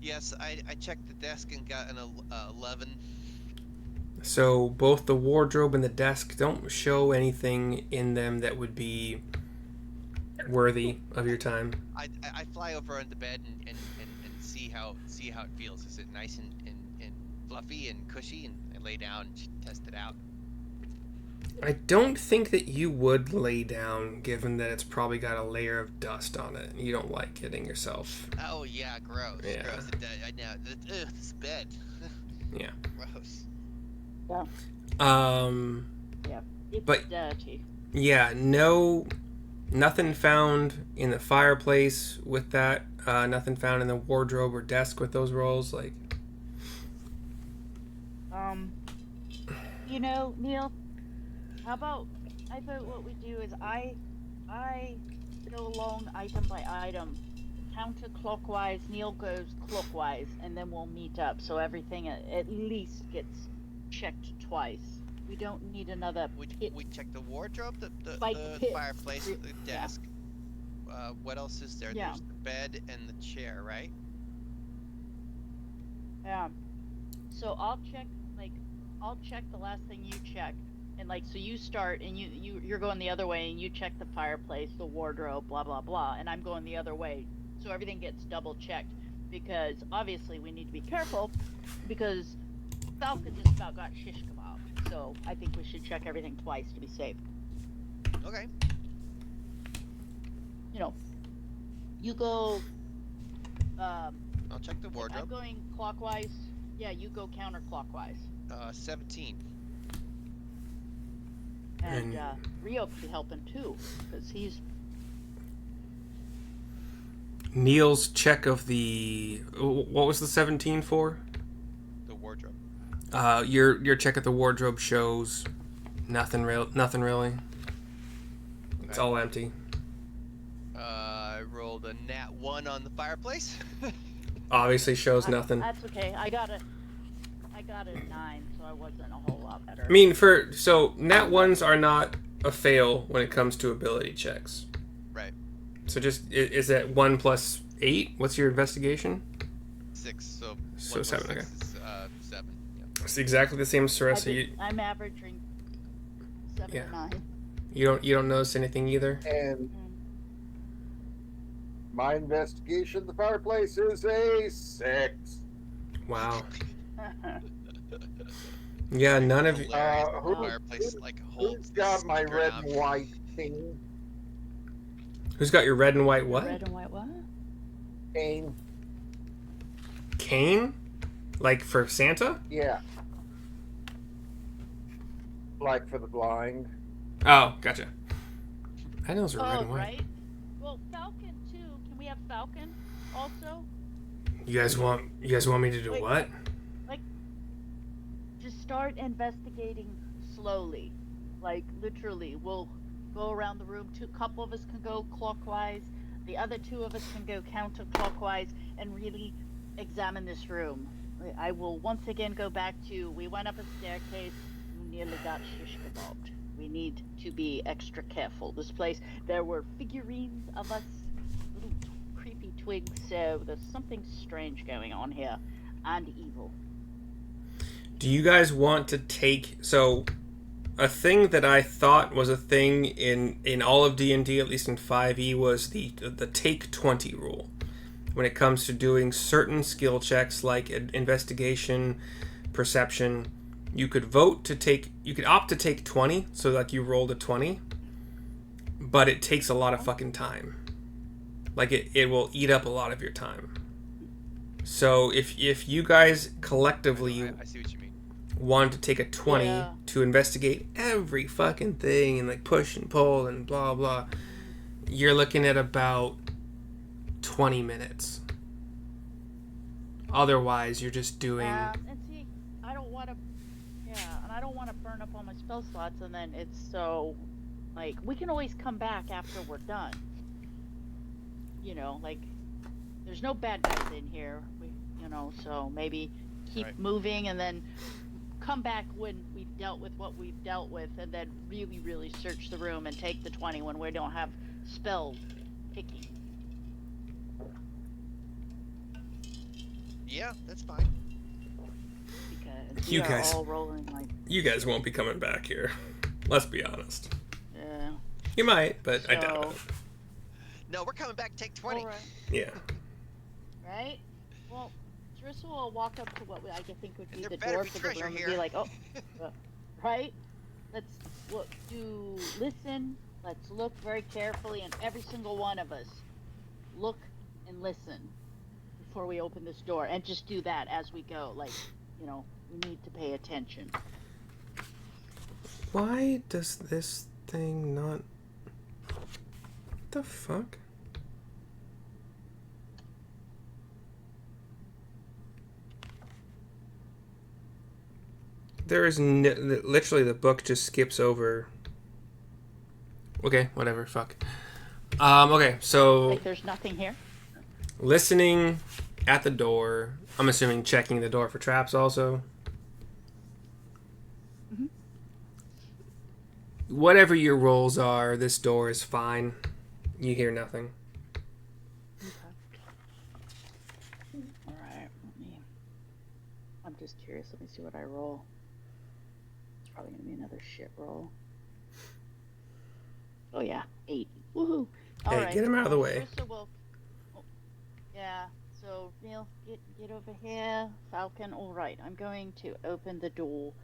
Yes, I checked the desk and got an 11. So both the wardrobe and the desk don't show anything in them that would be worthy of your time. I fly over on the bed and see how it feels. Is it nice and fluffy and cushy? And I lay down and test it out. I don't think that you would lay down, given that it's probably got a layer of dust on it. You don't like hitting yourself. Oh yeah, gross. Yeah. Gross. I know. This bed. Yeah. Gross. Yeah. Yeah. It's But- dirty. Yeah, nothing found in the fireplace with that. Nothing found in the wardrobe or desk with those rolls. Like, You know, Neil, how about I thought what we do is I go along item by item, counterclockwise. Neil goes clockwise, and then we'll meet up. So everything at least gets checked twice. We don't need another pit. We check the wardrobe, the Pit. fireplace, the Yeah. desk. What else is there? Yeah. There's the bed and the chair, right? Yeah. So I'll check the last thing you check, and so you start and you're going the other way and you check the fireplace, the wardrobe, blah blah blah, and I'm going the other way, so everything gets double checked, because obviously we need to be careful, because Falcon just about got shish kebab, so I think we should check everything twice to be safe. Okay. You know, you go. I'll check the I'm wardrobe. going clockwise. Yeah, you go counterclockwise. 17. And Rio could be helping too, because he's Neil's check of the... What was the 17 for? The wardrobe. Your check of the wardrobe shows nothing really. It's all empty. I rolled a nat 1 on the fireplace. Obviously shows nothing. That's okay. I got a 9, so I wasn't a whole lot better. I mean, so nat ones are not a fail when it comes to ability checks. Right. So is that 1 plus 8? What's your investigation? 6. So 1 So plus 7, 6 okay. is 7. Yeah. It's exactly the same as Syrissa. I'm averaging 7 Yeah. to 9. You don't notice anything either. And my investigation of the fireplace is a 6. Wow. Yeah, none of you. Hilarious. The who- fireplace holds Who's the got my speaker red knob. and white cane? Who's got your red and white what? Red and white what? Cane? Cane? Like for Santa? Yeah. Like for the blind. Oh, gotcha. I know those are red Oh, and white. right. Well, Falcon too. Can we have Falcon also? You guys want me to do Wait. what? Just start investigating slowly. Like literally, we'll go around the room. A couple of us can go clockwise. The other 2 of us can go counterclockwise and really examine this room. I will once again go back to, we went up a staircase, we nearly got shish kebabbed. We need to be extra careful. This place, there were figurines of us, little creepy twigs, so there's something strange going on here, and evil. Do you guys want to take a thing that I thought was a thing in all of D&D, at least in 5e, was the take 20 rule. When it comes to doing certain skill checks like investigation, perception, you could opt to take 20, so like you rolled a 20, but it takes a lot of fucking time. Like it will eat up a lot of your time. So if you guys collectively I see what you mean. want to take a 20 Yeah. to investigate every fucking thing and like push and pull and blah blah, you're looking at about 20 minutes. Otherwise, you're just doing... And see, I don't want to... Yeah, and I don't want to burn up all my spell slots, and then it's so... Like, we can always come back after we're done. You know, like, there's no bad guys in here. So maybe keep Right. moving, and then come back when we've dealt with what we've dealt with, and then really, really search the room and take the 20 when we don't have spell picking. Yeah, that's fine. Because You we are guys- all rolling like... You guys won't be coming back here. Let's be honest. Yeah. You might, but I doubt it. No, we're coming back. Take 20. Alright. Yeah. Right? Well, Syrissa will walk up to what I think would be And there the better door be for the treasure room and here. be like, oh, right? listen. Let's look very carefully, and every single one of us look and listen before we open this door, and just do that as we go. Like, you know, we need to pay attention. Why does this thing not... What the fuck? There is literally the book just skips over. Okay, whatever, fuck. Okay, so Like there's nothing here? listening at the door. I'm assuming checking the door for traps also. Mhm. Whatever your rolls are, this door is fine. You hear nothing. Alright, I'm just curious. Let me see what I roll. It's probably gonna be another shit roll. Oh yeah, 8. Woohoo! Hey, Alright, get him out of the way. Syrissa will... Yeah, so Neil, get over here. Falcon, alright. I'm going to open the door.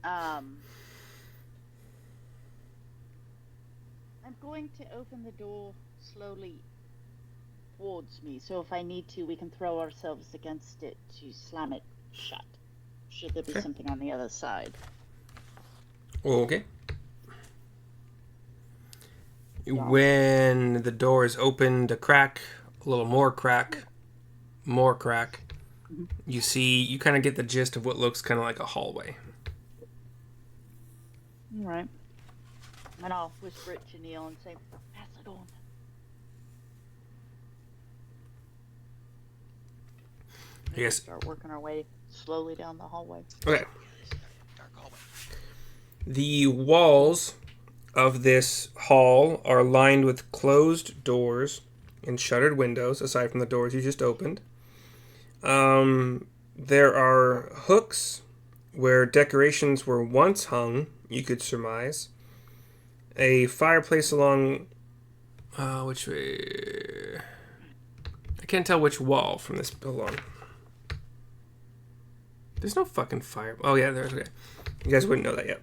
I'm going to open the door slowly towards me, so if I need to, we can throw ourselves against it to slam it shut. Should there be Okay. something on the other side? Okay. Yeah. When the door is opened a crack, a little more crack, Mhm. you kind of get the gist of what looks kind of like a hallway. Alright. And I'll whisper it to Neil and say, pass it on. I guess. Start working our way slowly down the hallway. Okay. Dark hallway. The walls of this hall are lined with closed doors and shuttered windows, aside from the doors you just opened. There are hooks where decorations were once hung, you could surmise. A fireplace along... which way... I can't tell which wall from this along. There's no fucking fire... Oh, yeah, there's... Okay. You guys wouldn't know that yet.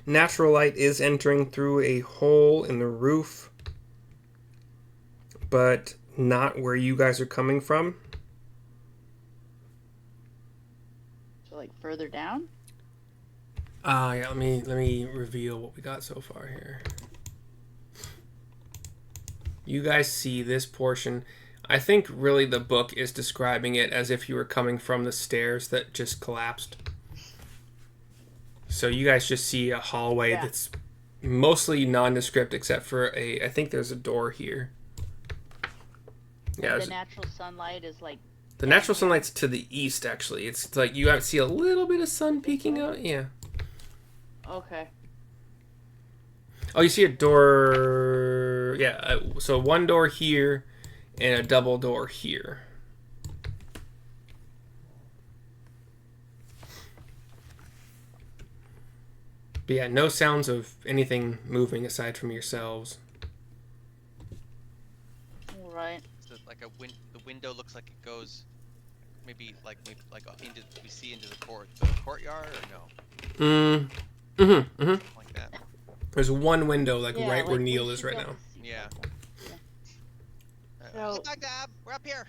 Natural light is entering through a hole in the roof, but not where you guys are coming from. So, like, further down? Yeah, let me reveal what we got so far here. You guys see this portion. I think really the book is describing it as if you were coming from the stairs that just collapsed. So you guys just see a hallway that's mostly nondescript except for I think there's a door here. Yeah, The natural sunlight is like... the natural sunlight's to the east, actually. It's like you see a little bit of sun peeking out. Yeah. Okay. Oh, you see a door. Yeah, so one door here and a double door here. But yeah, no sounds of anything moving aside from yourselves. Alright. So like the window looks like it goes maybe into we see into the courtyard or no? Like that. There's one window right like where we Neil should is right be able now. to see Yeah. So- Look, Dab, we're up here.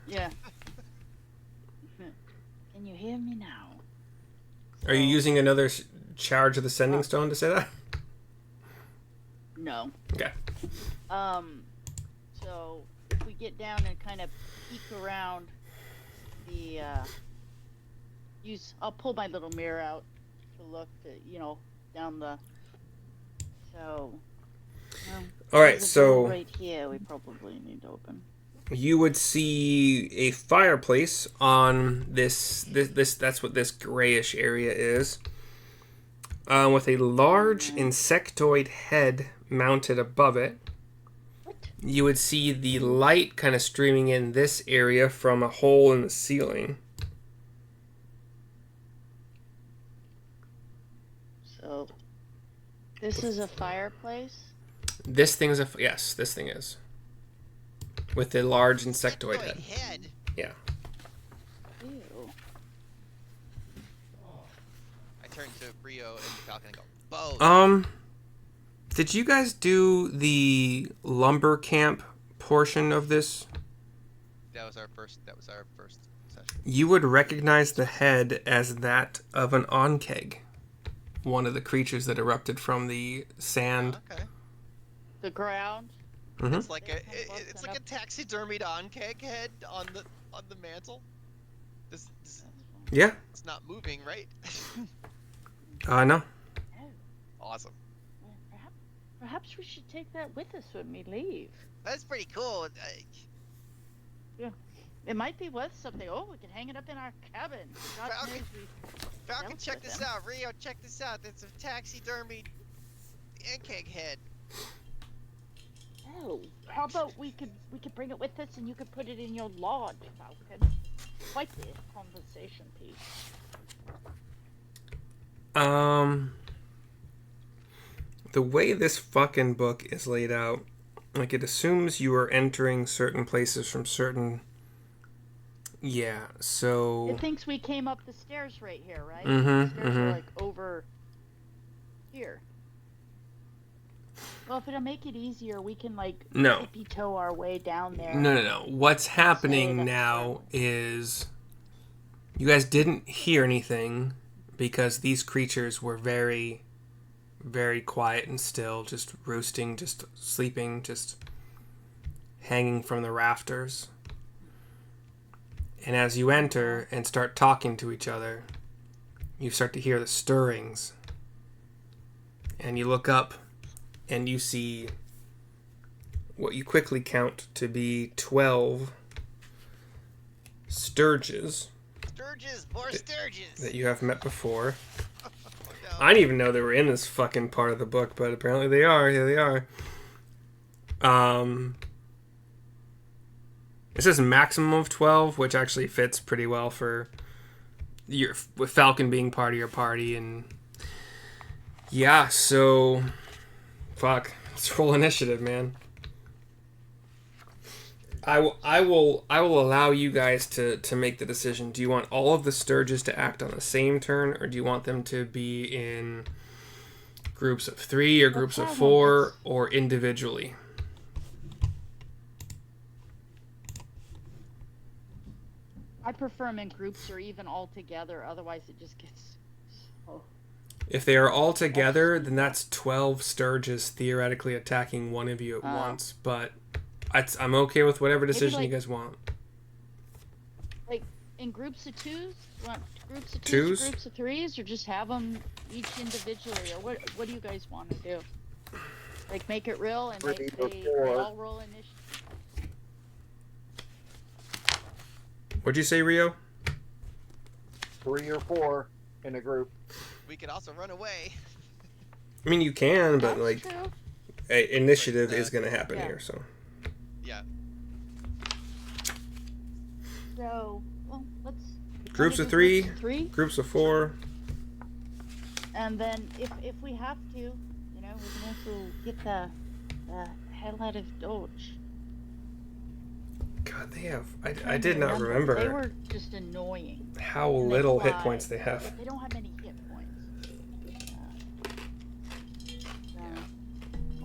Yeah. Can you hear me now? Are you using another charge of the sending stone to say that? No. Okay. So if we get down and kind of peek around the I'll pull my little mirror out to look down the All right, there's a so door right here we probably need to open. you would see a fireplace on this that's what this grayish area is, with a large insectoid head mounted above it. What? You would see the light kind of streaming in this area from a hole in the ceiling. So this is a fireplace? This thing is yes, this thing is with a large insectoid head. Yeah. Ew. I turn to Rio and Falcon and go, both. Did you guys do the lumber camp portion of this? That was our first session. You would recognize the head as that of an onkeg, one of the creatures that erupted from the sand. Okay. The ground. Mm-hmm. It's like a taxidermied onkeg head on the mantle. This Yeah. it's not moving, right? No. Awesome. Perhaps we should take that with us when we leave. That's pretty cool. Yeah. It might be worth something. Oh, we can hang it up in our cabin. God Falcon, knows we Falcon, dealt check with this them. out. Rio, check this out. It's a taxidermied onkeg head. Oh, how about we could bring it with us and you could put it in your lodge, Falcon. Quite the conversation piece. The way this fucking book is laid out, like, it assumes you are entering certain places from certain... Yeah, so... It thinks we came up the stairs right here, right? Mm-hmm, The stairs are, like, over here. Well, if it'll make it easier, we can, like, No. tippy-toe our way down there. No. What's happening that's now is... You guys didn't hear anything because these creatures were very, very quiet and still, just roosting, just sleeping, just hanging from the rafters. And as you enter and start talking to each other, you start to hear the stirrings. And you look up and you see what you quickly count to be 12 Stirges. Sturges, more Sturges. That you have met before. No. I didn't even know they were in this fucking part of the book, but apparently they are. Here they are. It says maximum of 12, which actually fits pretty well for with Falcon being part of your party. And yeah, so fuck, let's roll initiative, man. I will allow you guys to make the decision. Do you want all of the Stirges to act on the same turn, or do you want them to be in groups of 3 or groups of 4 or individually? I prefer them in groups or even all together. Otherwise, it just gets. Oh. If they are all together, then that's 12 Stirges theoretically attacking one of you at once. But I'm okay with whatever decision you guys want. Like in groups of 2s? You want groups of 2s, Twos? groups of 3s, or just have them each individually? Or what do you guys want to do? Like make it real and they all roll initiative. What'd you say, Rio? 3 or 4 in a group. We could also run away. I mean, you can, but That's like, true. initiative is going to happen Yeah. here. So Yeah. So, well, let's. groups wanna of do 3, Groups of 3, groups of 4. and then if we have to, you know, we can also get the hell out of Dodge. God, they have. I did not remember They were just annoying. how And they little hit fly. points they have. They don't have any hit points.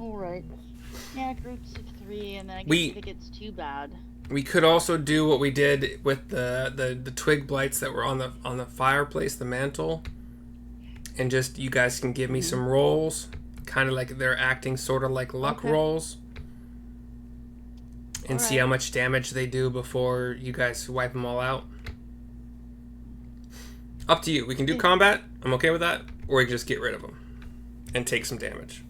All right. Yeah, groups of 3, and then I guess if it gets too bad. We could also do what we did with the Twig Blights that were on the fireplace, the mantle, and just you guys can give me some rolls, kind of like they're acting sort of like luck rolls, and see how much damage they do before you guys wipe them all out. Up to you. We can do combat. I'm okay with that, or we can just get rid of them and take some damage,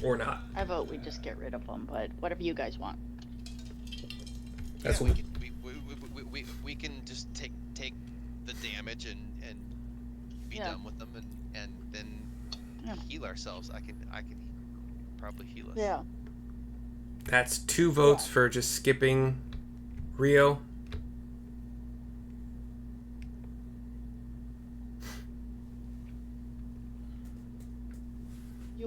or not. I vote we just get rid of them, but whatever you guys want. That's yeah, what we can just take the damage and be done with them and then heal ourselves. I can probably heal us. Yeah. That's 2 votes for just skipping Rio. Do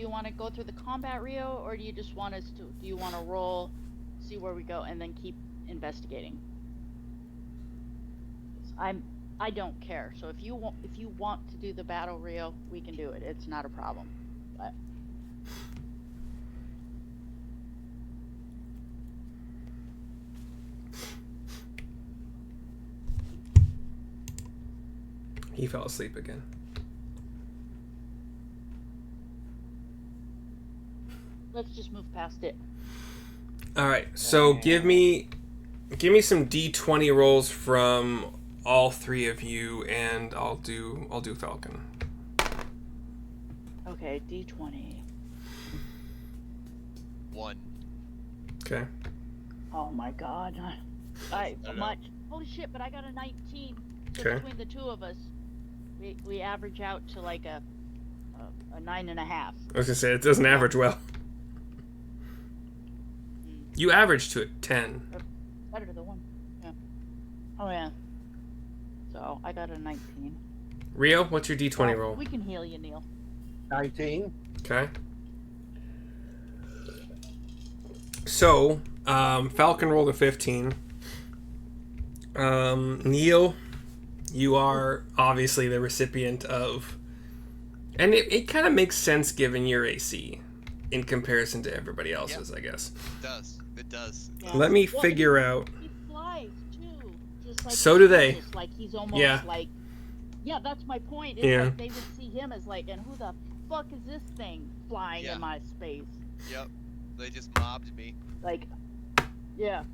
you want to go through the combat, Rio, or do you just want us to? Do you want to roll, see where we go, and then keep investigating. I don't care. So if you want to do the battle, Rio, we can do it. It's not a problem. But he fell asleep again. let's just move past it. All right. So give me some D20 rolls from all three of you, and I'll do Falcon. Okay, D20. 1. Okay. Oh my god. Holy shit, but I got a 19. So Okay. between the two of us, we average out to like a 9.5. I was gonna say it doesn't average well. You average to it 10. Better than 1. Yeah. Oh yeah. So I got a 19. Rio, what's your D20 roll? We can heal you, Neil. 19. Okay. So, Falcon rolled a 15. Neil, you are obviously the recipient of... And it kind of makes sense given your AC in comparison to everybody else's, I guess. It does. Yeah. Let me figure out... He flies, too. Just like So do they. Like he's almost like... Yeah, that's my point. It's like they would see him as like, and who the fuck is this thing flying in my space? Yep. They just mobbed me. Like, yeah.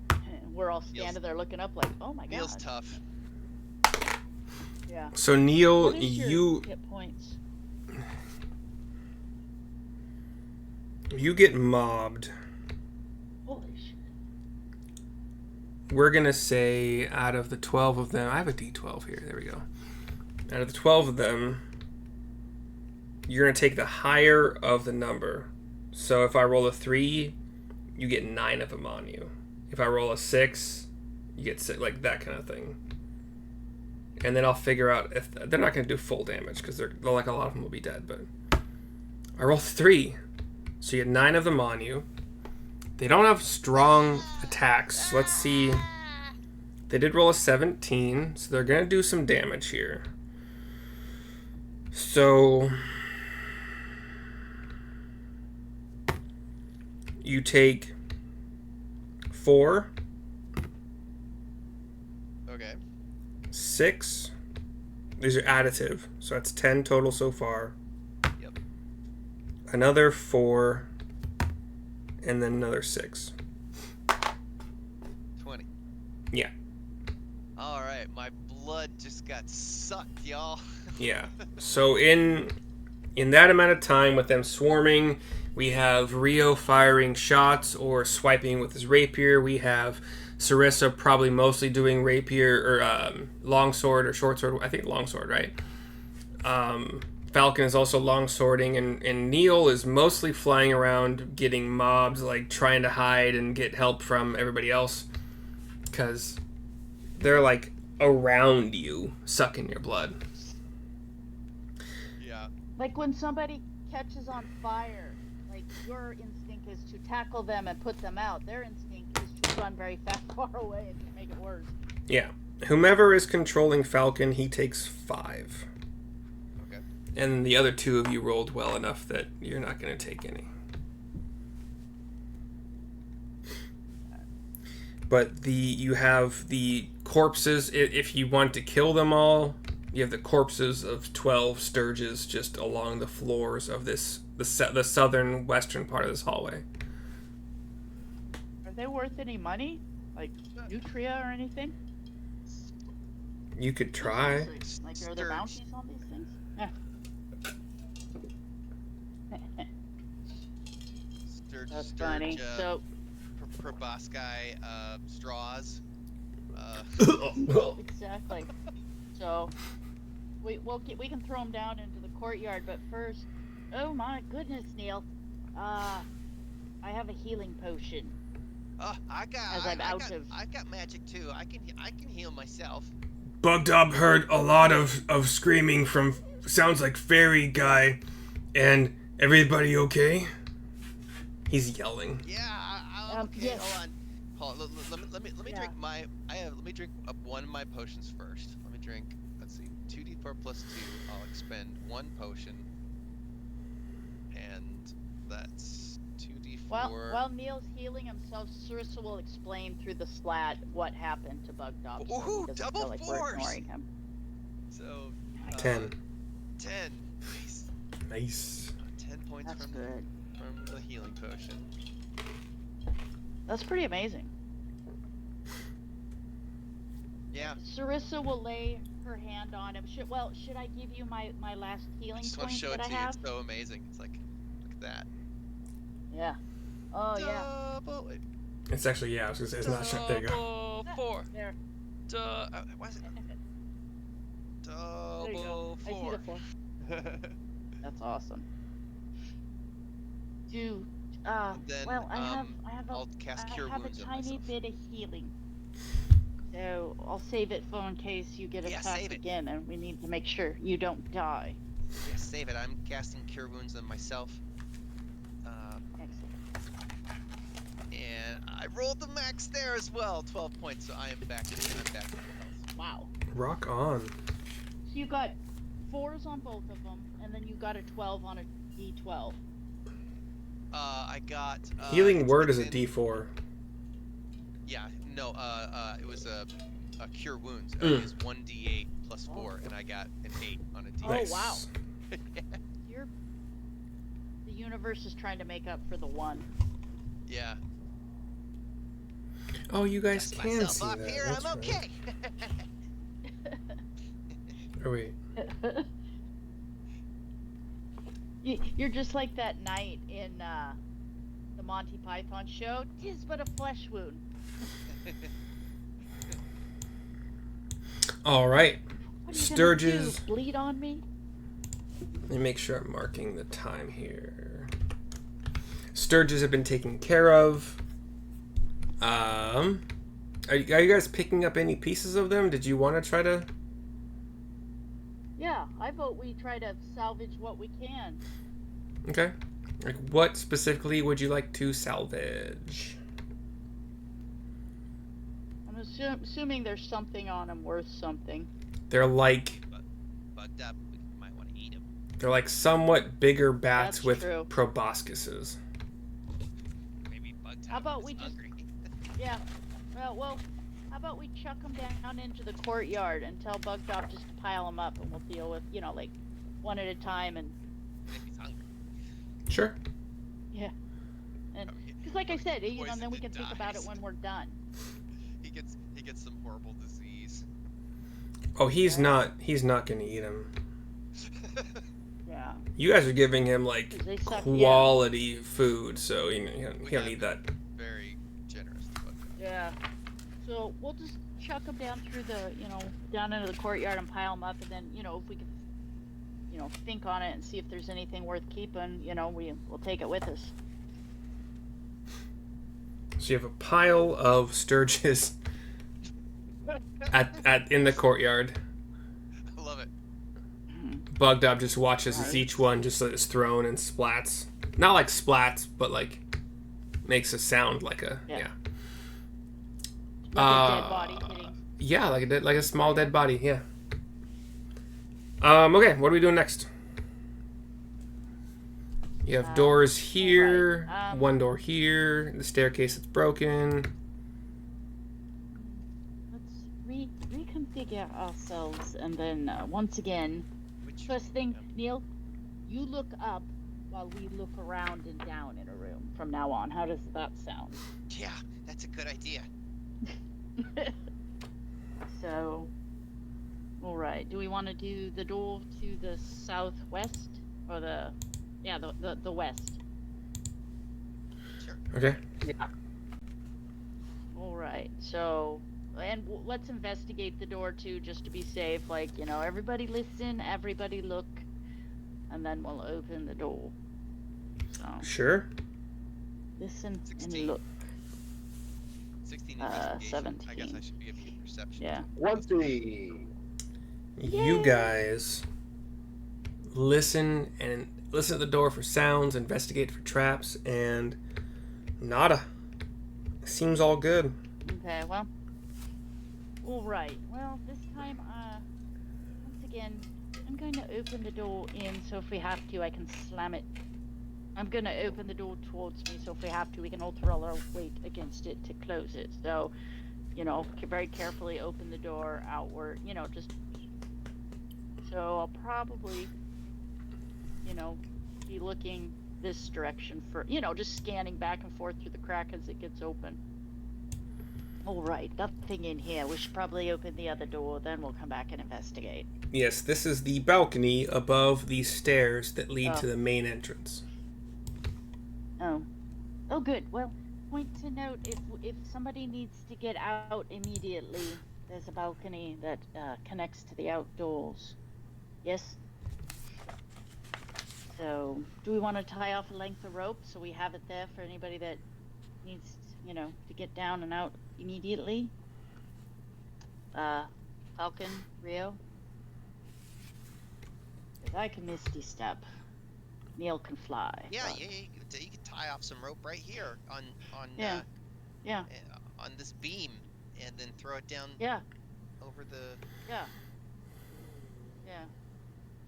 And we're all standing there looking up like, oh my god. Neil's tough. Yeah. So Neil, What is your you hit points? you get mobbed. Holy shit. We're gonna say out of the 12 of them, I have a D12 here. There we go. Out of the 12 of them, you're gonna take the higher of the number. So if I roll a 3, you get 9 of them on you. If I roll a 6, you get 6, like that kind of thing. And then I'll figure out if they're not gonna do full damage because they're like a lot of them will be dead. But I rolled 3, so you get 9 of them on you. They don't have strong attacks. Let's see. They did roll a 17, so they're going to do some damage here. So you take 4, Okay. 6. These are additive, so that's 10 total so far. Yep. Another 4. And then another 6. 20. Yeah. Alright, my blood just got sucked, y'all. Yeah. So in that amount of time with them swarming, we have Rio firing shots or swiping with his rapier. We have Syrissa probably mostly doing rapier or longsword or short sword. I think longsword, right? Falcon is also longswording, and Neil is mostly flying around getting mobs, like trying to hide and get help from everybody else. Because they're like around you, sucking your blood. Yeah. Like when somebody catches on fire, like your instinct is to tackle them and put them out. Their instinct is to run very far away and just make it worse. Yeah. Whomever is controlling Falcon, he takes 5. Okay. And the other 2 of you rolled well enough that you're not going to take any. But you have the corpses. If you want to kill them all, you have the corpses of 12 Stirges just along the floors of the southern western part of this hallway. Are they worth any money? Like nutria or anything? You could try. Like are there bounties on these things? Yeah. That's funny. So proboscis, straws. Exactly. So we can throw them down into the courtyard, but first, oh my goodness, Neil, I have a healing potion. I got magic too. I can heal myself. Bugdub heard a lot of screaming from sounds like fairy guy, and everybody okay? He's yelling. Yeah, Okay, yes. Hold on. Let me Yeah. drink let me drink up one of my potions first. Let me drink. Let's see, 2d4 plus 2. I'll expend one potion, and that's 2d4. While Neil's healing himself, Syrissa will explain through the slat what happened to Bug Dog. Ooh, So he doesn't double feel like we're fours! ignoring him. So 10. 10. Nice. Nice. 10 points That's from good. the healing potion. That's pretty amazing. Yeah. Syrissa will lay her hand on him. Should I give you my last I healing just want to point show it that I to you. have? It's so amazing. It's like, look at that. Yeah. Oh yeah. Double. It's actually, yeah, I was gonna say, it's not shut. There you go. Double 4. There. Why is it? There you go. Double I see 4. the 4. That's awesome. Dude. Then, Well, I have I'll cast Cure a Wounds on tiny myself. bit of healing. So I'll save it for in case you get Yeah, attacked save it. again, and we need to make sure you don't die. Yeah, save it. I'm casting Cure Wounds on myself. Excellent. And I rolled the max there as well, 12 points. So I'm back to full health. Wow. Rock on. So you got 4s on both of them, and then you got a 12 on a D12. I got Healing it's word is a within- D4. Yeah, no, it was a Cure Wounds. Mm. It was 1d8 plus 4, and I got an 8 on a d8. Oh, wow. Yeah. The universe is trying to make up for the 1. Yeah. Oh, you guys Dust can myself see up that. here. That's I'm right. okay. Oh, wait. You're just like that knight in the Monty Python show. 'Tis but a flesh wound. All right. What are you Stirges. gonna do, bleed on me? Let me make sure I'm marking the time here. Stirges have been taken care of. Are you guys picking up any pieces of them? Did you want to try to? Yeah, I vote we try to salvage what we can. Okay. Like, what specifically would you like to salvage? I'm assuming there's something on them worth something. They're like Bugged up. We might want to eat him. they're like somewhat bigger bats That's with true. proboscises. Maybe bugged How up about is we just- hungry. Yeah. Well, how about we chuck them down into the courtyard and tell Bugdog just to pile them up, and we'll deal with, like, one at a time, and Maybe he's hungry. Sure. yeah. And I mean, because, like I said, then we poisoned can and think about it dies. when we're done. He gets some horrible disease. Oh, he's not gonna eat them. Yeah. You guys are giving him like 'Cause they suck, quality food, so he don't have need that. Very generous to Bugged up. Yeah. So we'll just chuck them down through the, down into the courtyard and pile them up, and then, if we can, think on it and see if there's anything worth keeping, we'll take it with us. So you have a pile of Stirges in the courtyard. I love it. Bugdog just watches as Right. each one just is thrown and splats. Not like splats, but like makes a sound like a Yeah. yeah. Like a dead body hitting. Yeah, like a small dead body. Yeah. Okay, what are we doing next? You have doors here, alright, one door here, the staircase that's broken. Let's reconfigure ourselves, and then once again, Which first thing, yeah. Neil, you look up while we look around and down in a room from now on. How does that sound? Yeah, that's a good idea. So, all right. Do we want to do the door to the southwest or the west? Sure. Okay. All right. So, and let's investigate the door too, just to be safe. Like, everybody listen, everybody look, and then we'll open the door. So, Sure. listen 16. and look. 16 investigation. I guess 17. I should be giving you perception. Yeah. 20. You guys listen at the door for sounds, investigate for traps, and nada. Seems all good. Okay, well. All right. Well, this time, once again, I'm going to open the door in, so if we have to, I can slam it. I'm going to open the door towards me, so if we have to, we can all throw our weight against it to close it. So, very carefully open the door outward, just... So I'll probably, be looking this direction for, just scanning back and forth through the crack as it gets open. All right, nothing in here. We should probably open the other door, then we'll come back and investigate. Yes, this is the balcony above the stairs that lead to the main entrance. Oh, good. Well, point to note, if somebody needs to get out immediately, there's a balcony that connects to the outdoors. Yes? So, do we want to tie off a length of rope so we have it there for anybody that needs, to get down and out immediately? Falcon, Rio? Because I can Misty Step. Neil can fly. Yeah, you can tie off some rope right here on this beam, and then throw it down. Yeah. Over the. Yeah.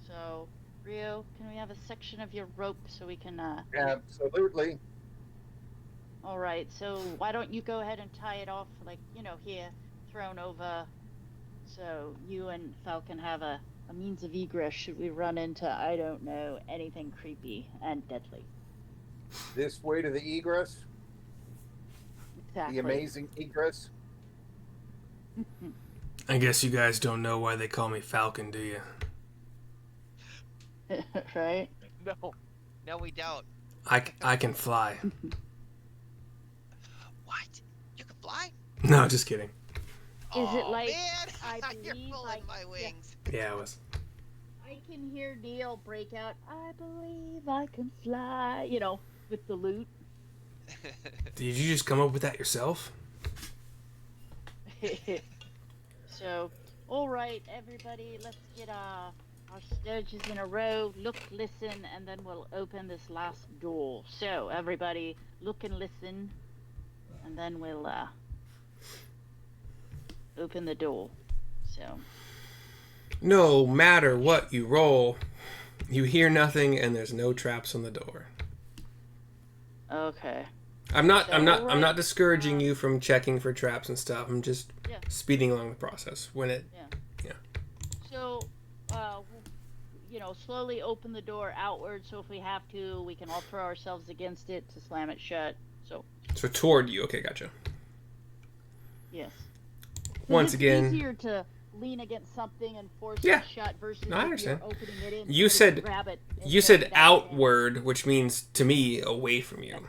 So, Rio, can we have a section of your rope so we can? Absolutely. All right. So why don't you go ahead and tie it off, like here, thrown over, so you and Falcon have a means of egress should we run into, I don't know, anything creepy and deadly. This way to the egress? Exactly. The amazing egress? I guess you guys don't know why they call me Falcon, do you? Right? No, we don't. I can fly. What? You can fly? No, just kidding. Is it like, man, I you're believe pulling my wings. Yeah, it was. I can hear Neil break out, I believe I can fly, with the lute. Did you just come up with that yourself? So, all right, everybody, let's get our Stirges in a row, look, listen, and then we'll open this last door. So, everybody, look and listen, and then we'll open the door. So, no matter what you roll, you hear nothing, and there's no traps on the door. okay. I'm not discouraging you from checking for traps and stuff. I'm just speeding along the process when it. Yeah. So, slowly open the door outward. So if we have to, we can all throw ourselves against it to slam it shut. So toward you. Okay, gotcha. Yes. Once again, it's easier to lean against something and force Yeah. it shut versus No, I understand. you're opening it in. You so said- grab it and you throw said it out outward, which means to me away from you.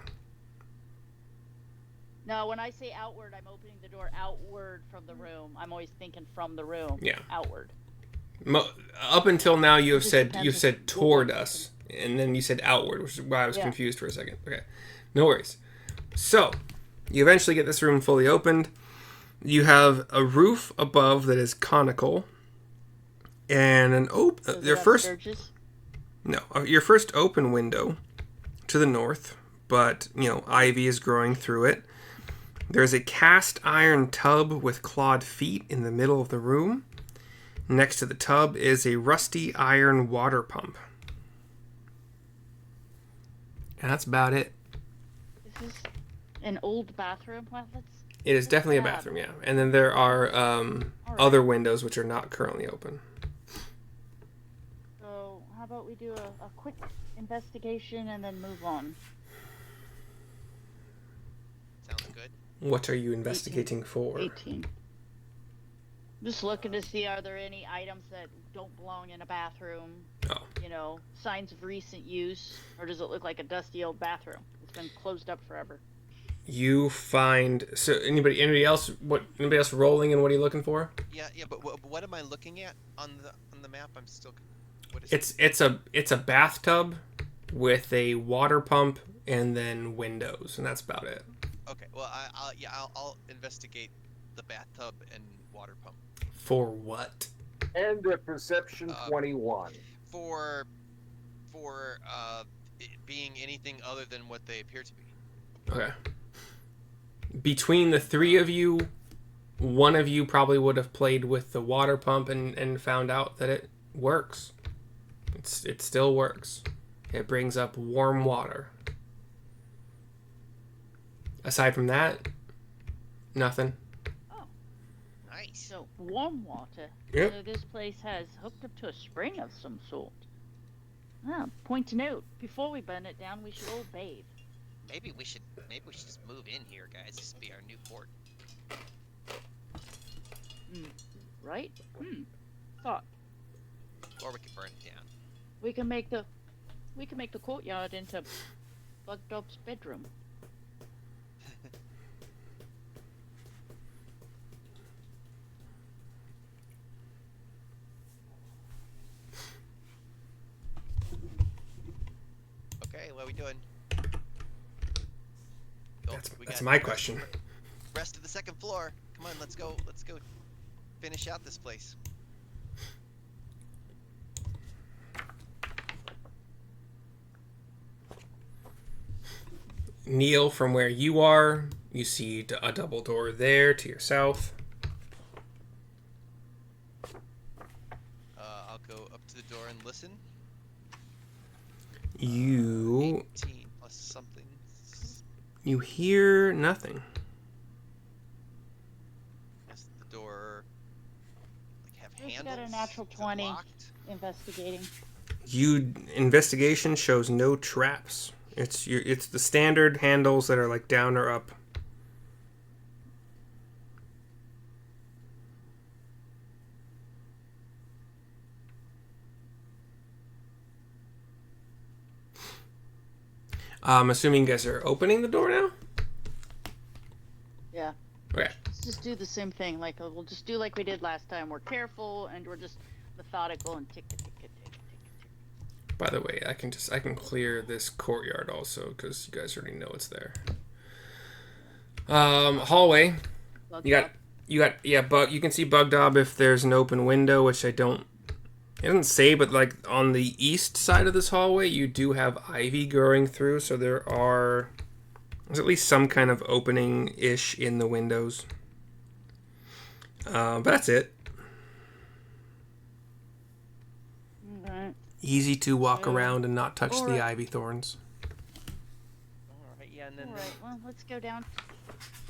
No, when I say outward, I'm opening the door outward from the room. I'm always thinking from the room. Yeah. Outward. Up until now, you've It said depends toward us, and then you said outward, which is why I was Yeah. confused for a second. Okay, no worries. So, you eventually get this room fully opened. You have a roof above that is conical, and an Does your it have first Stirges? your first open window to the north, but ivy is growing through it. There's a cast iron tub with clawed feet in the middle of the room. Next to the tub is a rusty iron water pump. And that's about it. Is this an old bathroom? Well, It is definitely a bad. bathroom, yeah. And then there are other windows which are not currently open. So how about we do a quick investigation and then move on? Sounds good. What are you investigating for? 18. Just looking to see, are there any items that don't belong in a bathroom? Oh. Signs of recent use, or does it look like a dusty old bathroom? It's been closed up forever. You find anybody else rolling, and what are you looking for? Yeah, but what am I looking at on the map? I'm still. What is It's a bathtub with a water pump and then windows, and that's about it. Okay, well I'll investigate the bathtub and water pump. For what? And a perception 21. For it being anything other than what they appear to be. Okay. Between the three of you, one of you probably would have played with the water pump and found out that it works. It still works. It brings up warm water. Aside from that, nothing. Oh, Nice. so warm water. Yep. So this place has hooked up to a spring of some sort. Ah, point to note, before we burn it down, we should all bathe. Maybe we should just move in here, guys. This will be our new port. Right? Thought. Or we could burn it down. We can make the courtyard into Bug Dog's bedroom. Okay, what are we doing? That's my question. Rest of the second floor. Come on, let's go finish out this place. Neil, from where you are, you see a double door there to your south. I'll go up to the door and listen. You 18 plus something. you hear nothing. Does the door have Just handles? got a natural Is it 20. locked? Investigating. Investigation shows no traps. It's the standard handles that are like down or up. I'm assuming you guys are opening the door now? Yeah. Okay. Let's just do the same thing. Like we'll just do like we did last time. We're careful and we're just methodical and tick. By the way, I can clear this courtyard also because you guys already know it's there. Hallway. You got bug. You can see Bug Dob if there's an open window, which I don't. It doesn't say, but like on the east side of this hallway, you do have ivy growing through, so there's at least some kind of opening-ish in the windows. But that's it. Alright. Easy to walk around and not touch the ivy thorns. Alright, yeah, and then Alright, well, let's go down.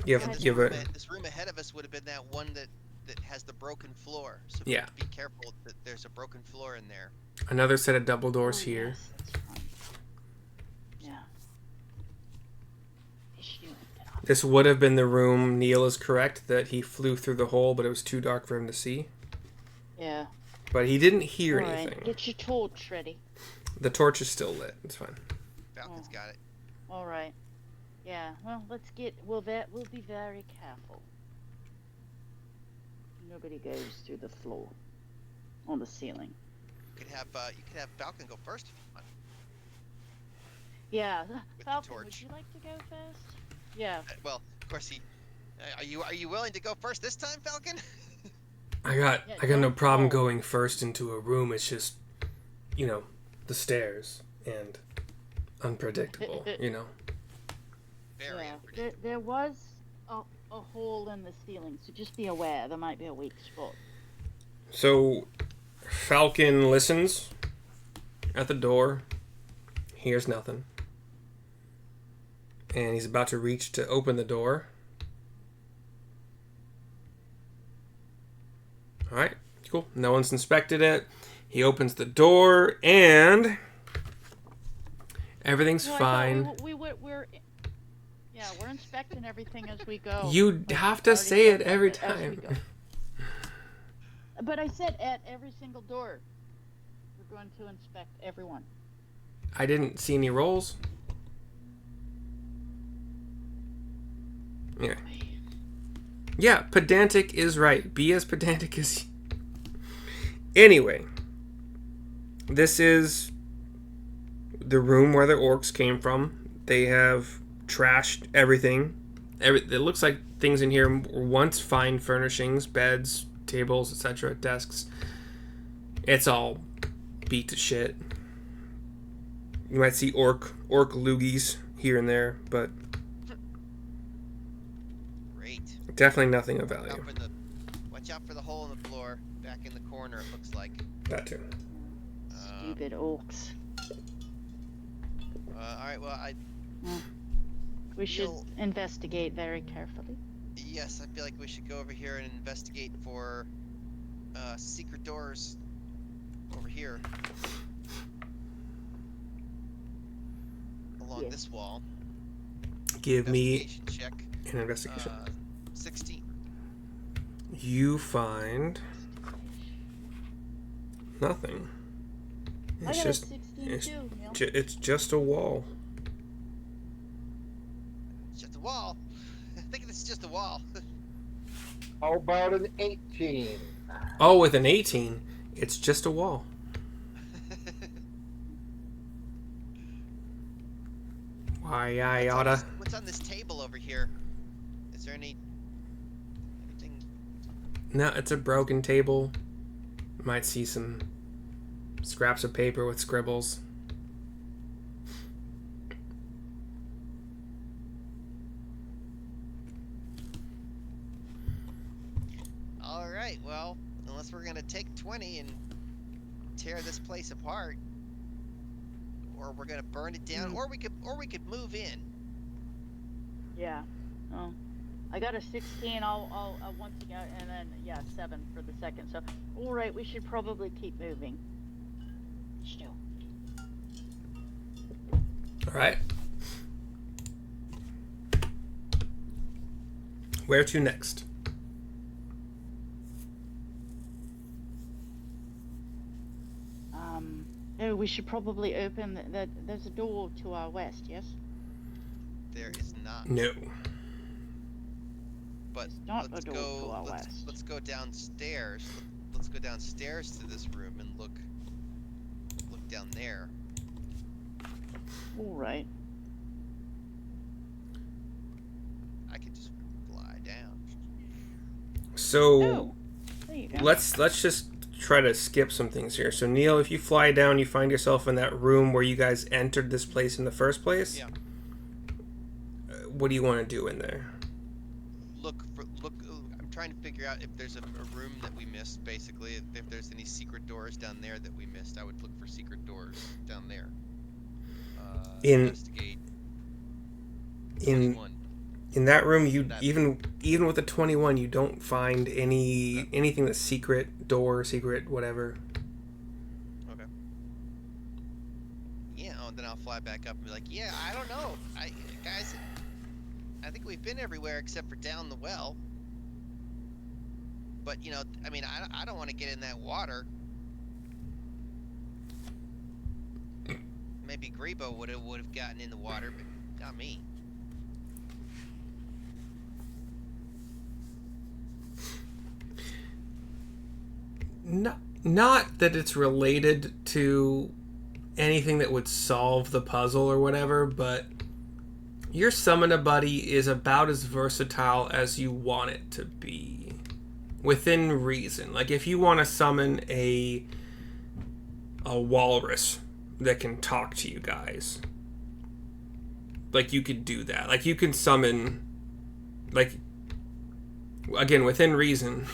You have this room ahead of us would have been that one that has the broken floor. So Yeah. be careful that there's a broken floor in there. another set of double doors Oh, here. yes, that's fine. Yeah. Get off. This would have been the room. Neil is correct that he flew through the hole, but it was too dark for him to see. Yeah. But he didn't hear Alright, anything. get your torch ready. The torch is still lit. It's fine. Falcon's got it. Alright. Yeah, well, we'll be very careful. Nobody goes through the floor. On the ceiling. You could have Falcon go first if you want. Yeah, the Falcon, would torch. you like to go first? Yeah. Well, of course are you willing to go first this time, Falcon? I got Yeah, no don't problem fall. going first into a room. It's just, the stairs and unpredictable. Very Yeah. unpredictable. There was a hole in the ceiling, so just be aware. There might be a weak spot. So, Falcon listens at the door, hears nothing, and he's about to reach to open the door. Alright, cool. No one's inspected it. He opens the door, and everything's No, I fine. thought we're inspecting everything as we go. You Like, have to already say it said every that as we time. go. But I said at every single door. We're going to inspect everyone. I didn't see any rolls. Yeah. Yeah, pedantic is right. Be as pedantic as... Anyway. This is the room where the orcs came from. They have trashed everything. It looks like things in here were once fine furnishings, beds, tables, etc., desks. It's all beat to shit. You might see orc loogies here and there, but Definitely nothing of value. Watch out for the hole in the floor. Back in the corner, it looks like. That too. Stupid orcs. Alright, well, We should investigate very carefully. Yes, I feel like we should go over here and investigate for secret doors over here. Along this wall. Give me check. an investigation. 16. You find nothing. I It's got just a 16 it's, too, Neil. it's just a wall. It's just a wall. I think it's just a wall. How about an 18? Oh, with an 18, it's just a wall. Why, I oughta. What's on this table over here? Is there anything? No, it's a broken table. Might see some scraps of paper with scribbles. Alright, well, unless we're gonna take 20 and tear this place apart, or we're gonna burn it down, or we could move in. Yeah. Oh. I got a 16. I'll once again, and then 7 for the second. So, all right, we should probably keep moving. Still. All right. Where to next? No, we should probably open there's a door to our west. Yes. There is not. No. But not a door to our west. Let's go downstairs. Let's go downstairs to this room and look down there. All right. I could just fly down. So there you go. let's just try to skip some things here. So Neil, if you fly down, you find yourself in that room where you guys entered this place in the first place. Yeah. What do you want to do in there? Look. I'm trying to figure out if there's a room that we missed. Basically, if there's any secret doors down there that we missed, I would look for secret doors down there. Investigate. 21. In that room, you even with the 21, you don't find anything that's secret door, secret whatever. Okay. Yeah, then I'll fly back up and be like, yeah, I don't know, guys, I think we've been everywhere except for down the well. But I mean, I don't want to get in that water. Maybe Grebo would have gotten in the water, but not me. Not that it's related to anything that would solve the puzzle or whatever, but your summon a buddy is about as versatile as you want it to be. Within reason. Like if you want to summon a walrus that can talk to you guys, like you could do that. Like you can summon, like, again, within reason,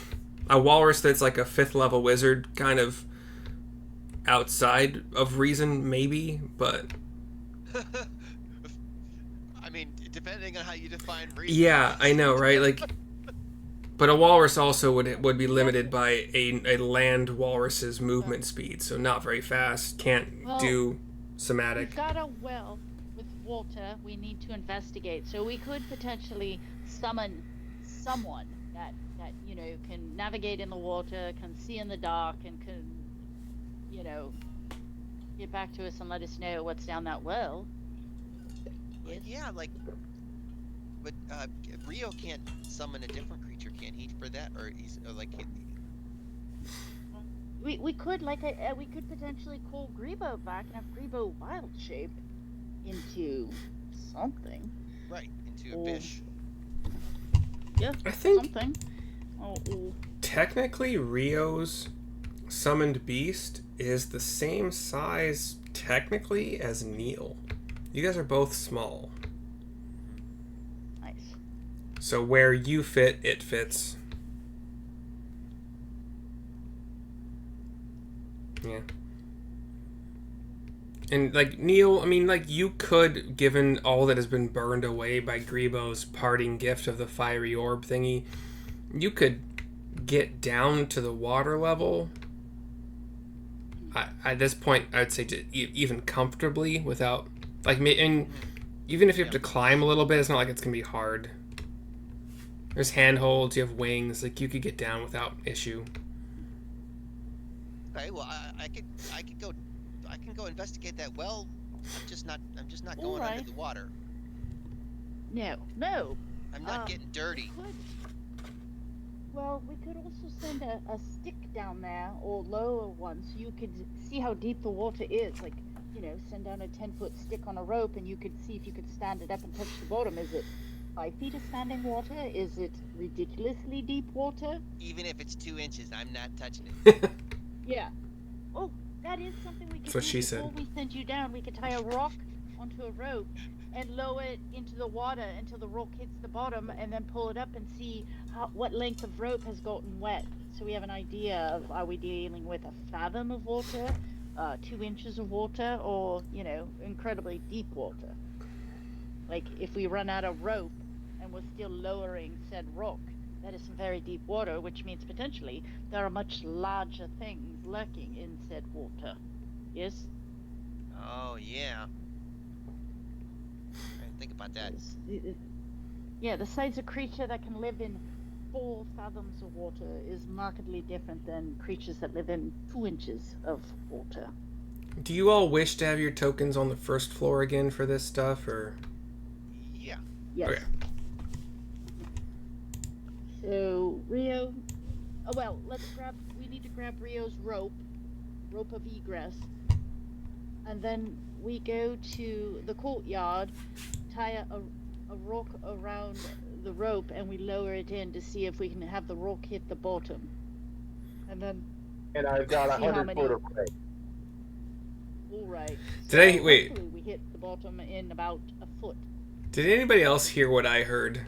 a walrus that's like a 5th level wizard, kind of outside of reason, maybe, but I mean, depending on how you define reason. yeah, I know, right? Like, but a walrus also would be limited by a land walrus's movement speed, so not very fast, can't do somatic. We've got a well with water we need to investigate, so we could potentially summon someone that can navigate in the water, can see in the dark, and can get back to us and let us know what's down that well. Yes. Yeah, but Rio can't summon a different creature, can he? For that, or we could we could potentially call Grebo back and have Grebo wild shape into something. Right, into a fish. Yeah, I think something. Technically, Rio's summoned beast is the same size technically as Neil. You guys are both small. Nice. So where you fit, it fits. Yeah. And, like, Neil, I mean, like, you could, given all that has been burned away by Grebo's parting gift of the fiery orb thingy, you could get down to the water level. At this point, I'd say even comfortably without, like, and even if you have to climb a little bit, it's not like it's going to be hard. There's handholds, you have wings, like, you could get down without issue. Okay, well, I can go investigate that well. I'm just not going under the water. No. I'm not getting dirty. Well, we could also send a stick down there, or lower one, so you could see how deep the water is. Like, send down a 10-foot stick on a rope, and you could see if you could stand it up and touch the bottom. Is it 5 feet of standing water? Is it ridiculously deep water? Even if it's 2 inches, I'm not touching it. Yeah. Oh, that is something we could do. That's what she said. Before we send you down, we could tie a rock onto a rope and lower it into the water until the rock hits the bottom, and then pull it up and see what length of rope has gotten wet. So we have an idea of, are we dealing with a fathom of water, 2 inches of water, or, incredibly deep water? Like, if we run out of rope and we're still lowering said rock, that is some very deep water, which means potentially there are much larger things lurking in said water. Yes? Oh, yeah. I didn't think about that. Yeah, the size of creature that can live in 4 fathoms of water is markedly different than creatures that live in 2 inches of water. Do you all wish to have your tokens on the first floor again for this stuff, or? Yeah. Yes. Okay. So, Rio... Oh, well, we need to grab Rio's rope of egress. And then we go to the courtyard, tie a rock around the rope, and we lower it in to see if we can have the rock hit the bottom. And then... And I've got 100 foot of rope. All right. Wait. Hopefully we hit the bottom in about a foot. Did anybody else hear what I heard?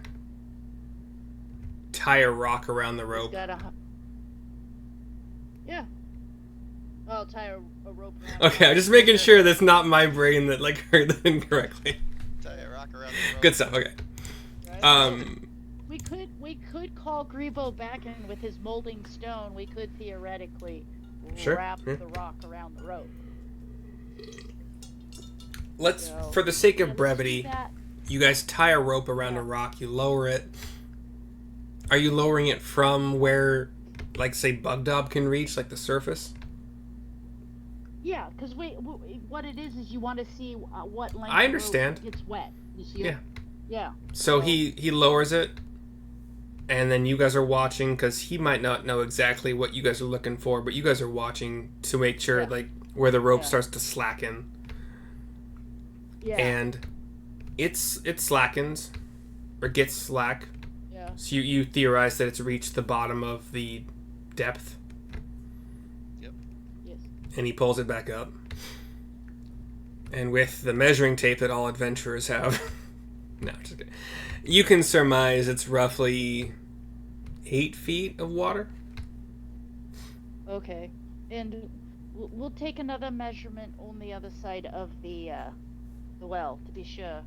Tie a rock around the rope. Yeah. I'll tie a rope around. Okay, I'm just making sure that's not my brain that heard that incorrectly. Tie a rock around the rope. Good stuff. Okay. Right. We could call Grebo back in with his molding stone. We could theoretically wrap the rock around the rope. Let's, for the sake of brevity, you guys tie a rope around a rock. You lower it. Are you lowering it from where, like, say, Bugdob can reach, like the surface? Yeah, because what it is you want to see what length. I understand. Gets wet. You see Yeah. it? Yeah. So he lowers it, and then you guys are watching, because he might not know exactly what you guys are looking for, but you guys are watching to make sure, like, where the rope starts to slacken. Yeah. And it slackens, or gets slack. Yeah. So you theorize that it's reached the bottom of the depth. Yep. Yes. And he pulls it back up. And with the measuring tape that all adventurers have, no, just kidding. You can surmise it's roughly 8 feet of water. Okay. And we'll take another measurement on the other side of the well to be sure.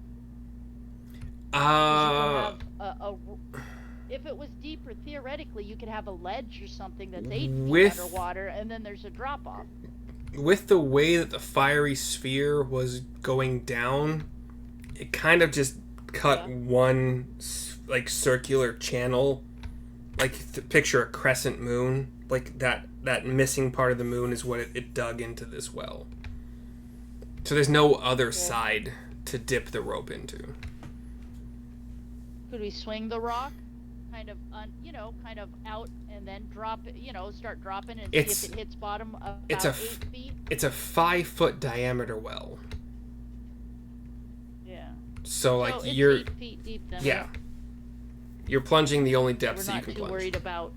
If it was deeper, theoretically, you could have a ledge or something that's 8 feet underwater, and then there's a drop off. With the way that the fiery sphere was going down, it kind of just cut one, like, circular channel. Like, picture a crescent moon. Like, that missing part of the moon is what it dug into this well. So there's no other side to dip the rope into. Could we swing the rock? Kind of out and then drop it, start dropping and see if it hits bottom about 8 feet? It's a 5-foot diameter well. Yeah. So, like, it's you're 8 feet deep then. Yeah. You're plunging the only depths that you can We're not too plunge. worried about.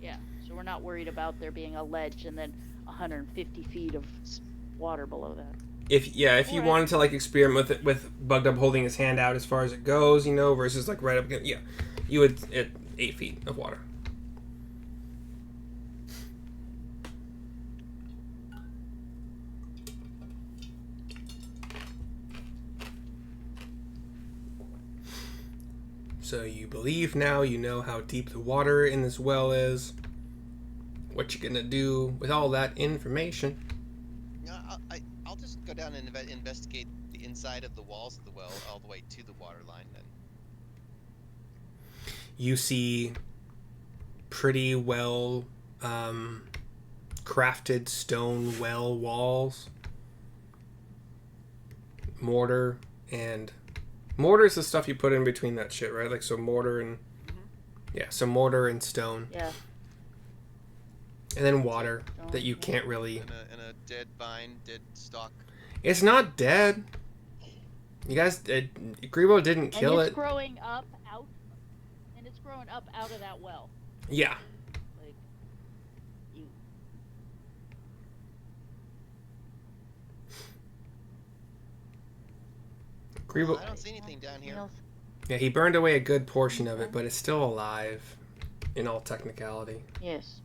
Yeah. So we're not worried about there being a ledge and then 150 feet of water below that. if you wanted to like experiment with it, with Bugged Up holding his hand out as far as it goes, you know, versus like right up against, yeah, you would at 8 feet of water. So you believe now, you know how deep the water in this well is, what you're gonna do with all that information. Yeah, I'll just go down and investigate the inside of the walls of the well all the way to the water line then. You see pretty well crafted stone well walls, mortar is the stuff you put in between that shit, right? Like, so mortar and so mortar and stone, Yeah. and then water that you can't really. And a dead vine, dead stalk. It's not dead. You guys, Grebo didn't kill and it's it. growing up out, and it's growing up out of that well. Yeah. Like, you. Grebo. I don't see anything down here. Yeah, he burned away a good portion of it, but it's still alive, in all technicality. Yes.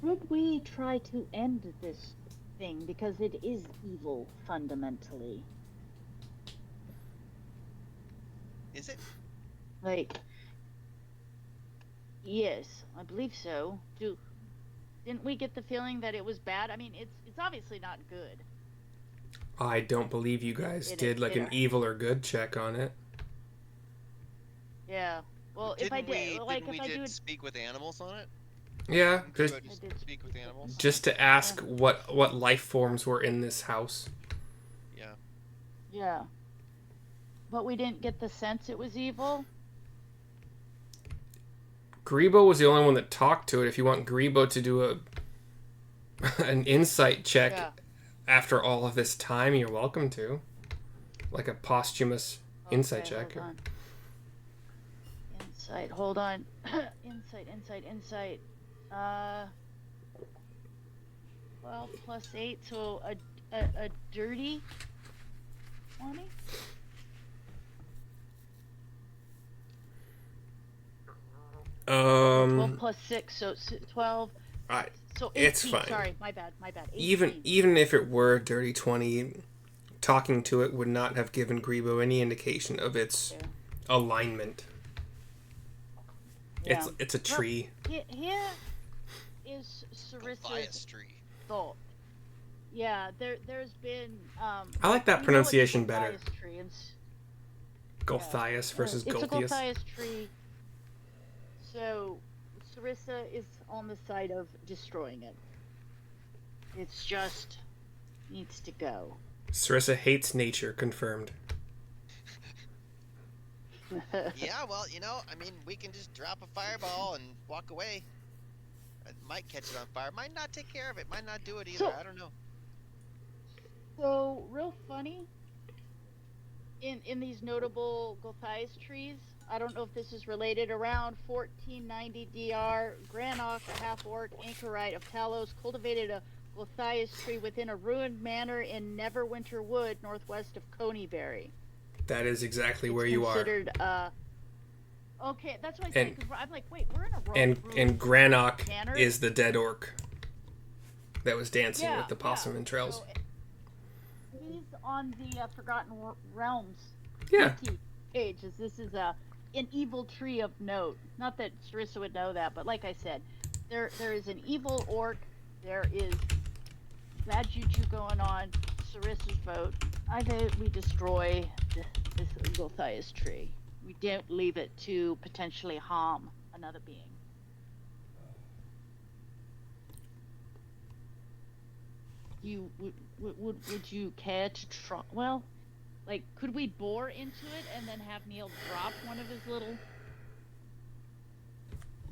Should we try to end this thing because it is evil fundamentally? Is it? Like, yes, I believe so. Didn't we get the feeling that it was bad? I mean, it's obviously not good. I don't believe you guys did like an evil or good check on it. Yeah. Well, if I did, like, if I do speak with animals on it. Yeah, just speak with animals. Just to ask what life forms were in this house. Yeah. Yeah. But we didn't get the sense it was evil. Grebo was the only one that talked to it. If you want Grebo to do an insight check after all of this time, you're welcome to. Like a posthumous insight check. Hold on. Insight, hold on. Insight. 12 plus 8, so a dirty 20? Um, 12 plus 6, so 12. Alright, so 18, it's fine. Sorry, my bad. 18. Even if it were a dirty 20, talking to it would not have given Grebo any indication of its alignment. Yeah. It's a tree. Well, here is Syrissa's thought. Yeah, there's been. I like that pronunciation better. Tree and, Gulthias versus It's Gulthias. a Gulthias tree. So, Syrissa is on the side of destroying it. It's just needs to go. Syrissa hates nature, confirmed. Yeah, well, you know, I mean, we can just drop a fireball and walk away. It might catch it on fire. Might not take care of it. Might not do it either. I don't know. So, real funny. In these notable Gulthias trees, I don't know if this is related, around 1490 DR, Granok, a half-orc anchorite of Talos, cultivated a Gulthias tree within a ruined manor in Neverwinter Wood, northwest of Coneyberry. That is exactly where you are. Considered, okay, that's what I said, because I'm like, wait, we're in a and Granok is the dead orc that was dancing with the possum entrails. So he's on the Forgotten Realms page. This is an evil tree of note. Not that Syrissa would know that, but like I said, there is an evil orc. There is bad juju going on. Syrissa's vote. I vote we destroy this Gulthias tree. We don't leave it to potentially harm another being. You would you care to try? Well, like, could we bore into it and then have Neil drop one of his little?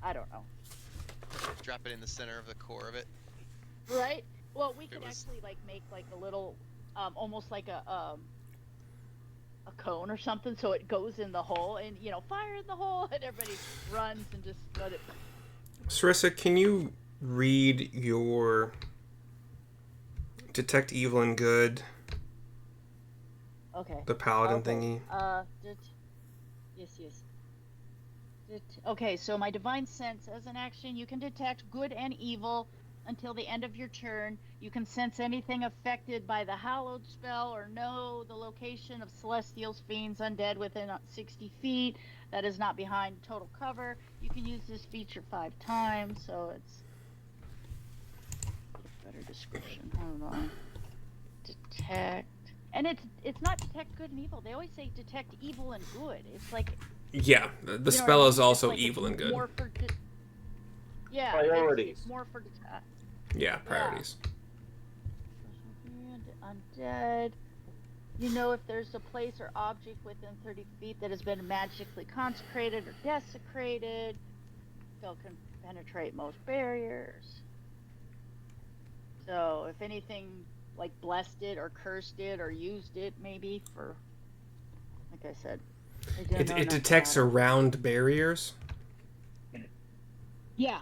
I don't know. Drop it in the center of the core of it. Right. Well, we could actually like make like a little, almost like a cone or something, so it goes in the hole, and fire in the hole, and everybody runs and just let it. Syrissa, can you read your detect evil and good. Okay. The paladin Okay. thingy. Yes. Okay, so my divine sense, as an action, you can detect good and evil until the end of your turn. You can sense anything affected by the hallowed spell or know the location of celestials, fiends, undead within 60 feet. That is not behind total cover. You can use this feature 5 times, so it's a better description. Hold on. Detect. And it's not detect good and evil. They always say detect evil and good. It's like... Yeah, the spell is also evil and good. More for yeah, Priorities. it's more for Yeah, priorities. Yeah. Undead. You know if there's a place or object within 30 feet that has been magically consecrated or desecrated. Spell can penetrate most barriers. So if anything like blessed it or cursed it or used it, maybe for, like I said. It detects around barriers? Yeah.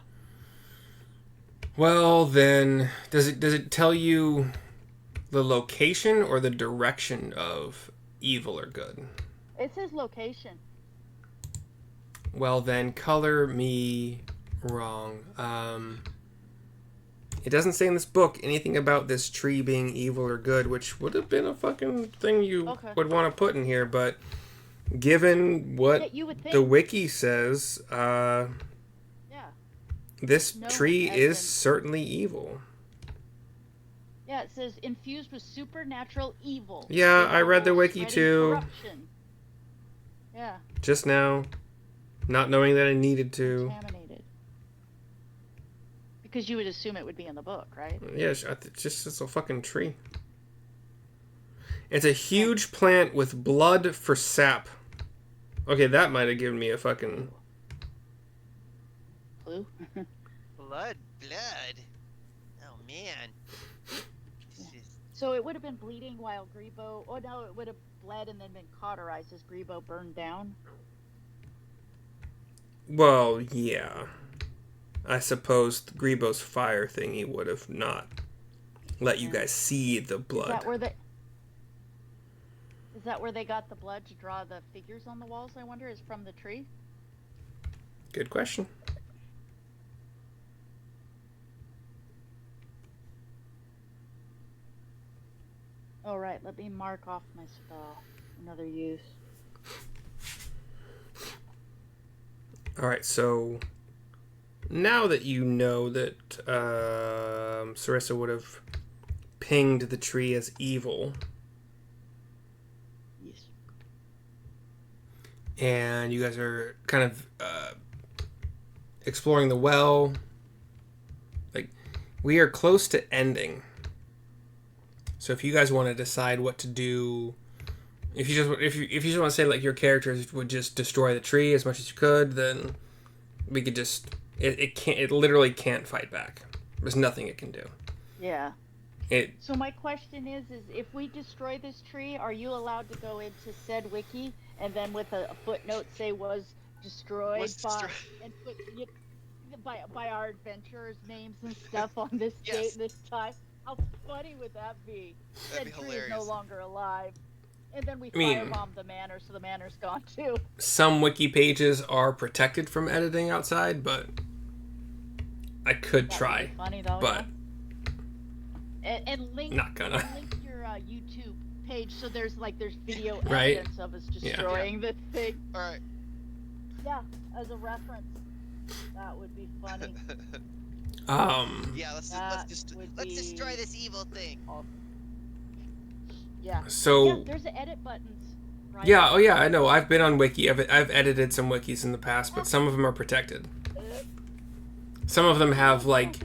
Well, then, does it tell you the location or the direction of evil or good? It says location. Well, then, color me wrong. It doesn't say in this book anything about this tree being evil or good, which would have been a fucking thing you would want to put in here, but... Given what the wiki says, this tree is certainly evil. Yeah, it says infused with supernatural evil. Yeah, I read the wiki too. Corruption. Yeah. Just now, not knowing that I needed to. Contaminated. Because you would assume it would be in the book, right? Yeah, it's a fucking tree. It's a huge plant with blood for sap. Okay, that might have given me a fucking... Clue? Blood. Oh, man. So it would have been bleeding while Grebo... Oh, no, it would have bled and then been cauterized as Grebo burned down? Well, yeah. I suppose Grebo's fire thingy would have not let you guys see the blood. Is that where they got the blood to draw the figures on the walls, I wonder, is from the tree? Good question. All right, let me mark off my spell. Another use. All right, so now that you know that Syrissa would have pinged the tree as evil... And you guys are kind of exploring the well. Like, we are close to ending. So if you guys want to decide what to do, if you just want to say like your characters would just destroy the tree as much as you could, then we could just it literally can't fight back. There's nothing it can do. Yeah. So my question is if we destroy this tree, are you allowed to go into said wiki and then with a footnote say was destroyed by our adventurers' names and stuff on this date, this time? How funny would that be? That'd Said be tree hilarious. is no longer alive. And then we firebomb the manor, so the manor's gone too. Some wiki pages are protected from editing outside, but I could try. Funny though, but and link, not gonna. Link your YouTube page so there's video right? evidence of us destroying the thing. All right. Yeah, as a reference, that would be funny. Yeah, let's destroy this evil thing. Yeah. So there's the edit buttons. Right? Yeah. Oh yeah. I know. I've been on wiki. I've edited some wikis in the past, but some of them are protected. Some of them have like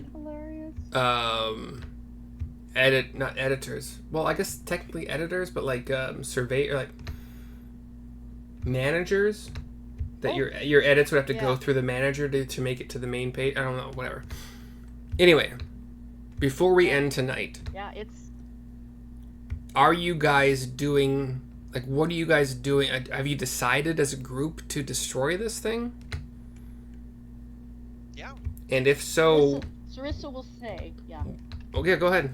not editors. Well, I guess technically editors, but like survey or like managers that your edits would have to go through the manager to make it to the main page. I don't know. Whatever. Anyway, before we end tonight, are you guys doing like what are you guys doing? Have you decided as a group to destroy this thing? Yeah. And if so, Syrissa will say, yeah. Okay, go ahead.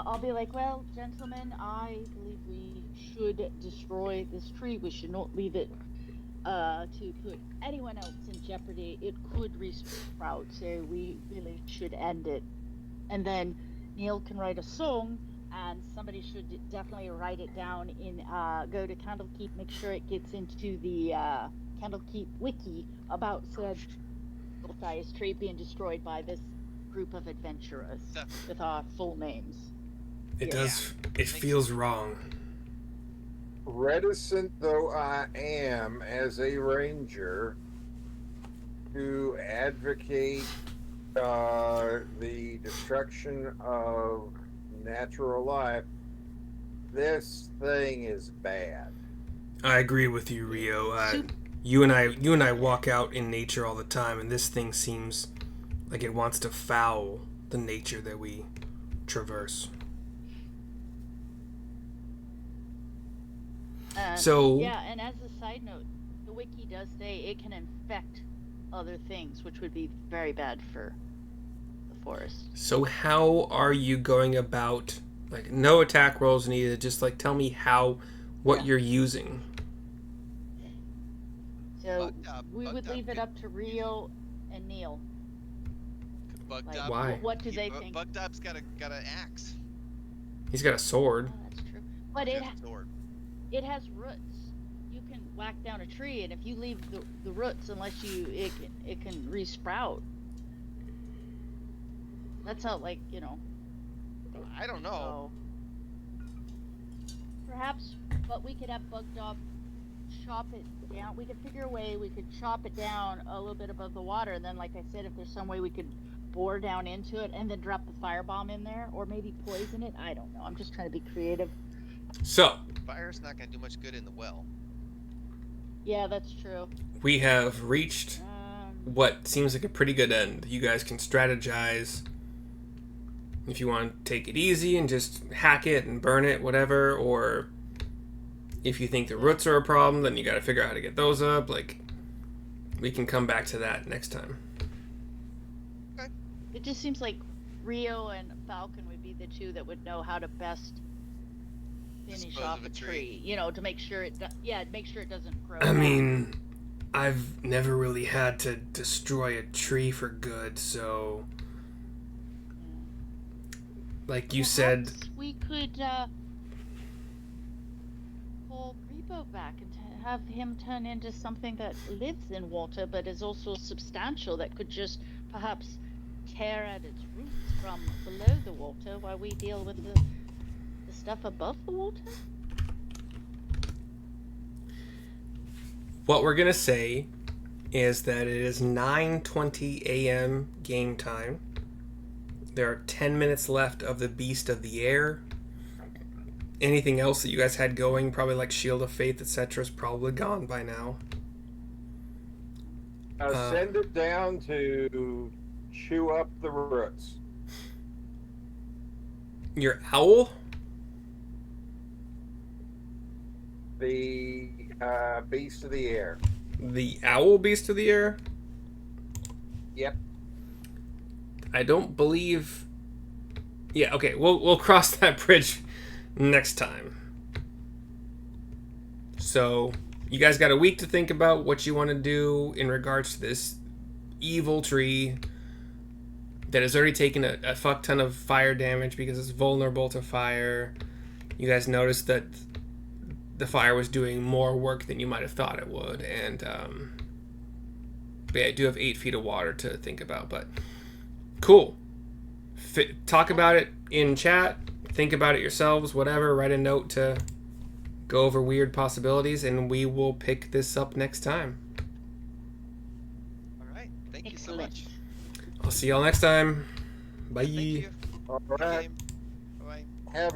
I'll be like, well, gentlemen, I believe we should destroy this tree. We should not leave it to put anyone else in jeopardy. It could resprout, so we really should end it. And then Neil can write a song, and somebody should definitely write it down in go to Candlekeep, make sure it gets into the Candlekeep wiki about said Gulthias tree being destroyed by this group of adventurers with our full names. It does. It feels wrong. Reticent though I am as a ranger to advocate the destruction of natural life, this thing is bad. I agree with you, Rio. You and I walk out in nature all the time, and this thing seems like it wants to foul the nature that we traverse. So yeah, and as a side note, the wiki does say it can infect other things, which would be very bad for the forest. So how are you going about, like, no attack rolls needed, just like tell me what you're using. So we would leave it up to Rio and Neil. Why? What do they think? Bugdub's got an axe. He's got a sword. Oh, that's true. But it has roots. You can whack down a tree, and if you leave the roots, unless it can resprout. That's how, like, you know. I don't know. So, perhaps, but we could have Bugdub chop it down. We could figure a way we could chop it down a little bit above the water, and then, like I said, if there's some way we could bore down into it and then drop the firebomb in there, or maybe poison it. I don't know. I'm just trying to be creative. So fire's not going to do much good in the well. Yeah, that's true. We have reached what seems like a pretty good end. You guys can strategize if you want to take it easy and just hack it and burn it, whatever, or if you think the roots are a problem, then you got to figure out how to get those up. Like, we can come back to that next time. Okay. It just seems like Rio and Falcon would be the two that would know how to best finish off a tree. You know, to make sure it doesn't grow. I mean, I've never really had to destroy a tree for good, so like you said, we could pull Grebo back and have him turn into something that lives in water but is also substantial, that could just perhaps tear at its roots from below the water while we deal with the stuff above the water. What we're gonna say is that it is 9:20 a.m. game time. There are 10 minutes left of the Beast of the Air. Anything else that you guys had going, probably like Shield of Faith, etc., is probably gone by now. Send it down to chew up the roots. Your owl? The Beast of the Air. The owl Beast of the Air? Yep. I don't believe... Yeah, okay, we'll cross that bridge next time. So, you guys got a week to think about what you want to do in regards to this evil tree that has already taken a fuck ton of fire damage because it's vulnerable to fire. You guys noticed that the fire was doing more work than you might have thought it would, and but yeah, I do have 8 feet of water to think about, but cool. Talk about it in chat, think about it yourselves, whatever, write a note to go over weird possibilities, and we will pick this up next time. Alright, thank you so much. I'll see y'all next time. Bye. Thank you. All right. Bye. Have